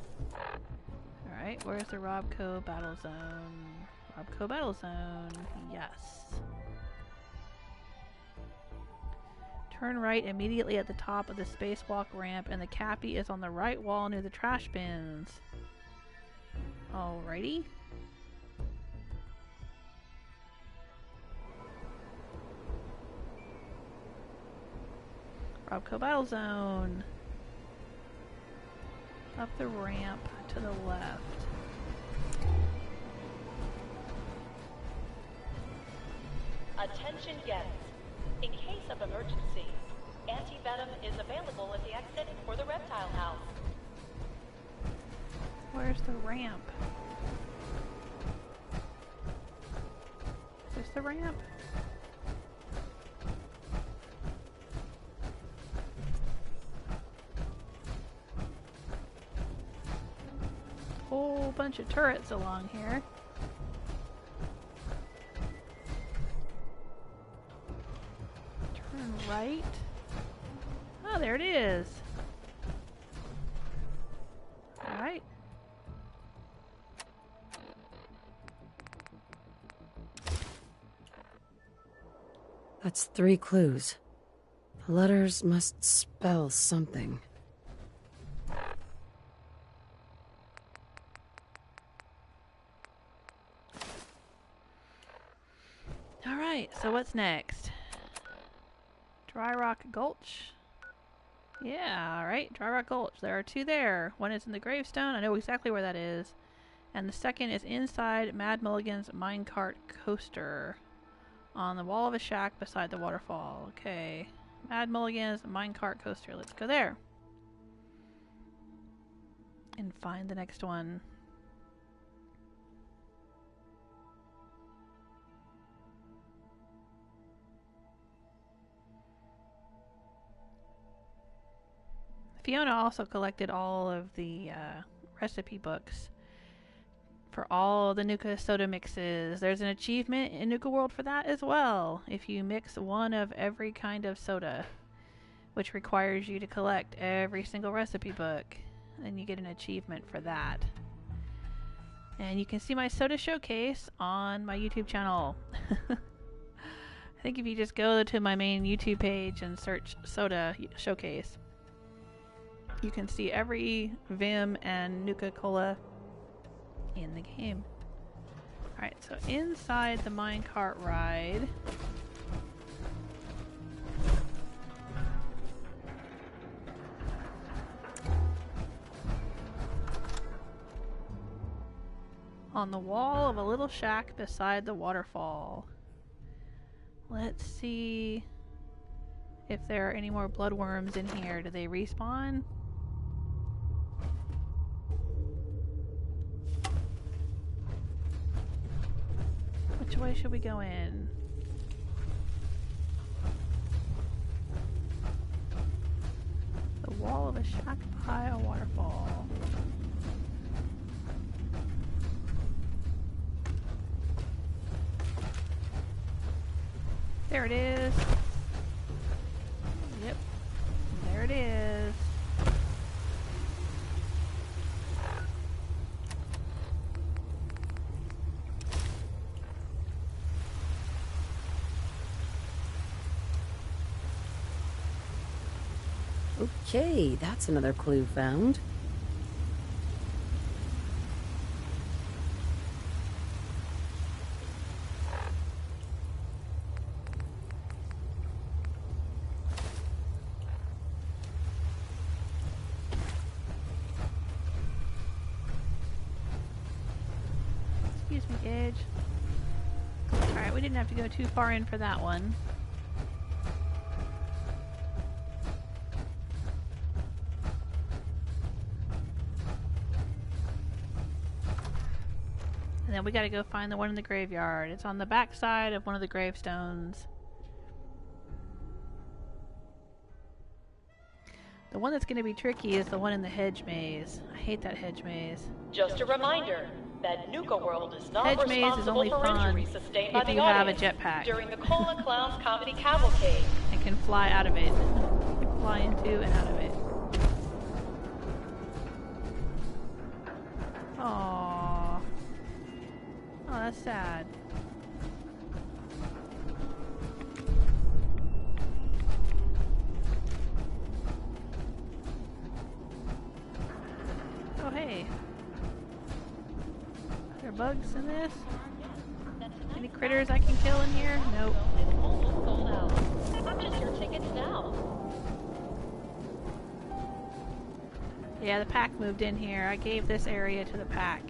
Alright, where's the Robco Battle Zone? Robco Battle Zone. Yes. Turn right immediately at the top of the spacewalk ramp, and the Cappy is on the right wall near the trash bins. Alrighty. Robco Battle Zone. Up the ramp to the left. Attention guests. In case of emergency, anti-venom is available at the exit for the reptile house. Where's the ramp? Is this the ramp? Whole bunch of turrets along here. Turn right. Oh, there it is. All right. That's 3 clues. The letters must spell something. Alright, so what's next? Dry Rock Gulch. Yeah, alright, Dry Rock Gulch. There are 2 there. One is in the gravestone. I know exactly where that is. And the second is inside Mad Mulligan's minecart coaster. On the wall of a shack beside the waterfall. Okay. Mad Mulligan's minecart coaster. Let's go there. And find the next one. Fiona also collected all of the recipe books for all the Nuka soda mixes. There's an achievement in Nuka-World for that as well. If you mix one of every kind of soda, which requires you to collect every single recipe book, then you get an achievement for that. And you can see my soda showcase on my YouTube channel. I think if you just go to my main YouTube page and search soda showcase, you can see every Vim and Nuka-Cola in the game. Alright, so inside the minecart ride, on the wall of a little shack beside the waterfall. Let's see if there are any more bloodworms in here. Do they respawn? Which way should we go in? The wall of a shack by a waterfall. There it is. Yep. There it is. Okay, that's another clue found. Excuse me, Gage. Alright, we didn't have to go too far in for that one. And then we gotta go find the one in the graveyard. It's on the back side of one of the gravestones. The one that's gonna be tricky is the one in the hedge maze. I hate that hedge maze. Just a reminder that Nuka-World is not Hedge maze is only responsible for fun injuries sustained by if the you have a audience jetpack during the Cola Clowns Comedy Cavalcade. and can fly out of it. Fly into and out of it. Aww. Oh, that's sad. Oh, hey. Are there bugs in this? Any critters I can kill in here? Nope. It's almost sold out. Purchase your tickets now. Yeah, the pack moved in here. I gave this area to the pack.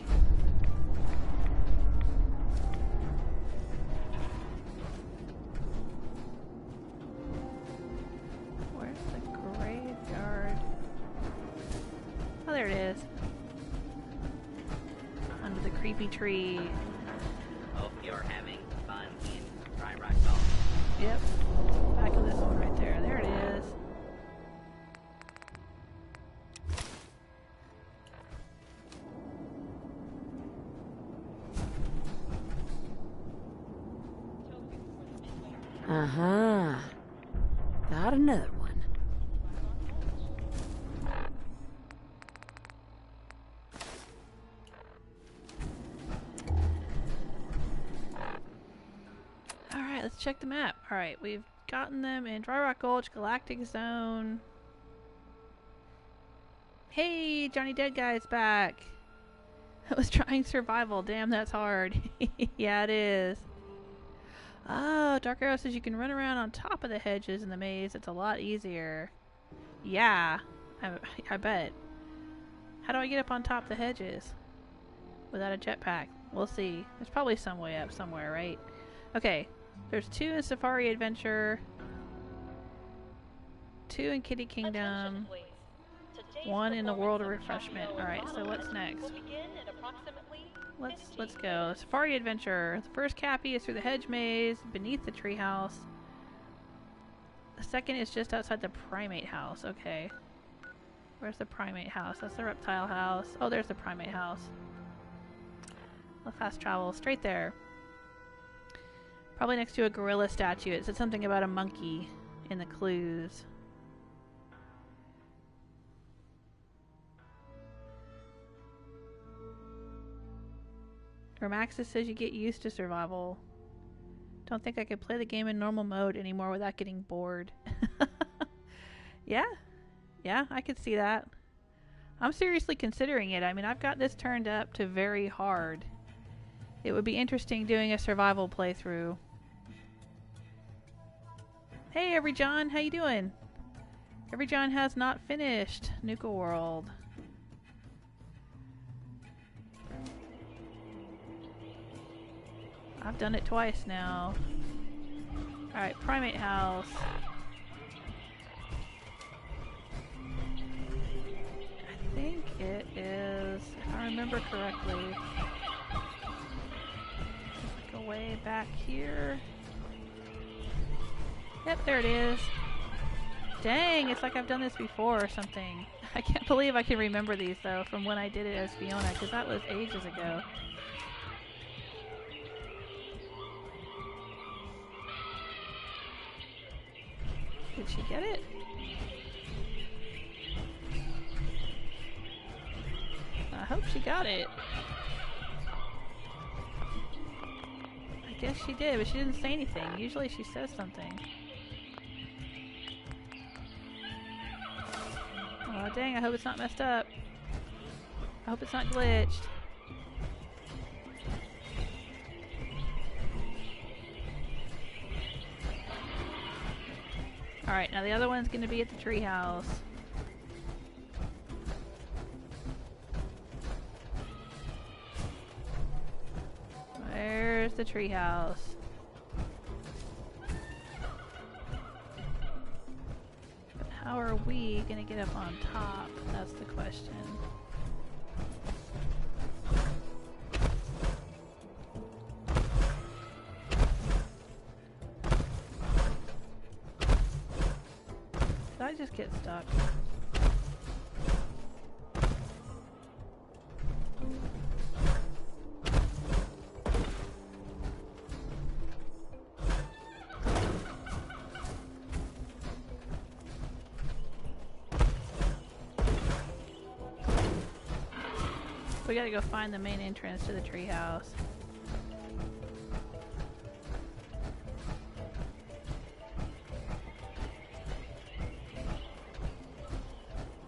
Where's the graveyard? Oh, there it is. Under the creepy tree. Hope you're having fun in Dry Rock Gulch. Yep. Back of this one right there. There it is. Uh-huh. Got another one. Alright, let's check the map. Alright, we've gotten them in Dry Rock Gulch, Galactic Zone. Hey, Johnny Dead Guy's back. I was trying survival. Damn, that's hard. Yeah, it is. Oh, Dark Arrow says you can run around on top of the hedges in the maze. It's a lot easier. Yeah, I bet. How do I get up on top of the hedges? Without a jetpack. We'll see. There's probably some way up somewhere, right? Okay. There's 2 in Safari Adventure. 2 in Kitty Kingdom. 1 in the World of Refreshment. Alright, so what's next? Let's go. Safari Adventure. The first Cappy is through the hedge maze, beneath the treehouse. The second is just outside the primate house. Okay. Where's the primate house? That's the reptile house. Oh, there's the primate house. I'll fast travel straight there. Probably next to a gorilla statue. It said something about a monkey in the clues. Remaxis says you get used to survival. Don't think I could play the game in normal mode anymore without getting bored. Yeah, I could see that. I'm seriously considering it. I mean, I've got this turned up to very hard. It would be interesting doing a survival playthrough. Hey, Everyjohn, how you doing? Everyjohn has not finished Nuka-World. I've done it twice now. Alright, primate house. I think it is, if I remember correctly, like a way back here. Yep, there it is. Dang, it's like I've done this before or something. I can't believe I can remember these though from when I did it as Fiona, because that was ages ago. Did she get it? I hope she got it. I guess she did, but she didn't say anything. Usually she says something. Oh dang, I hope it's not messed up. I hope it's not glitched. Alright, now the other one's going to be at the treehouse. Where's the treehouse? But how are we going to get up on top? That's the question. Did I just get stuck? We gotta go find the main entrance to the treehouse.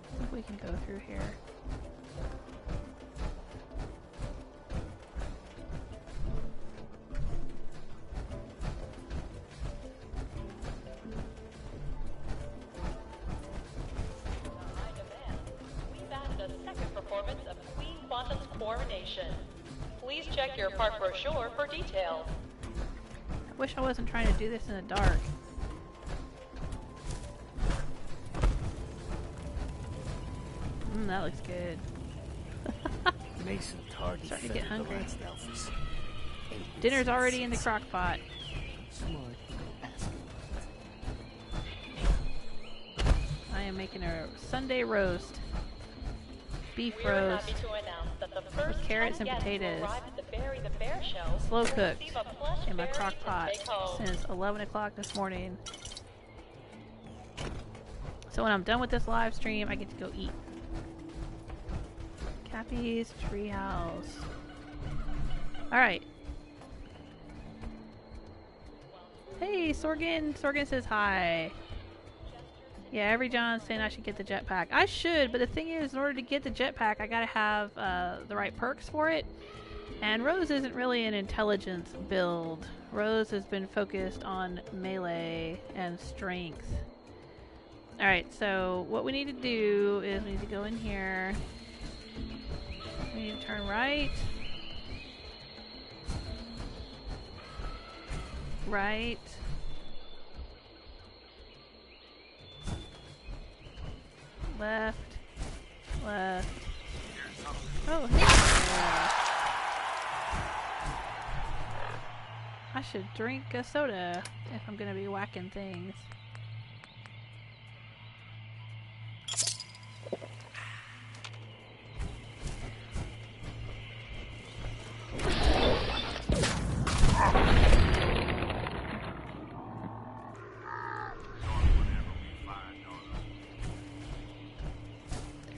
I think we can go through here. We've added performance of Queen Quantum's coronation. Please check your park brochure for details. I wish I wasn't trying to do this in the dark. That looks good. Mason tardy. Starting to get hungry. Dinner's already in the crock pot. I am making a Sunday roast. Beef roast. Happy to announce that the first with carrots and potatoes. Slow cooked in my crock pot since 11 o'clock this morning. So when I'm done with this live stream, I get to go eat. Cappy's treehouse. Alright. Hey, Sorgan. Sorgan says hi. Yeah, every John's saying I should get the jetpack. I should, but the thing is, in order to get the jetpack, I gotta have the right perks for it. And Rose isn't really an intelligence build. Rose has been focused on melee and strength. Alright, so what we need to do is we need to go in here. We need to turn right. Right. Left. Left. Oh, hey. I should drink a soda if I'm gonna be whacking things.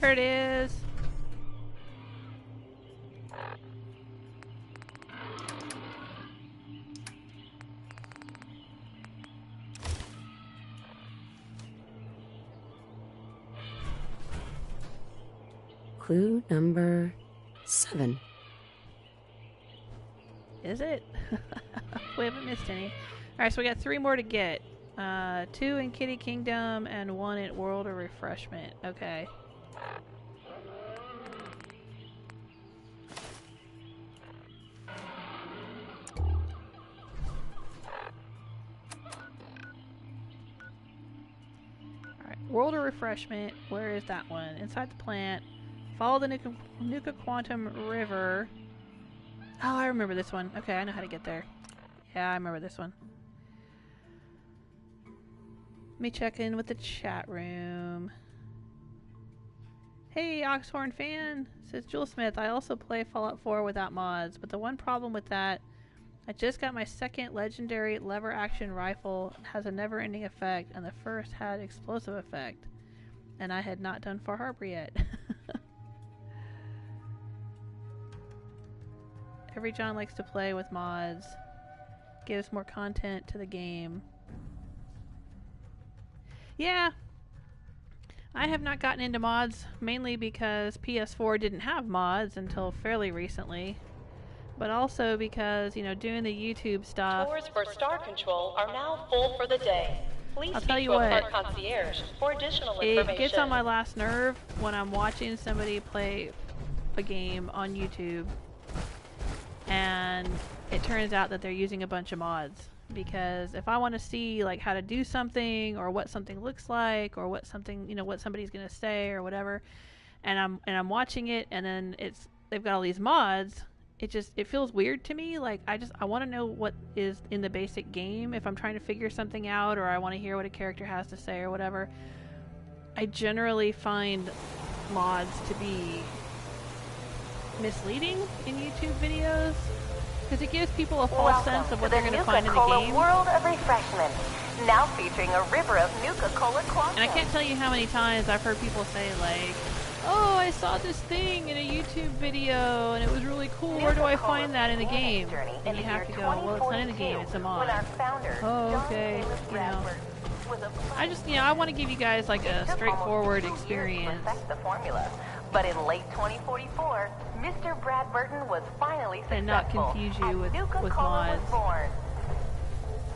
There it is. Clue number 7. Is it? We haven't missed any. Alright, so we got 3 more to get. 2 in Kitty Kingdom and 1 at World of Refreshment. Okay. Alright, World of Refreshment. Where is that one? Inside the plant. Follow the Nuka Quantum River. Oh, I remember this one. Okay, I know how to get there. Yeah, I remember this one. Let me check in with the chat room. Hey, Oxhorn fan, says Jewel Smith. I also play Fallout 4 without mods, but the one problem with that, I just got my second legendary lever action rifle. It has a never-ending effect, and the first had explosive effect. And I had not done Far Harbor yet. Every John likes to play with mods. Gives more content to the game. Yeah. I have not gotten into mods, mainly because PS4 didn't have mods until fairly recently. But also because, you know, doing the YouTube stuff... Tours for Star Control are now full for the day. Please I'll tell you speak to a what, park concierge for additional information. It gets on my last nerve when I'm watching somebody play a game on YouTube and it turns out that they're using a bunch of mods. Because if I want to see like how to do something or what something looks like or what something, you know, what somebody's gonna say or whatever, and I'm watching it and then they've got all these mods, it feels weird to me. Like I want to know what is in the basic game if I'm trying to figure something out, or I want to hear what a character has to say or whatever. I generally find mods to be misleading in YouTube videos because it gives people a false sense of what they're going to find in the game. World of Refreshment, now featuring a river of Nuka-Cola Quantum. And I can't tell you how many times I've heard people say like, "Oh, I saw this thing in a YouTube video and it was really cool. Where do I find that in the game?" And you have to go, "Well, it's not in the game. It's a mod." Oh, okay. You know, I want to give you guys like a straightforward experience. The formula. But in late 2044, Mr. Bradberton was finally successful. And not confuse you with mods.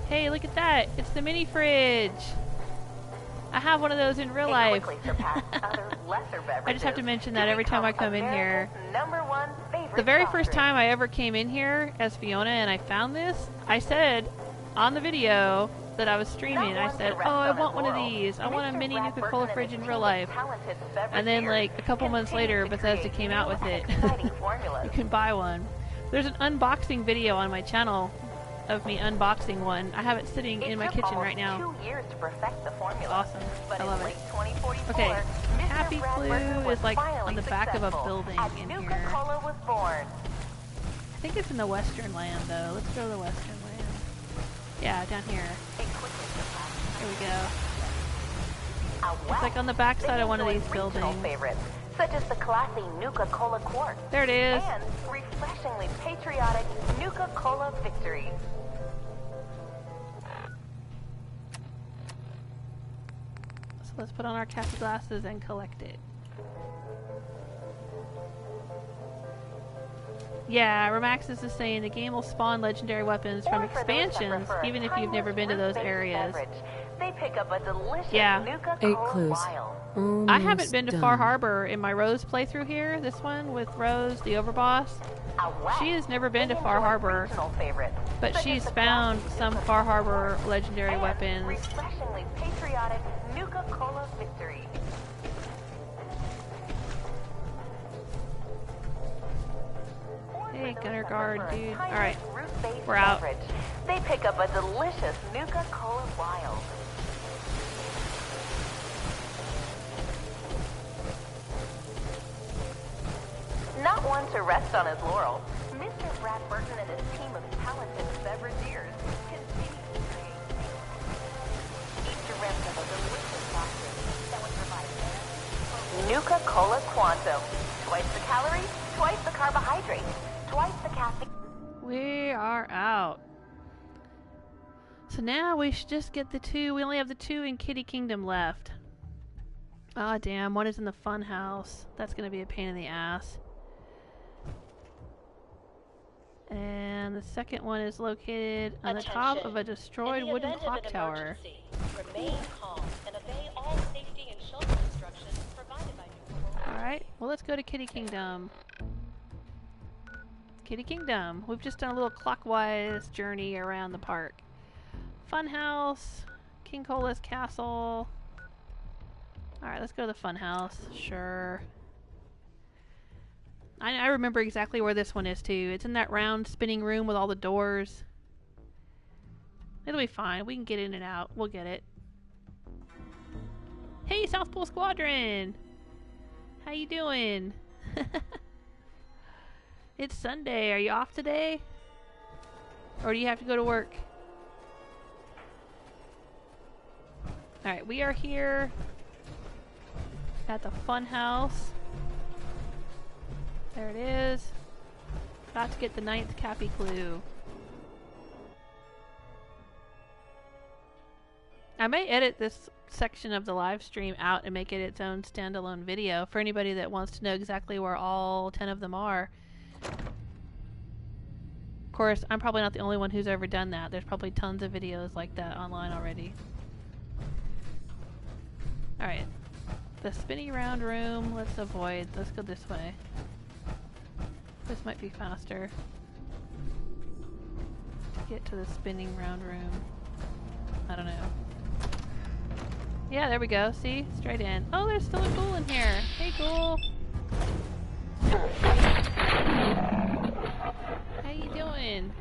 Hey, look at that! It's the mini fridge. I have one of those in real life. I just have to mention that every time I come in here. The very first time I ever came in here as Fiona and I found this, I said on the video that I was streaming, I said, oh, I want one of these. I want a mini Nuka-Cola fridge in real life. And then like a couple months later, Bethesda came out with it. You can buy one. There's an unboxing video on my channel of me unboxing one. I have it sitting in my kitchen right now. Awesome. I love it. Okay, Cappy Clues is like on the back of a building in here. I think it's in the Western Land though. Let's go to the Western Land. Yeah, down here. Here we go. It's like on the back side of one of these buildings. Such as the classy Nuka-Cola Quartz. There it is. And refreshingly patriotic Nuka-Cola Victories. So let's put on our Cappy glasses and collect it. Yeah, Remaxis is saying the game will spawn legendary weapons from expansions, even if you've never been to those areas. They pick up a delicious yeah. 8 clues. I haven't been to Far Harbor in my Rose playthrough here, this one with Rose, the overboss. She has never been to Far Harbor, but she's found some Far Harbor legendary weapons. Refreshingly patriotic Nuka-Cola Victory. Hey, Gunner Guard, dude. Alright, we're out. They pick up a delicious Nuka-Cola Wild. Not one to rest on his laurels, Mr. Bradberton and his team of talented beverageers continue to create each dreamt of a delicious offering that would provide Nuka-Cola Quantum. Twice the calories, twice the carbohydrates, twice the caffeine. We are out. So now we should just get the 2. We only have the 2 in Kitty Kingdom left. Ah, damn. One is in the fun house. That's going to be a pain in the ass. And the second one is located on the top of a destroyed wooden clock tower. Remain calm and obey all safety and shelter instructions provided by Nuka-World. Alright, well let's go to Kitty Kingdom. Kitty Kingdom. We've just done a little clockwise journey around the park. Funhouse, King Cola's castle. Alright, let's go to the funhouse. Sure. I remember exactly where this one is too. It's in that round spinning room with all the doors. It'll be fine. We can get in and out. We'll get it. Hey, South Pole Squadron! How you doing? It's Sunday. Are you off today? Or do you have to go to work? Alright, we are here at the fun house. There it is. About to get the 9th Cappy Clue. I may edit this section of the live stream out and make it its own standalone video for anybody that wants to know exactly where all 10 of them are. Of course, I'm probably not the only one who's ever done that. There's probably tons of videos like that online already. Alright. The spinny round room, let's avoid. Let's go this way. This might be faster to get to the spinning round room. I don't know. Yeah, there we go. See? Straight in. Oh, there's still a ghoul in here. Hey, ghoul. How you doing?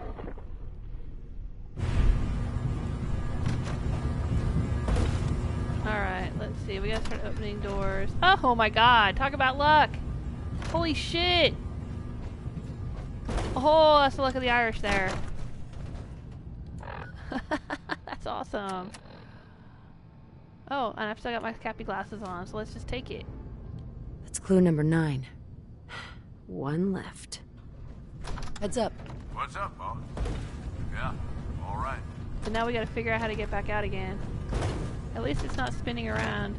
Alright, let's see. We gotta start opening doors. Oh my god. Talk about luck. Holy shit. Oh, that's the luck of the Irish there. That's awesome. Oh, and I've still got my Cappy glasses on, so let's just take it. That's clue number 9. 1 left. Heads up. What's up, boss? Yeah, all right. So now we gotta figure out how to get back out again. At least it's not spinning around.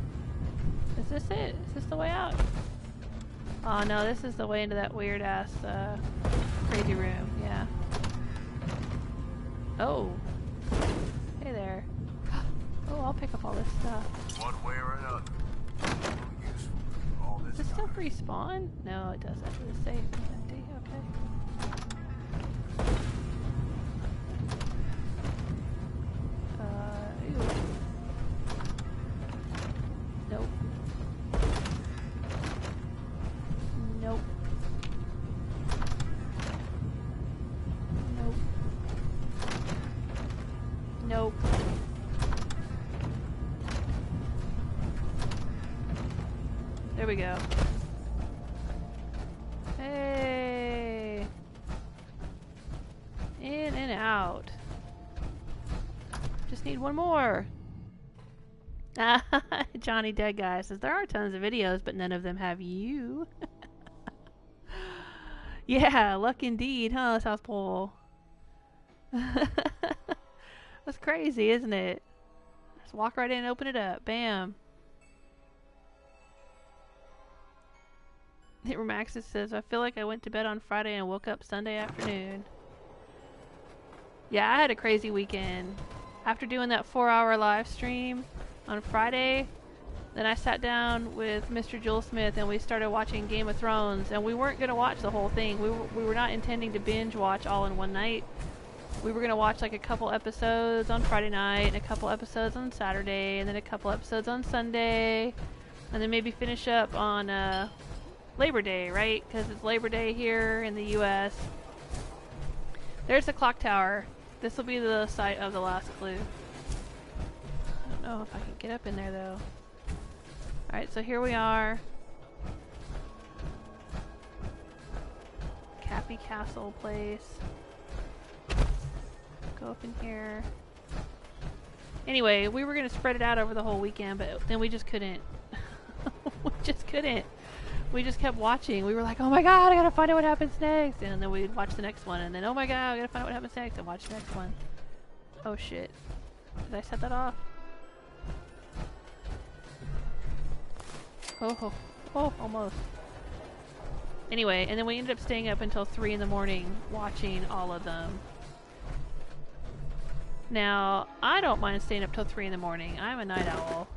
Is this it? Is this the way out? Oh no, this is the way into that weird ass crazy room. Yeah. Oh. Hey there. Oh, I'll pick up all this stuff. One way or another. Useful. All this Does this stuff respawn? No, it doesn't. It's safe. It's empty. Okay. Ew. Nope. Nope. Nope. Nope. There we go. Hey! In and out. Just need one more. Johnny Dead Guy says, there are tons of videos, but none of them have you. Yeah, luck indeed, huh, South Pole? That's crazy, isn't it? Just walk right in and open it up. Bam. Remaxis says, I feel like I went to bed on Friday and woke up Sunday afternoon. Yeah, I had a crazy weekend. After doing that 4-hour live stream on Friday, then I sat down with Mr. Joel Smith and we started watching Game of Thrones, and we weren't going to watch the whole thing. We were not intending to binge watch all in one night. We were going to watch like a couple episodes on Friday night, and a couple episodes on Saturday, and then a couple episodes on Sunday, and then maybe finish up on Labor Day, right? Because it's Labor Day here in the U.S. There's the clock tower. This will be the site of the last clue. I don't know if I can get up in there though. Alright, so here we are. Cappy Castle place. Go up in here. Anyway, we were going to spread it out over the whole weekend, but then we just couldn't. We just couldn't. We just kept watching. We were like, oh my god, I gotta find out what happens next. And then we'd watch the next one. And then, oh my god, I gotta find out what happens next. And watch the next one. Oh shit. Did I set that off? Oh, almost. Anyway, and then we ended up staying up until 3 in the morning watching all of them. Now, I don't mind staying up till 3 in the morning. I'm a night owl.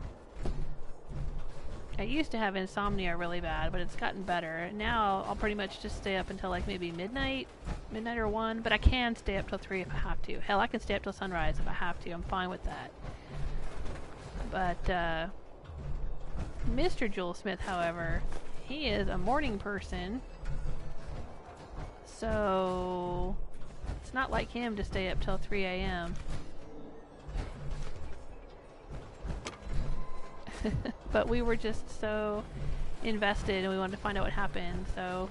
I used to have insomnia really bad, but it's gotten better. Now I'll pretty much just stay up until like maybe midnight or 1, but I can stay up till 3 if I have to. Hell, I can stay up till sunrise if I have to. I'm fine with that. But Mr. Joel Smith, however, he is a morning person, so it's not like him to stay up till 3 a.m. But we were just so invested and we wanted to find out what happened. So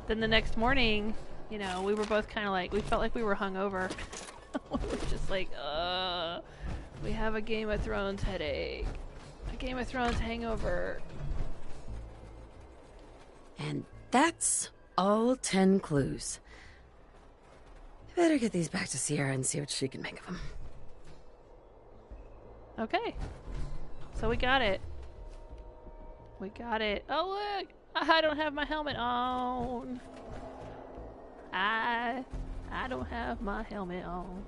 then the next morning, you know, we were both kind of like, we felt like we were hungover. We were just like, we have a Game of Thrones headache. A Game of Thrones hangover. And that's all 10 clues. I better get these back to Sierra and see what she can make of them. Okay. So we got it. We got it. Oh look! I don't have my helmet on. I don't have my helmet on.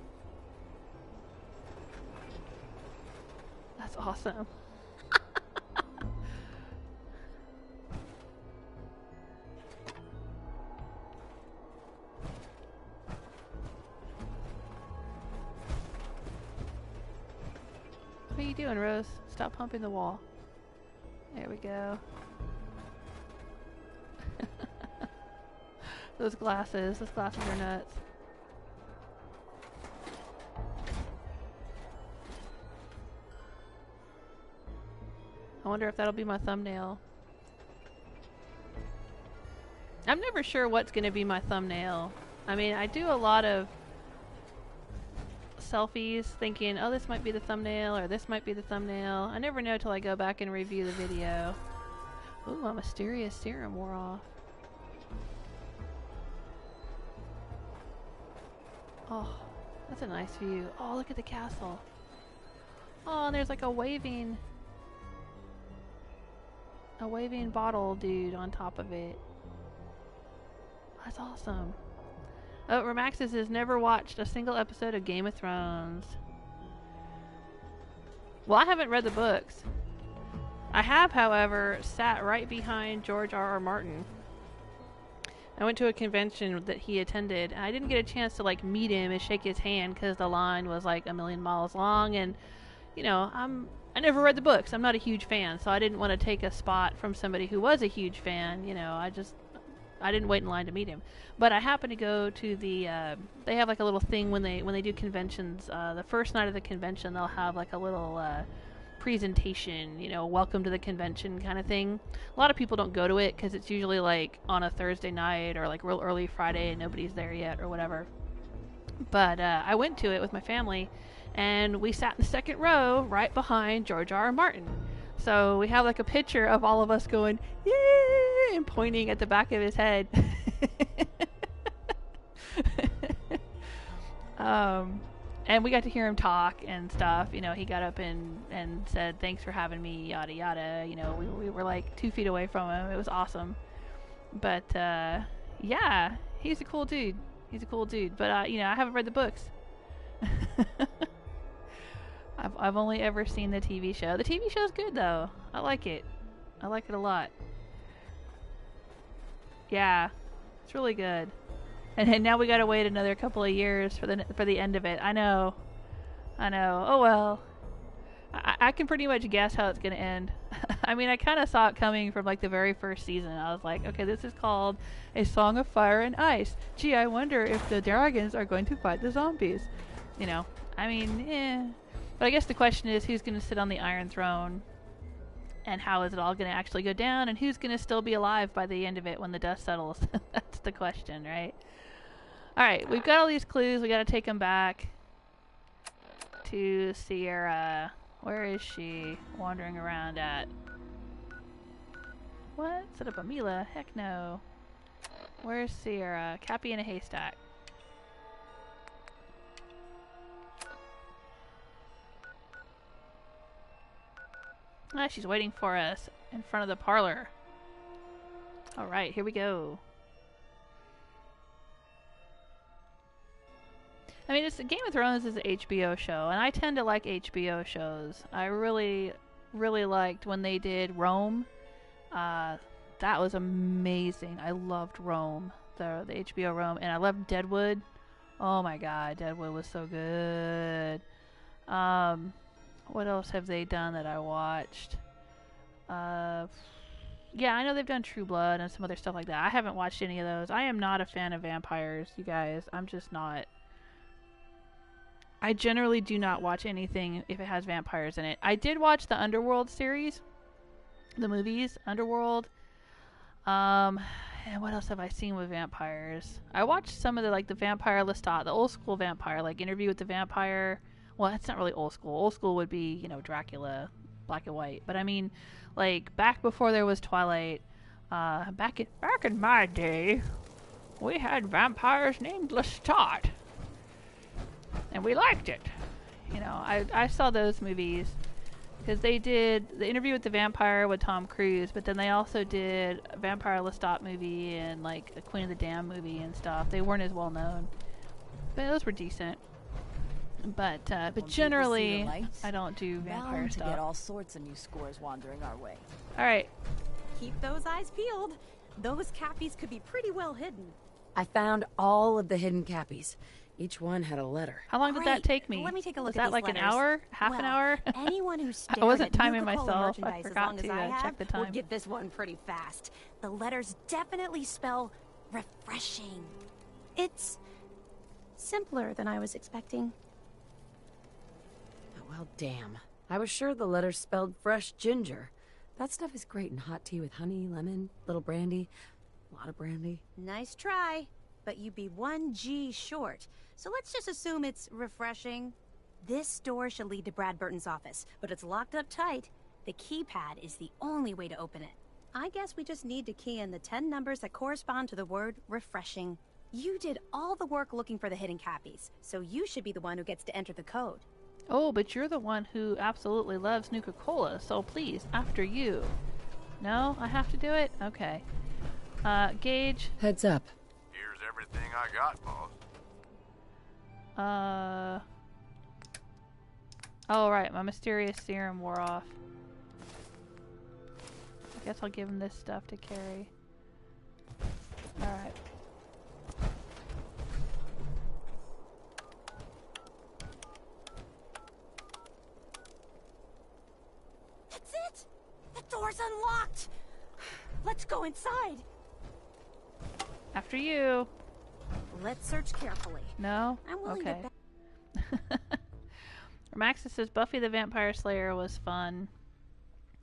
That's awesome. What are you doing, Rose? Stop pumping the wall. There we go. Those glasses are nuts. I wonder if that'll be my thumbnail. I'm never sure what's gonna be my thumbnail. I mean, I do a lot of selfies thinking, oh, this might be the thumbnail or this might be the thumbnail. I never know till I go back and review the video. Ooh, my mysterious serum wore off. Oh, that's a nice view. Oh, look at the castle. Oh, and there's like a waving bottle dude on top of it. That's awesome. Oh, Remaxis has never watched a single episode of Game of Thrones. Well, I haven't read the books. I have, however, sat right behind George R.R. Martin. I went to a convention that he attended, and I didn't get a chance to, like, meet him and shake his hand because the line was, like, 1,000,000 miles long, and, you know, I never read the books. I'm not a huge fan, so I didn't want to take a spot from somebody who was a huge fan, you know. I didn't wait in line to meet him. But I happened to go to the, they have, like, a little thing when they do conventions. The first night of the convention, they'll have, like, a little, presentation, you know, welcome to the convention kind of thing. A lot of people don't go to it because it's usually like on a Thursday night or like real early Friday and nobody's there yet or whatever. But I went to it with my family and we sat in the second row right behind George R.R. Martin. So we have like a picture of all of us going, yay, and pointing at the back of his head. And we got to hear him talk and stuff. You know, he got up and said, thanks for having me, yada yada. You know, we were like 2 feet away from him. It was awesome. But, yeah, he's a cool dude. He's a cool dude. But, you know, I haven't read the books. I've only ever seen the TV show. The TV show's good, though. I like it. I like it a lot. Yeah, it's really good. And now we gotta wait another couple of years for the end of it. I know. Oh well. I can pretty much guess how it's gonna end. I mean, I kind of saw it coming from like the very first season. I was like, okay, this is called A Song of Fire and Ice. Gee, I wonder if the dragons are going to fight the zombies. You know, I mean, But I guess the question is, who's gonna sit on the Iron Throne? And how is it all gonna actually go down? And who's gonna still be alive by the end of it when the dust settles? That's the question, right? Alright, we've got all these clues. We gotta take them back to Sierra. Where is she wandering around at? What? Set up a Mila? Heck no. Where's Sierra? Cappy in a haystack. Ah, she's waiting for us in front of the parlor. Alright, here we go. I mean, Game of Thrones is an HBO show, and I tend to like HBO shows. I really, really liked when they did Rome. That was amazing. I loved Rome, the HBO Rome, and I loved Deadwood. Oh my god, Deadwood was so good. What else have they done that I watched? Yeah, I know they've done True Blood and some other stuff like that. I haven't watched any of those. I am not a fan of vampires, you guys. I'm just not. I generally do not watch anything if it has vampires in it. I did watch the Underworld series, the movies, Underworld. And what else have I seen with vampires? I watched some of the Vampire Lestat, the old school vampire, like Interview with the Vampire. Well, that's not really old school. Old school would be, you know, Dracula, black and white. But I mean, like back before there was Twilight, back in my day, we had vampires named Lestat. And we liked it. You know, I saw those movies because they did the Interview with the Vampire with Tom Cruise, but then they also did a Vampire Lestat movie and like a Queen of the Damned movie and stuff. They weren't as well known, but those were decent. But generally, I don't do vampire Bound stuff. to get all sorts of new scores wandering our way. All right. Keep those eyes peeled. Those Cappies could be pretty well hidden. I found all of the hidden Cappies. Each one had a letter. How long did that take me? Let me take a look Was at that these like letters. an hour? Half an hour? Anyone who stared I wasn't at timing Nuka-Cola myself. I merchandise as forgot long as to I have check the time. would get this one pretty fast. The letters definitely spell refreshing. It's simpler than I was expecting. Oh, well, damn. I was sure the letters spelled fresh ginger. That stuff is great in hot tea with honey, lemon, little brandy, a lot of brandy. Nice try, but you'd be 1 G short. So let's just assume it's refreshing. This door should lead to Bradberton's office, but it's locked up tight. The keypad is the only way to open it. I guess we just need to key in the 10 numbers that correspond to the word refreshing. You did all the work looking for the hidden Cappies, so you should be the one who gets to enter the code. Oh, but you're the one who absolutely loves Nuka-Cola, so please, after you. No? I have to do it? Okay. Gage. Heads up. Here's everything I got, boss. Oh, right. My mysterious serum wore off. I guess I'll give him this stuff to carry. Alright. That's it! The door's unlocked! Let's go inside. After you. Let's search carefully. No? I'm willing okay. to Maxis says Buffy the Vampire Slayer was fun.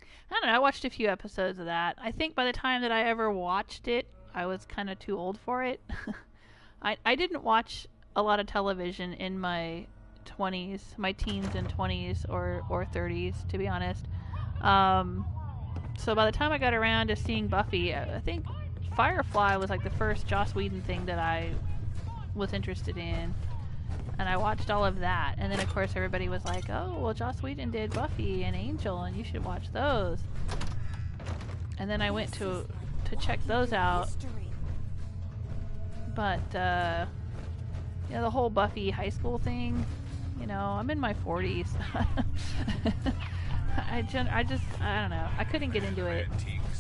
I don't know, I watched a few episodes of that. I think by the time that I ever watched it, I was kind of too old for it. I didn't watch a lot of television in my 20s, my teens and 20s or 30s, to be honest. So by the time I got around to seeing Buffy, I think Firefly was like the first Joss Whedon thing that I was interested in. And I watched all of that. And then, of course, everybody was like, oh, well, Joss Whedon did Buffy and Angel, and you should watch those. And then I went to check those out. But, you know, the whole Buffy high school thing, you know, I'm in my 40s. I don't know. I couldn't get into it.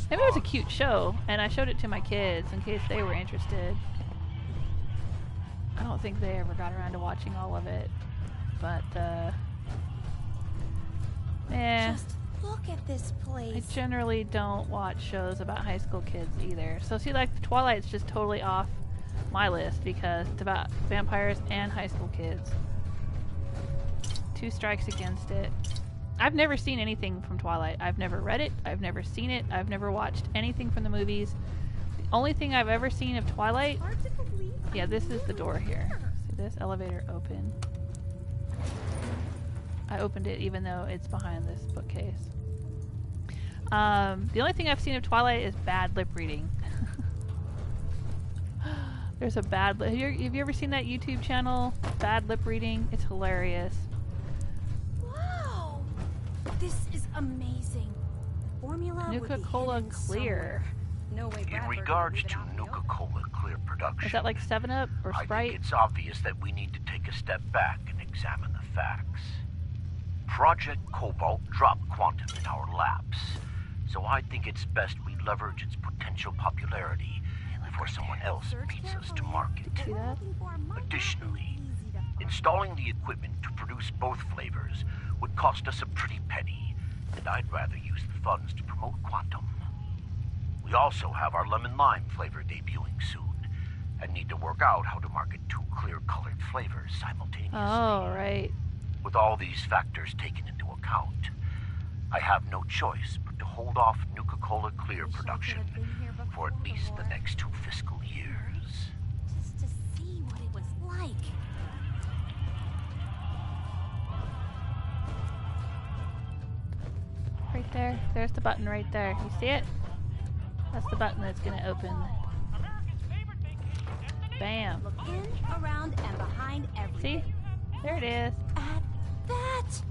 Maybe it was a cute show, and I showed it to my kids in case they were interested. I don't think they ever got around to watching all of it, but Just look at this place. I generally don't watch shows about high school kids either. So see, like Twilight's just totally off my list because it's about vampires and high school kids. 2 strikes against it. I've never seen anything from Twilight. I've never read it. I've never seen it. I've never watched anything from the movies. The only thing I've ever seen of Twilight... Yeah, this is the door here. See this? Elevator open. I opened it even though it's behind this bookcase. The only thing I've seen of Twilight is bad lip reading. There's a bad lip... Have you ever seen that YouTube channel? Bad lip reading? It's hilarious. Wow! This is amazing. The formula Nuka-Cola Clear. No way. In regards to Nuka-Cola Clear production, Is that like 7-Up or Sprite? I think it's obvious that we need to take a step back and examine the facts. Project Cobalt dropped quantum in our labs, so I think it's best we leverage its potential popularity before someone else beats us to market. Additionally, installing the equipment to produce both flavors would cost us a pretty penny, and I'd rather use the funds to promote quantum. We also have our lemon lime flavor debuting soon, and need to work out how to market 2 clear-colored flavors simultaneously. Oh, right. With all these factors taken into account, I have no choice but to hold off Nuka-Cola Clear production for at least the next 2 fiscal years. Just to see what it was like. Right there. There's the button right there. You see it? That's the button that's going to open. Bam. Look in, around, and behind everything. See? There it is. At that!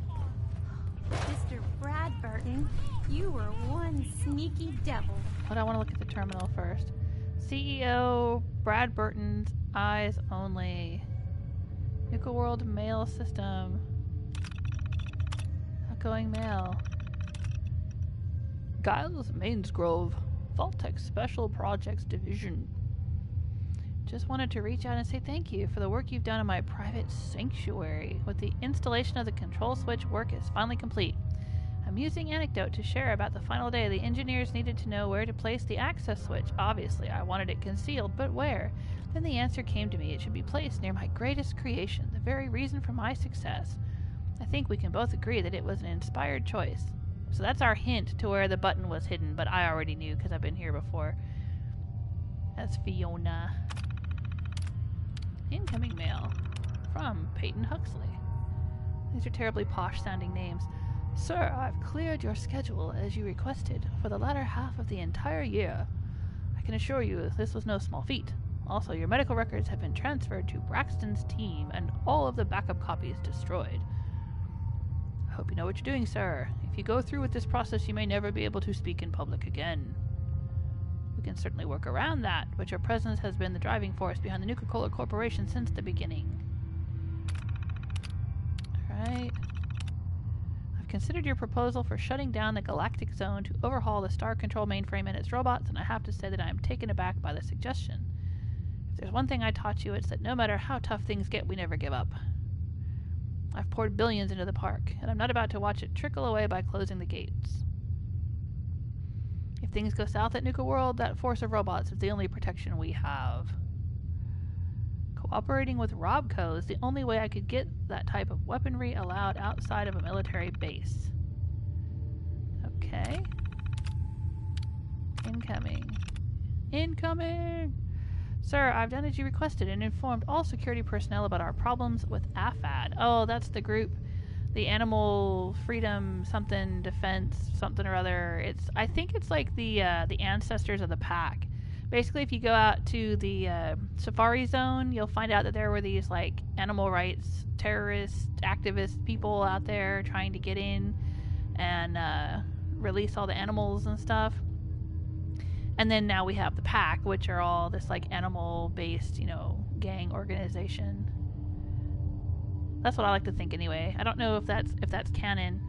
Mr. Bradberton, you were one sneaky devil. But I want to look at the terminal first. CEO Bradberton's eyes only. Nuka-World mail system. Outgoing mail. Giles Mainsgrove, Vault-Tec Special Projects Division. Just wanted to reach out and say thank you for the work you've done in my private sanctuary. With the installation of the control switch, work is finally complete. Amusing anecdote to share about the final day. The engineers needed to know where to place the access switch. Obviously, I wanted it concealed, but where? Then the answer came to me. It should be placed near my greatest creation, the very reason for my success. I think we can both agree that it was an inspired choice. So that's our hint to where the button was hidden, but I already knew because I've been here before. That's Fiona. Incoming mail from Peyton Huxley. These are terribly posh-sounding names. Sir, I've cleared your schedule as you requested for the latter half of the entire year. I can assure you this was no small feat. Also, your medical records have been transferred to Braxton's team and all of the backup copies destroyed. I hope you know what you're doing, sir. If you go through with this process, you may never be able to speak in public again. We can certainly work around that, but your presence has been the driving force behind the Nuka-Cola Corporation since the beginning. Alright. considered your proposal for shutting down the galactic zone to overhaul the Star Control mainframe and its robots, and I have to say that I am taken aback by the suggestion. If there's one thing I taught you, it's that no matter how tough things get, we never give up. I've poured billions into the park, and I'm not about to watch it trickle away by closing the gates. If things go south at Nuka-World, that force of robots is the only protection we have. Cooperating with Robco is the only way I could get that type of weaponry allowed outside of a military base. Okay. Incoming. Incoming! Sir, I've done as you requested and informed all security personnel about our problems with AFAD. Oh, that's the group. The Animal Freedom something Defense something or other. I think it's like the ancestors of the pack. Basically, if you go out to the safari zone, you'll find out that there were these like animal rights terrorist activist people out there trying to get in and release all the animals and stuff. And then now we have the pack, which are all this like animal-based, gang organization. That's what I like to think anyway. I don't know if that's canon,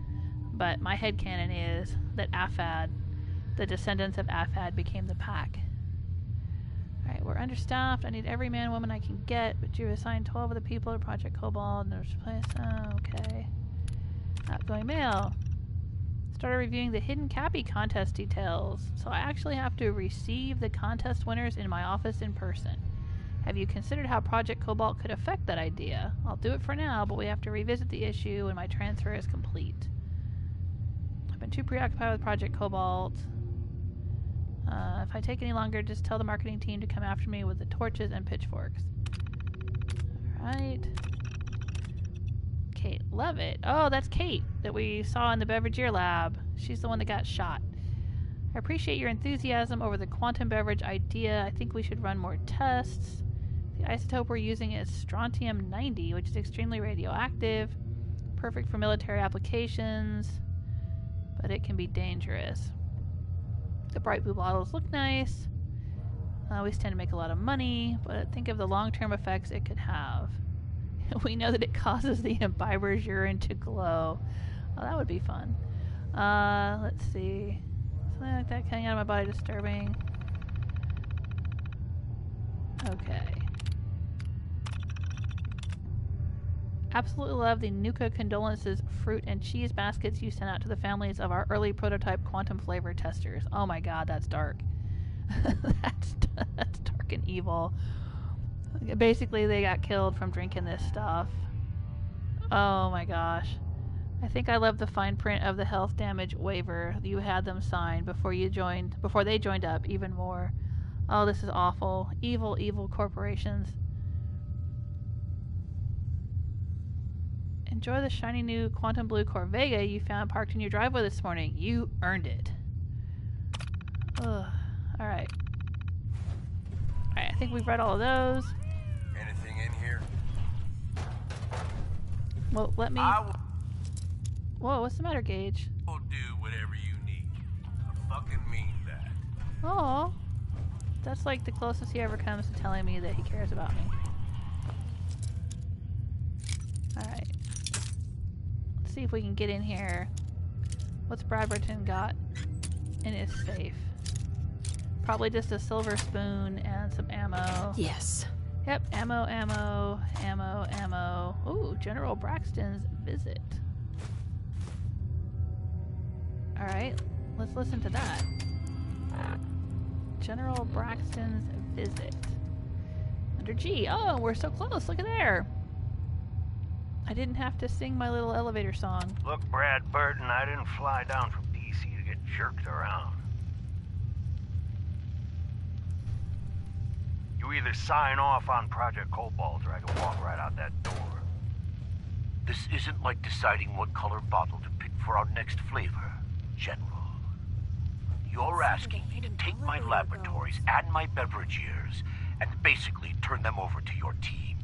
but my headcanon is that AFAD, the descendants of AFAD, became the pack. Alright, we're understaffed. I need every man woman I can get, but you've assigned 12 of the people to Project Cobalt and there's a place. Oh, okay. Outgoing mail. Started reviewing the hidden Cappy contest details, so I actually have to receive the contest winners in my office in person. Have you considered how Project Cobalt could affect that idea? I'll do it for now, but we have to revisit the issue when my transfer is complete. I've been too preoccupied with Project Cobalt. If I take any longer, just tell the marketing team to come after me with the torches and pitchforks. Alright. Kate Levitt. Oh, that's Kate that we saw in the Beverageer Lab. She's the one that got shot. I appreciate your enthusiasm over the quantum beverage idea. I think we should run more tests. The isotope we're using is strontium-90, which is extremely radioactive. Perfect for military applications, but it can be dangerous. The bright blue bottles look nice. We stand to make a lot of money, but think of the long-term effects it could have. We know that it causes the imbiber's urine to glow. Oh, that would be fun. Let's see. Something like that coming out of my body disturbing. Okay. Absolutely love the Nuka condolences fruit and cheese baskets you sent out to the families of our early prototype quantum flavor testers. Oh my god, that's dark. that's dark and evil. Basically, they got killed from drinking this stuff. Oh my gosh. I think I love the fine print of the health damage waiver you had them sign before they joined up even more. Oh, this is awful. Evil, evil corporations. Enjoy the shiny new quantum blue Corvega you found parked in your driveway this morning. You earned it. Ugh. Alright. Alright, I think we've read all of those. Anything in here? Well, let me... Whoa, what's the matter, Gage? I'll do whatever you need. I fucking mean that. Oh, that's like the closest he ever comes to telling me that he cares about me. Alright. Let's see if we can get in here. What's Bradberton got in his safe? Probably just a silver spoon and some ammo. Yes. Yep, ammo. Ooh, General Braxton's visit. Alright, let's listen to that. General Braxton's visit. Under G. Oh, we're so close. Look at there. I didn't have to sing my little elevator song. Look, Bradberton, I didn't fly down from D.C. to get jerked around. You either sign off on Project Cobalt or I can walk right out that door. This isn't like deciding what color bottle to pick for our next flavor, General. You're asking me to take my laboratories and my beverageers and basically turn them over to your team.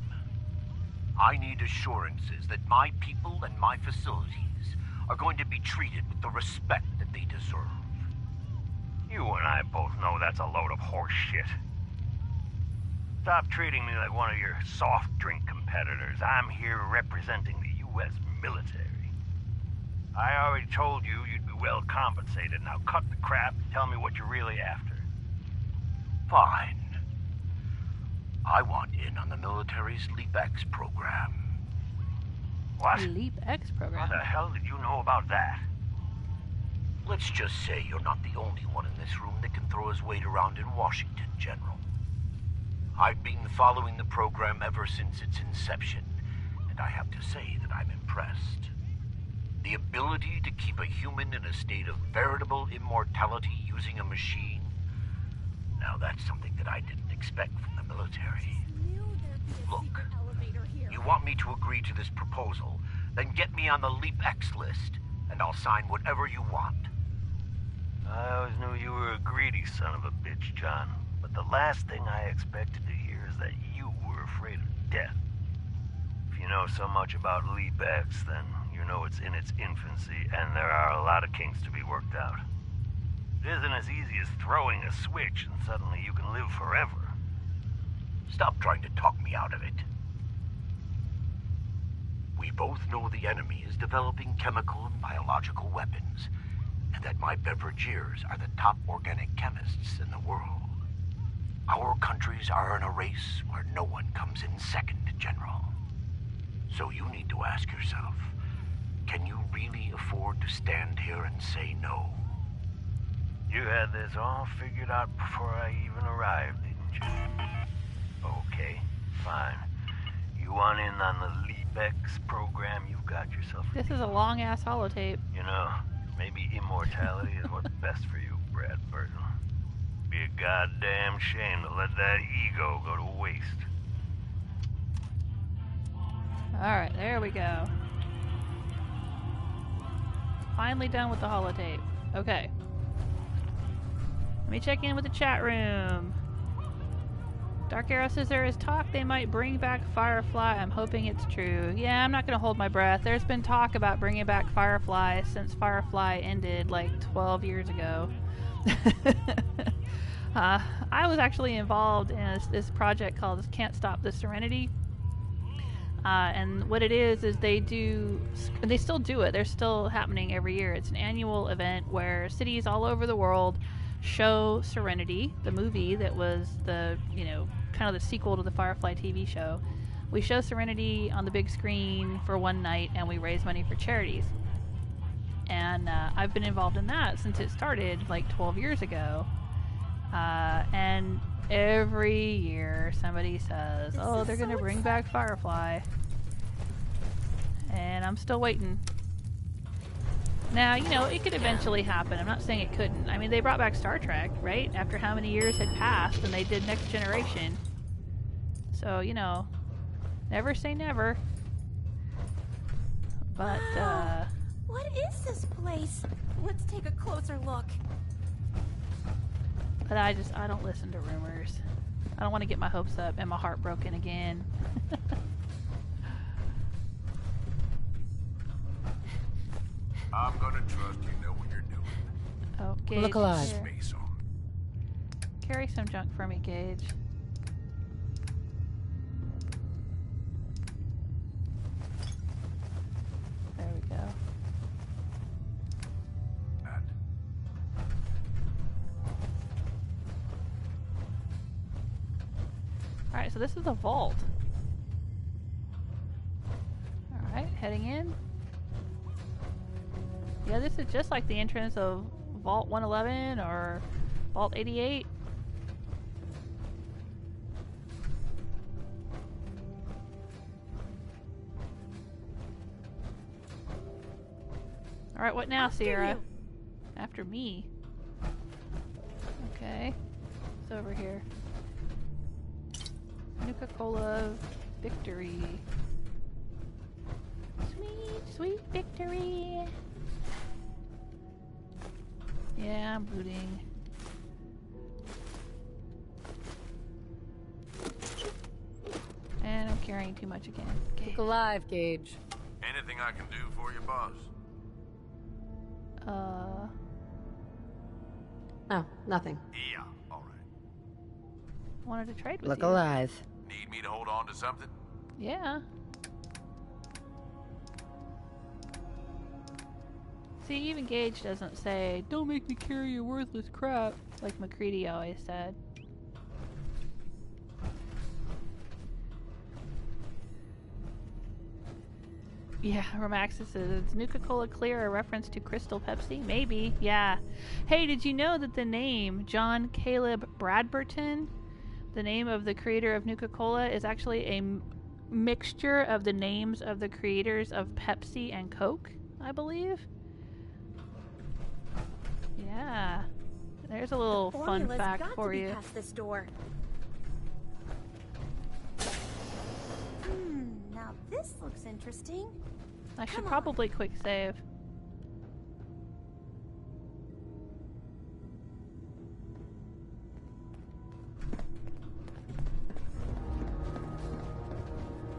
I need assurances that my people and my facilities are going to be treated with the respect that they deserve. You and I both know that's a load of horse shit. Stop treating me like one of your soft drink competitors. I'm here representing the U.S. military. I already told you you'd be well compensated. Now cut the crap and tell me what you're really after. Fine. I want in on the military's Leap X program. What? Leap X program? How the hell did you know about that? Let's just say you're not the only one in this room that can throw his weight around in Washington, General. I've been following the program ever since its inception, and I have to say that I'm impressed. The ability to keep a human in a state of veritable immortality using a machine, now that's something that I didn't expect from the military. Look, you want me to agree to this proposal, then get me on the Leap X list, and I'll sign whatever you want. I always knew you were a greedy son of a bitch, John. But the last thing I expected to hear is that you were afraid of death. If you know so much about Leap X, then you know it's in its infancy, and there are a lot of kinks to be worked out. It isn't as easy as throwing a switch and suddenly you can live forever. Stop trying to talk me out of it. We both know the enemy is developing chemical and biological weapons, and that my beverageers are the top organic chemists in the world. Our countries are in a race where no one comes in second, General. So you need to ask yourself, can you really afford to stand here and say no? You had this all figured out before I even arrived, didn't you? Okay, fine. You want in on the Leap X program, you've got yourself... This is a long-ass holotape. You know, maybe immortality is what's best for you, Bradberton. Be a goddamn shame to let that ego go to waste. Alright, there we go. Finally done with the holotape. Okay. Let me check in with the chat room. Dark Arrow says there is talk they might bring back Firefly. I'm hoping it's true. Yeah, I'm not going to hold my breath. There's been talk about bringing back Firefly since Firefly ended like 12 years ago. I was actually involved in this project called Can't Stop the Serenity. And what it is they still do it. They're still happening every year. It's an annual event where cities all over the world show Serenity, the movie that was the, kind of the sequel to the Firefly TV show. We show Serenity on the big screen for one night and we raise money for charities. And I've been involved in that since it started like 12 years ago. And every year somebody says, oh, they're going to bring back Firefly. And I'm still waiting. Now, it could eventually happen. I'm not saying it couldn't. I mean, they brought back Star Trek, right? After how many years had passed and they did Next Generation. So, never say never. But, wow. What is this place? Let's take a closer look. But I don't listen to rumors. I don't want to get my hopes up and my heart broken again. I'm gonna trust you know what you're doing. Oh, Gage. Look alive. Space on. Carry some junk for me, Gage. There we go. Alright, so this is a vault. Alright, heading in. Yeah, this is just like the entrance of Vault 111 or Vault 88. Alright, what now, Sierra? After me. Okay. It's over here. Nuka-Cola victory. Sweet, sweet victory. Yeah, I'm booting. And I'm carrying too much again. Look alive, Gage. Anything I can do for you, boss? Oh, nothing. Yeah, all right. Wanted to trade with Look you. alive. Need me to hold on to something? Yeah. See, even Gage doesn't say, "Don't make me carry your worthless crap," like McCready always said. Yeah, Romaxis says, "Is Nuka-Cola Clear a reference to Crystal Pepsi?" Maybe, yeah. Hey, did you know that the name John Caleb Bradberton, the name of the creator of Nuka-Cola, is actually a mixture of the names of the creators of Pepsi and Coke, I believe? Yeah. There's a little fun fact for you. Past this door. Now this looks interesting. I should probably quick save.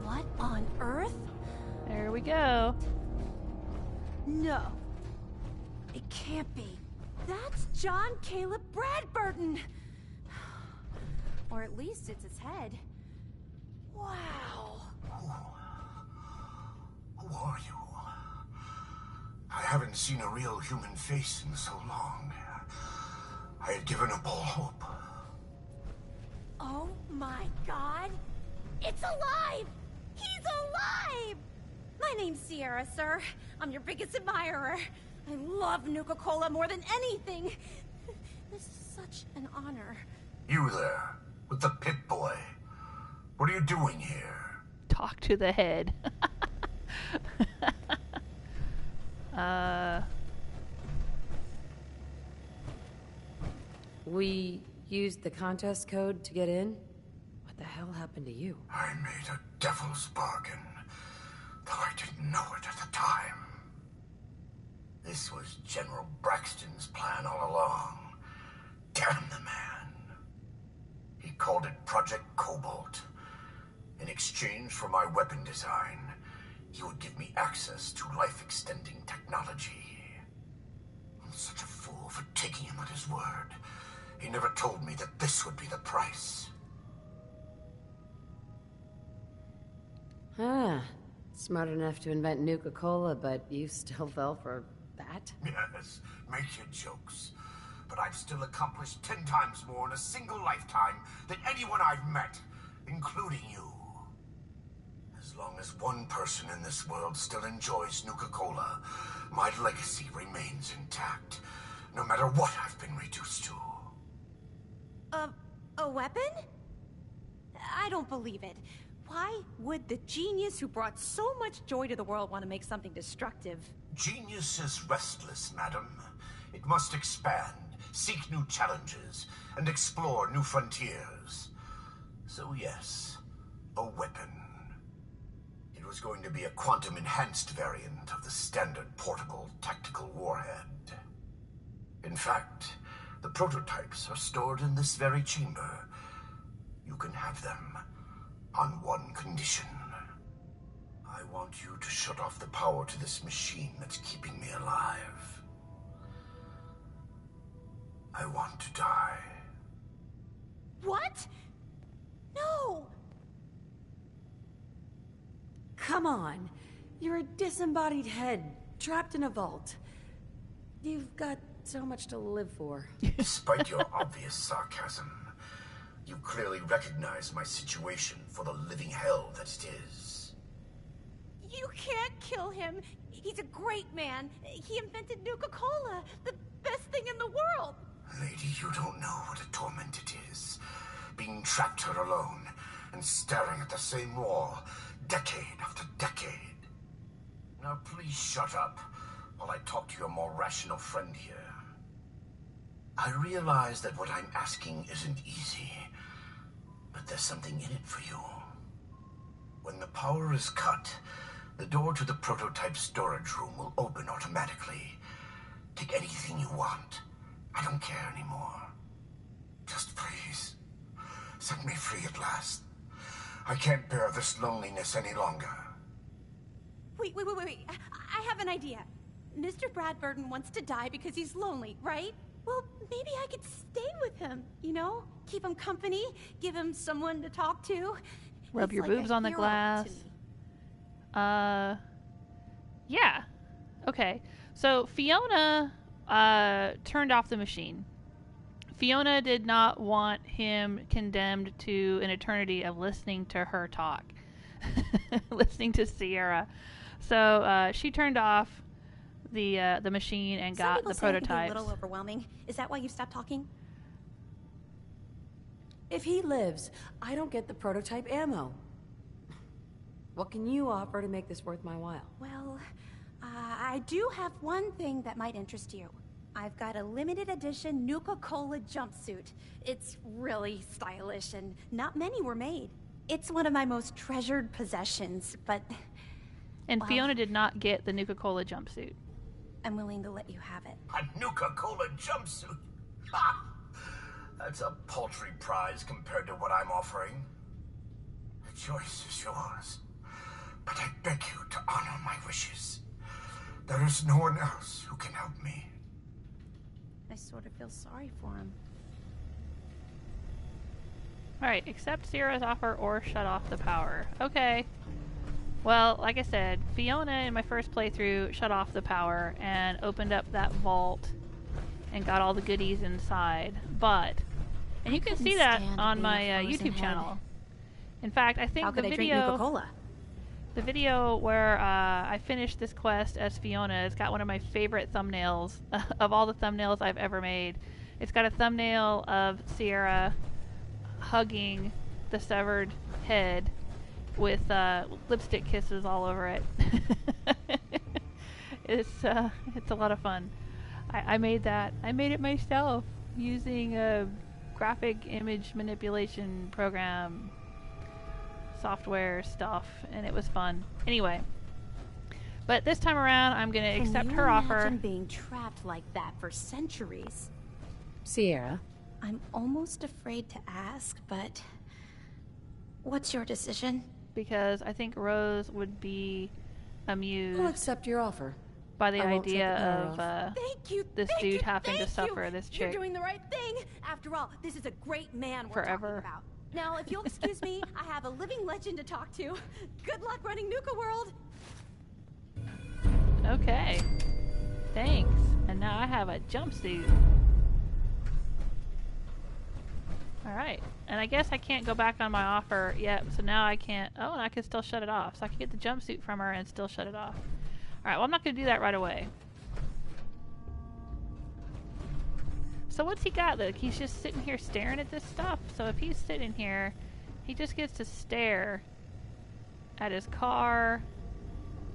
What on earth? There we go. No. It can't be. That's John Caleb Bradberton. Or at least it's his head. Wow. Who are you? I haven't seen a real human face in so long. I had given up all hope. Oh my god! It's alive! He's alive! My name's Sierra, sir. I'm your biggest admirer. I love Nuka-Cola more than anything. This is such an honor. You there, with the Pip-Boy. What are you doing here? Talk to the head. We used the contest code to get in? What the hell happened to you? I made a devil's bargain, though I didn't know it at the time. This was General Braxton's plan all along. Damn the man. He called it Project Cobalt. In exchange for my weapon design, he would give me access to life-extending technology. I'm such a fool for taking him at his word. He never told me that this would be the price. Ah, smart enough to invent Nuka-Cola, but you still fell for that? Yes, make your jokes. But I've still accomplished 10 times more in a single lifetime than anyone I've met, including you. As long as one person in this world still enjoys Nuka-Cola, my legacy remains intact, no matter what I've been reduced to. A weapon? I don't believe it. Why would the genius who brought so much joy to the world want to make something destructive? Genius is restless, madam. It must expand, seek new challenges, and explore new frontiers. So yes, a weapon. It was going to be a quantum-enhanced variant of the standard portable tactical warhead. In fact, the prototypes are stored in this very chamber. You can have them on one condition. I want you to shut off the power to this machine that's keeping me alive. I want to die. What? No! Come on. You're a disembodied head, trapped in a vault. You've got so much to live for. Despite your obvious sarcasm, you clearly recognize my situation for the living hell that it is. You can't kill him. He's a great man. He invented Nuka-Cola, the best thing in the world. Lady, you don't know what a torment it is. Being trapped here alone and staring at the same wall, decade after decade. Now please shut up while I talk to your more rational friend here. I realize that what I'm asking isn't easy, but there's something in it for you. When the power is cut, the door to the prototype storage room will open automatically. Take anything you want. I don't care anymore. Just please, set me free at last. I can't bear this loneliness any longer. Wait. I have an idea. Mr. Bradberton wants to die because he's lonely, right? Well, maybe I could stay with him, you know? Keep him company, give him someone to talk to. Rub your boobs on the glass. Yeah. Okay. So Fiona turned off the machine. Fiona did not want him condemned to an eternity of listening to her talk. Listening to Sierra. So she turned off the machine and got the prototypes. Some people say it can be a little overwhelming. Is that why you stopped talking? If he lives, I don't get the prototype ammo. What can you offer to make this worth my while? Well, I do have one thing that might interest you. I've got a limited edition Nuka-Cola jumpsuit. It's really stylish and not many were made. It's one of my most treasured possessions, but... And well, Fiona did not get the Nuka-Cola jumpsuit. I'm willing to let you have it. A Nuka-Cola jumpsuit? Ha! That's a paltry prize compared to what I'm offering. The choice is yours. But I beg you to honor my wishes. There is no one else who can help me. I sort of feel sorry for him. Alright, accept Sierra's offer or shut off the power. Okay. Well, like I said, Fiona in my first playthrough shut off the power and opened up that vault and got all the goodies inside. But, and you can see that on my YouTube channel. In fact, I think the video where I finished this quest as Fiona has got one of my favorite thumbnails of all the thumbnails I've ever made. It's got a thumbnail of Sierra hugging the severed head with lipstick kisses all over it. It's a lot of fun. I made that. I made it myself using a graphic image manipulation program software stuff, and it was fun. Anyway, but this time around I'm going to accept her offer. Can you imagine being trapped like that for centuries? Sierra? I'm almost afraid to ask, but what's your decision? Because I think Rose would be amused. I'll accept your offer. By the idea of this dude having to thank suffer you. this chick. You're doing the right thing. After all, this is a great man we're forever. talking about. Now, if you'll excuse me, I have a living legend to talk to. Good luck running Nuka-World. Okay. Thanks. And now I have a jumpsuit. Alright. And I guess I can't go back on my offer yet, so now I can't... Oh, and I can still shut it off. So I can get the jumpsuit from her and still shut it off. Alright, well I'm not going to do that right away. So what's he got? Look, he's just sitting here staring at this stuff. So if he's sitting here, he just gets to stare at his car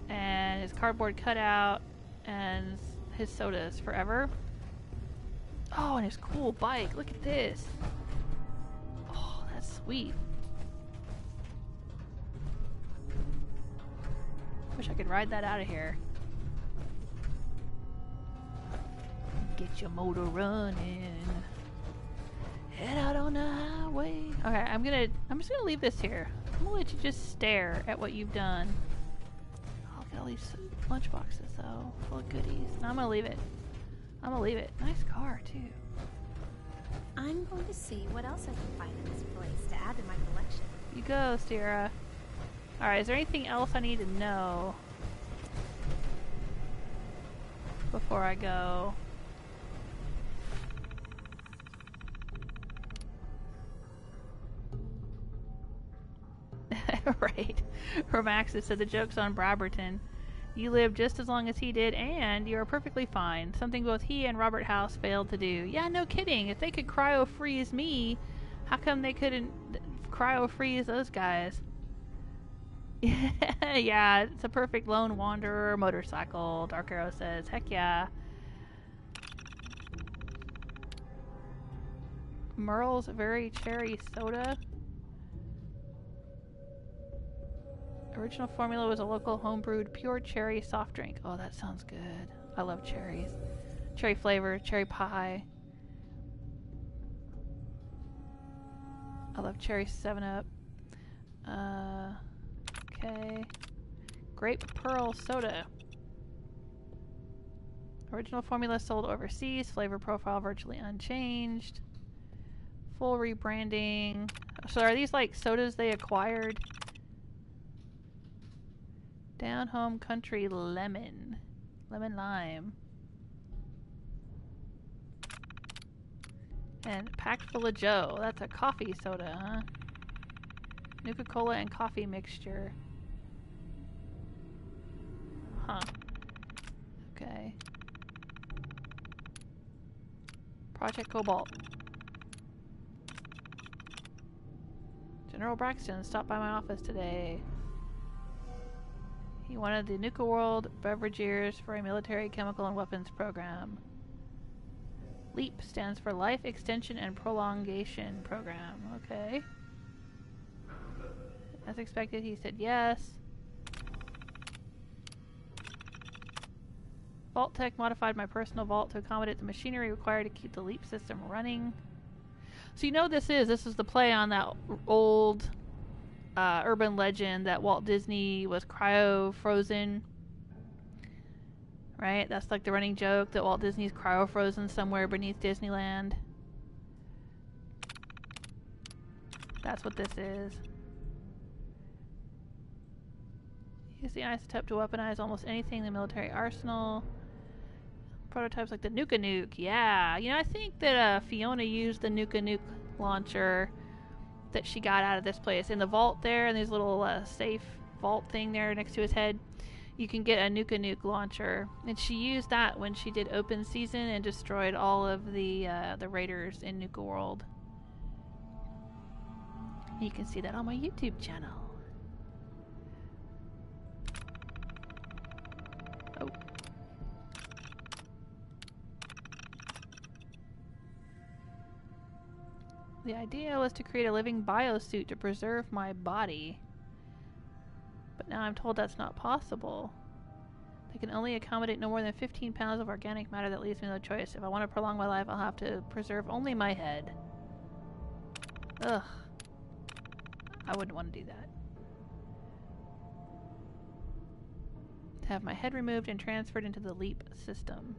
and his cardboard cutout and his sodas forever. Oh, and his cool bike. Look at this. Oh, that's sweet. Wish I could ride that out of here. Get your motor running. Head out on the highway. Okay, I'm just gonna leave this here. I'm gonna let you just stare at what you've done. Oh, look at all these lunch boxes though, full of goodies. No, I'm gonna leave it. I'm gonna leave it. Nice car too. I'm going to see what else I can find in this place to add to my collection. You go, Sierra. Alright, is there anything else I need to know before I go? Right. Romaxis said the joke's on Bradberton. You lived just as long as he did, and you are perfectly fine. Something both he and Robert House failed to do. Yeah, no kidding. If they could cryo-freeze me, how come they couldn't cryo-freeze those guys? Yeah, it's a perfect lone wanderer motorcycle, Dark Arrow says. Heck yeah. Merle's Very Cherry Soda. Original formula was a local homebrewed pure cherry soft drink. Oh, that sounds good. I love cherries. Cherry flavor, cherry pie. I love cherry 7-Up. Okay. Grape Pearl Soda. Original formula sold overseas. Flavor profile virtually unchanged. Full rebranding. So are these like sodas they acquired? Down Home Country Lemon. Lemon lime. And packed full of Joe. That's a coffee soda, huh? Nuka-Cola and coffee mixture. Huh. Okay. Project Cobalt. General Braxton stopped by my office today. He wanted the Nuka-World beverageers for a military chemical and weapons program. LEAP stands for Life Extension and Prolongation Program. Okay. As expected, he said yes. Vault Tech modified my personal vault to accommodate the machinery required to keep the LEAP system running. So you know what this is? This is the play on that old urban legend that Walt Disney was cryo-frozen. Right? That's like the running joke that Walt Disney's cryo-frozen somewhere beneath Disneyland. That's what this is. Use the isotope to weaponize almost anything in the military arsenal. Prototypes like the Nuka-Nuke. Yeah. You know, I think that Fiona used the Nuka-Nuke launcher that she got out of this place. In the vault there, and there's a little safe vault thing there next to his head. You can get a Nuka-Nuke launcher. And she used that when she did open season and destroyed all of the raiders in Nuka-World. You can see that on my YouTube channel. Oh. The idea was to create a living biosuit to preserve my body. But now I'm told that's not possible. They can only accommodate no more than 15 pounds of organic matter. That leaves me no choice. If I want to prolong my life, I'll have to preserve only my head. Ugh. I wouldn't want to do that. To have my head removed and transferred into the LEAP system.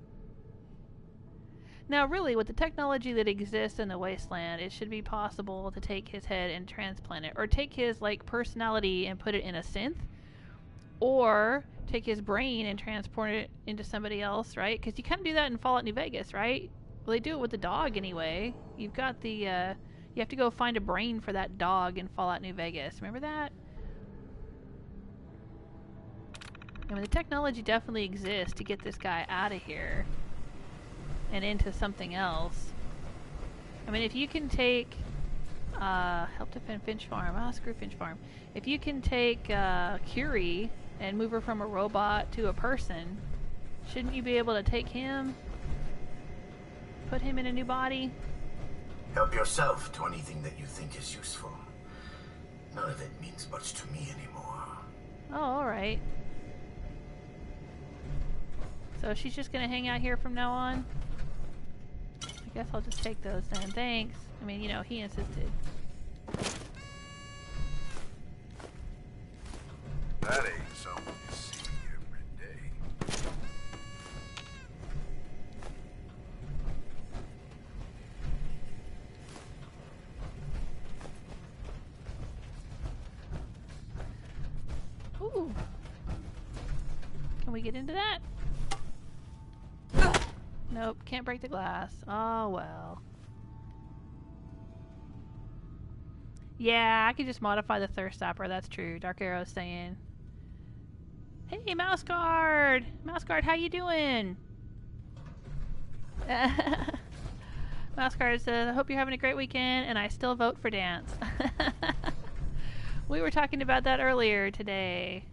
Now really, with the technology that exists in the wasteland, it should be possible to take his head and transplant it. Or take his, like, personality and put it in a synth. Or take his brain and transport it into somebody else, right? Because you kind of do that in Fallout New Vegas, right? Well, they do it with the dog anyway. You've got the, you have to go find a brain for that dog in Fallout New Vegas. Remember that? I mean, the technology definitely exists to get this guy out of here and into something else. I mean, if you can take help defend Finch Farm. Screw Finch Farm. If you can take Curie and move her from a robot to a person, shouldn't you be able to take him, put him in a new body? Help yourself to anything that you think is useful. None of it means much to me anymore. Oh, alright. So she's just gonna hang out here from now on? I guess I'll just take those then. Thanks. I mean, you know, he insisted. That ain't something you see every day. Ooh. Can we get into that? Nope, can't break the glass. Oh well. Yeah, I could just modify the thirst stopper, that's true. Dark Arrow's saying. Hey, Mouse Guard! Mouse Guard, how you doing? Mouse Guard says, I hope you're having a great weekend, and I still vote for dance. We were talking about that earlier today.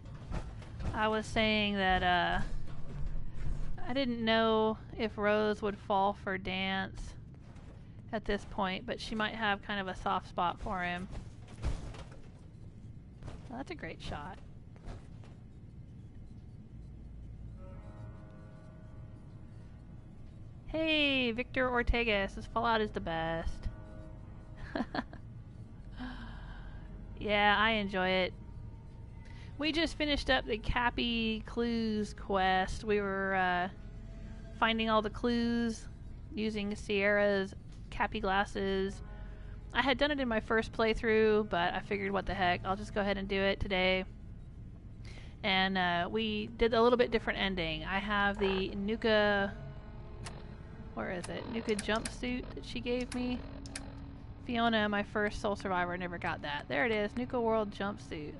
I was saying that, I didn't know if Rose would fall for Dance at this point, but she might have kind of a soft spot for him. Well, that's a great shot. Hey, Victor Ortega says Fallout is the best. Yeah, I enjoy it. We just finished up the Cappy Clues quest. We were finding all the clues using Sierra's Cappy glasses. I had done it in my first playthrough, but I figured what the heck, I'll just go ahead and do it today. And we did a little bit different ending. I have the Nuka... Where is it? Nuka jumpsuit that she gave me. Fiona, my first Soul Survivor, never got that. There it is, Nuka-World jumpsuit.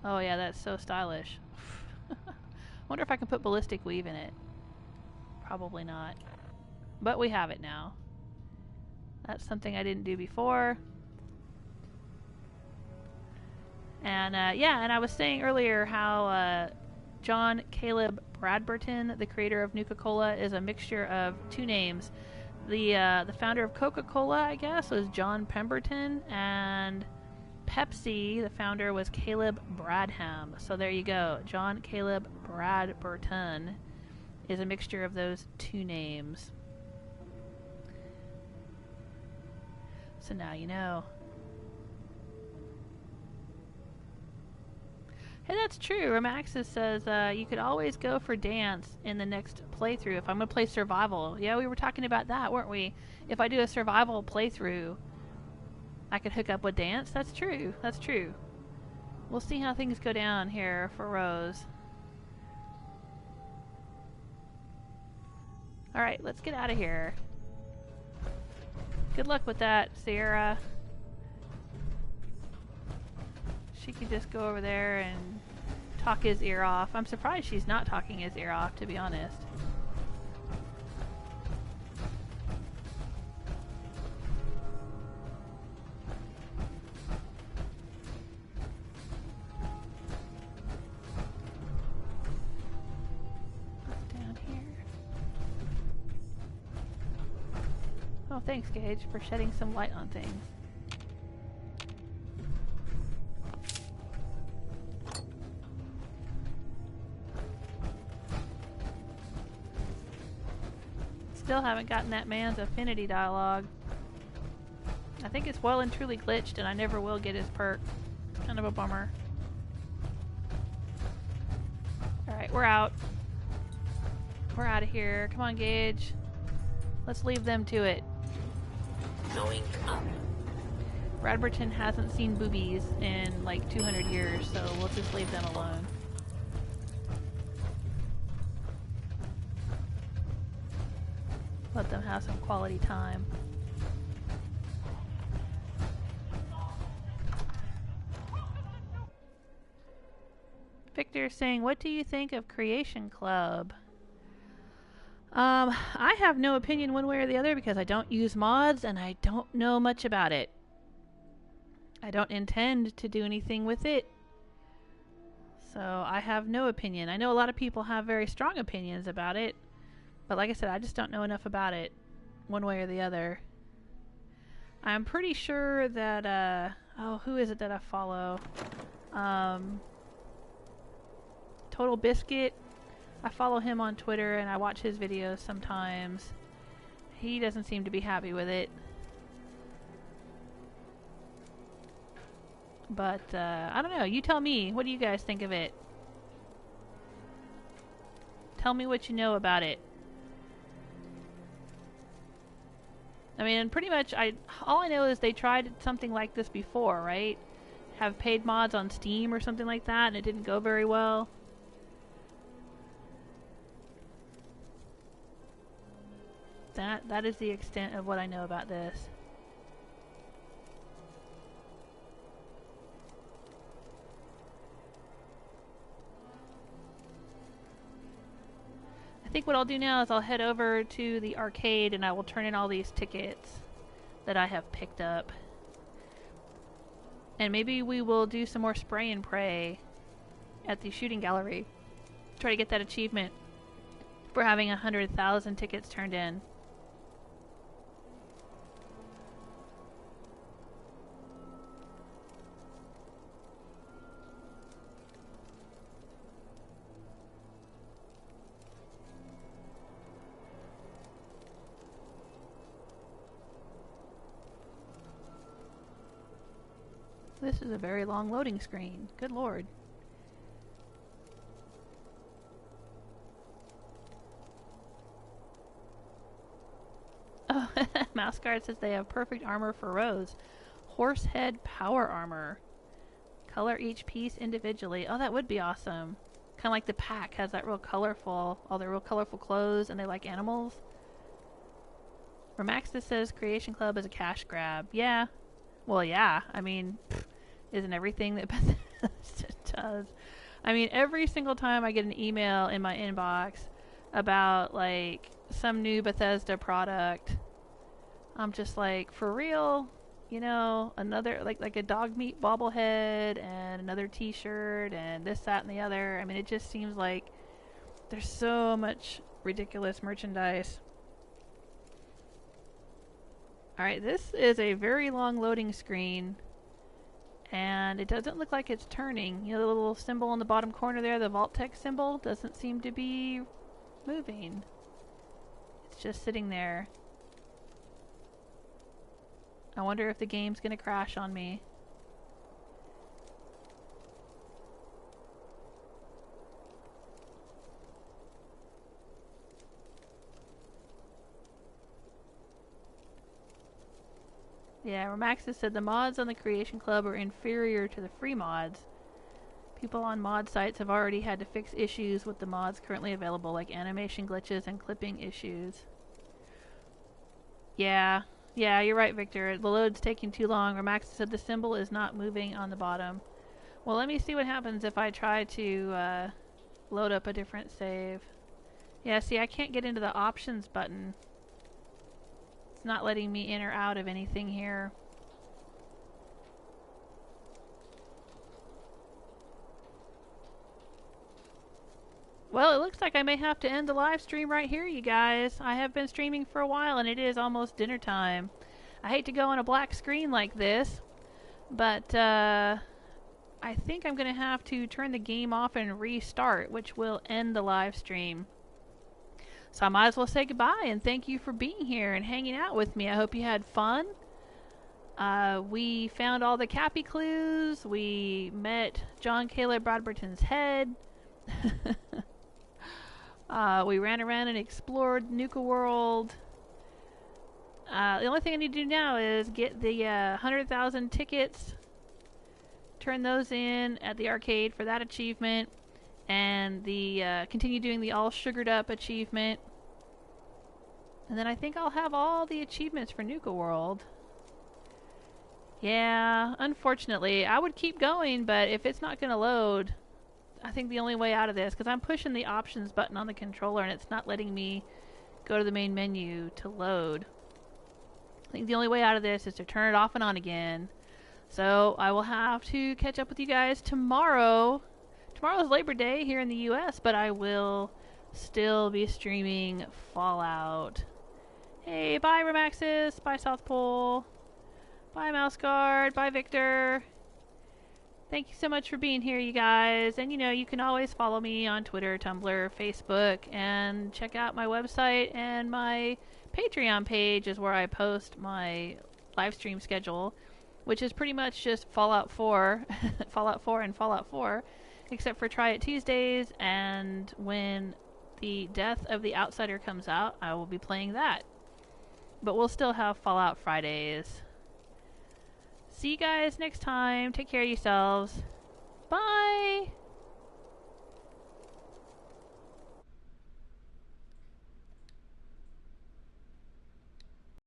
Oh yeah, that's so stylish. Wonder if I can put ballistic weave in it. Probably not. But we have it now. That's something I didn't do before. And yeah, and I was saying earlier how John Caleb Bradberton, the creator of Nuka-Cola, is a mixture of two names. The founder of Coca-Cola, I guess, was John Pemberton, and Pepsi, the founder, was Caleb Bradham. So there you go. John Caleb Bradberton is a mixture of those two names. So now you know. Hey, that's true. Remaxis says you could always go for dance in the next playthrough if I'm going to play survival. Yeah, we were talking about that, weren't we? If I do a survival playthrough, I could hook up with dance. That's true. That's true. We'll see how things go down here for Rose. Alright, let's get out of here. Good luck with that, Sierra. She could just go over there and talk his ear off. I'm surprised she's not talking his ear off, to be honest. Down here. Oh, thanks, Gage, for shedding some light on things. Still haven't gotten that man's affinity dialogue. I think it's well and truly glitched and I never will get his perk. It's kind of a bummer. Alright, we're out. We're out of here. Come on, Gage. Let's leave them to it. Going up. Bradberton hasn't seen boobies in like 200 years, so we'll just leave them alone. Let them have some quality time. Victor saying, what do you think of Creation Club? I have no opinion one way or the other because I don't use mods and I don't know much about it. I don't intend to do anything with it. So I have no opinion. I know a lot of people have very strong opinions about it. But like I said, I just don't know enough about it, one way or the other. I'm pretty sure that, oh, who is it that I follow? Total Biscuit. I follow him on Twitter and I watch his videos sometimes. He doesn't seem to be happy with it. But, I don't know. You tell me. What do you guys think of it? Tell me what you know about it. I mean, pretty much, all I know is they tried something like this before, right? Have paid mods on Steam or something like that, and it didn't go very well. That is the extent of what I know about this. I think what I'll do now is I'll head over to the arcade and I will turn in all these tickets that I have picked up. And maybe we will do some more spray and pray at the shooting gallery. Try to get that achievement for having 100,000 tickets turned in. This is a very long loading screen. Good lord. Oh, Mouseguard says they have perfect armor for Rose. Horsehead power armor. Color each piece individually. Oh, that would be awesome. Kind of like the pack has that real colorful, all the real colorful clothes, and they like animals. Remaxis says Creation Club is a cash grab. Yeah. Well, yeah. I mean, isn't everything that Bethesda does? I mean, every single time I get an email in my inbox about, like, some new Bethesda product, I'm just like, for real? You know, another, like a dog meat bobblehead and another t-shirt and this, that, and the other. I mean, it just seems like there's so much ridiculous merchandise. Alright, this is a very long loading screen, and it doesn't look like it's turning. You know, the little symbol in the bottom corner there, the Vault-Tec symbol, doesn't seem to be moving. It's just sitting there. I wonder if the game's gonna crash on me. Yeah, Remaxis said the mods on the Creation Club are inferior to the free mods. People on mod sites have already had to fix issues with the mods currently available, like animation glitches and clipping issues. Yeah, you're right, Victor. The load's taking too long. Remaxis said the symbol is not moving on the bottom. Well, let me see what happens if I try to load up a different save. Yeah, see, I can't get into the options button. It's not letting me in or out of anything here. Well, it looks like I may have to end the live stream right here, you guys. I have been streaming for a while, and it is almost dinner time. I hate to go on a black screen like this, but I think I'm going to have to turn the game off and restart, which will end the live stream. So I might as well say goodbye, and thank you for being here and hanging out with me. I hope you had fun. We found all the Cappy Clues. We met John Caleb Bradberton's head. We ran around and explored Nuka-World. The only thing I need to do now is get the 100,000 tickets, turn those in at the arcade for that achievement, and the continue doing the all sugared up achievement. And then I think I'll have all the achievements for Nuka-World. Yeah, unfortunately, I would keep going, but if it's not going to load, I think the only way out of this, because I'm pushing the options button on the controller and it's not letting me go to the main menu to load. I think the only way out of this is to turn it off and on again. So I will have to catch up with you guys tomorrow. Tomorrow's Labor Day here in the US, but I will still be streaming Fallout. Hey, bye Remaxis, bye South Pole, bye Mouse Guard, bye Victor. Thank you so much for being here, you guys. And, you know, you can always follow me on Twitter, Tumblr, Facebook, and check out my website and my Patreon page is where I post my live stream schedule, which is pretty much just Fallout 4, Fallout 4 and Fallout 4, except for Try It Tuesdays, and when the Death of the Outsider comes out, I will be playing that. But we'll still have Fallout Fridays. See you guys next time. Take care of yourselves. Bye!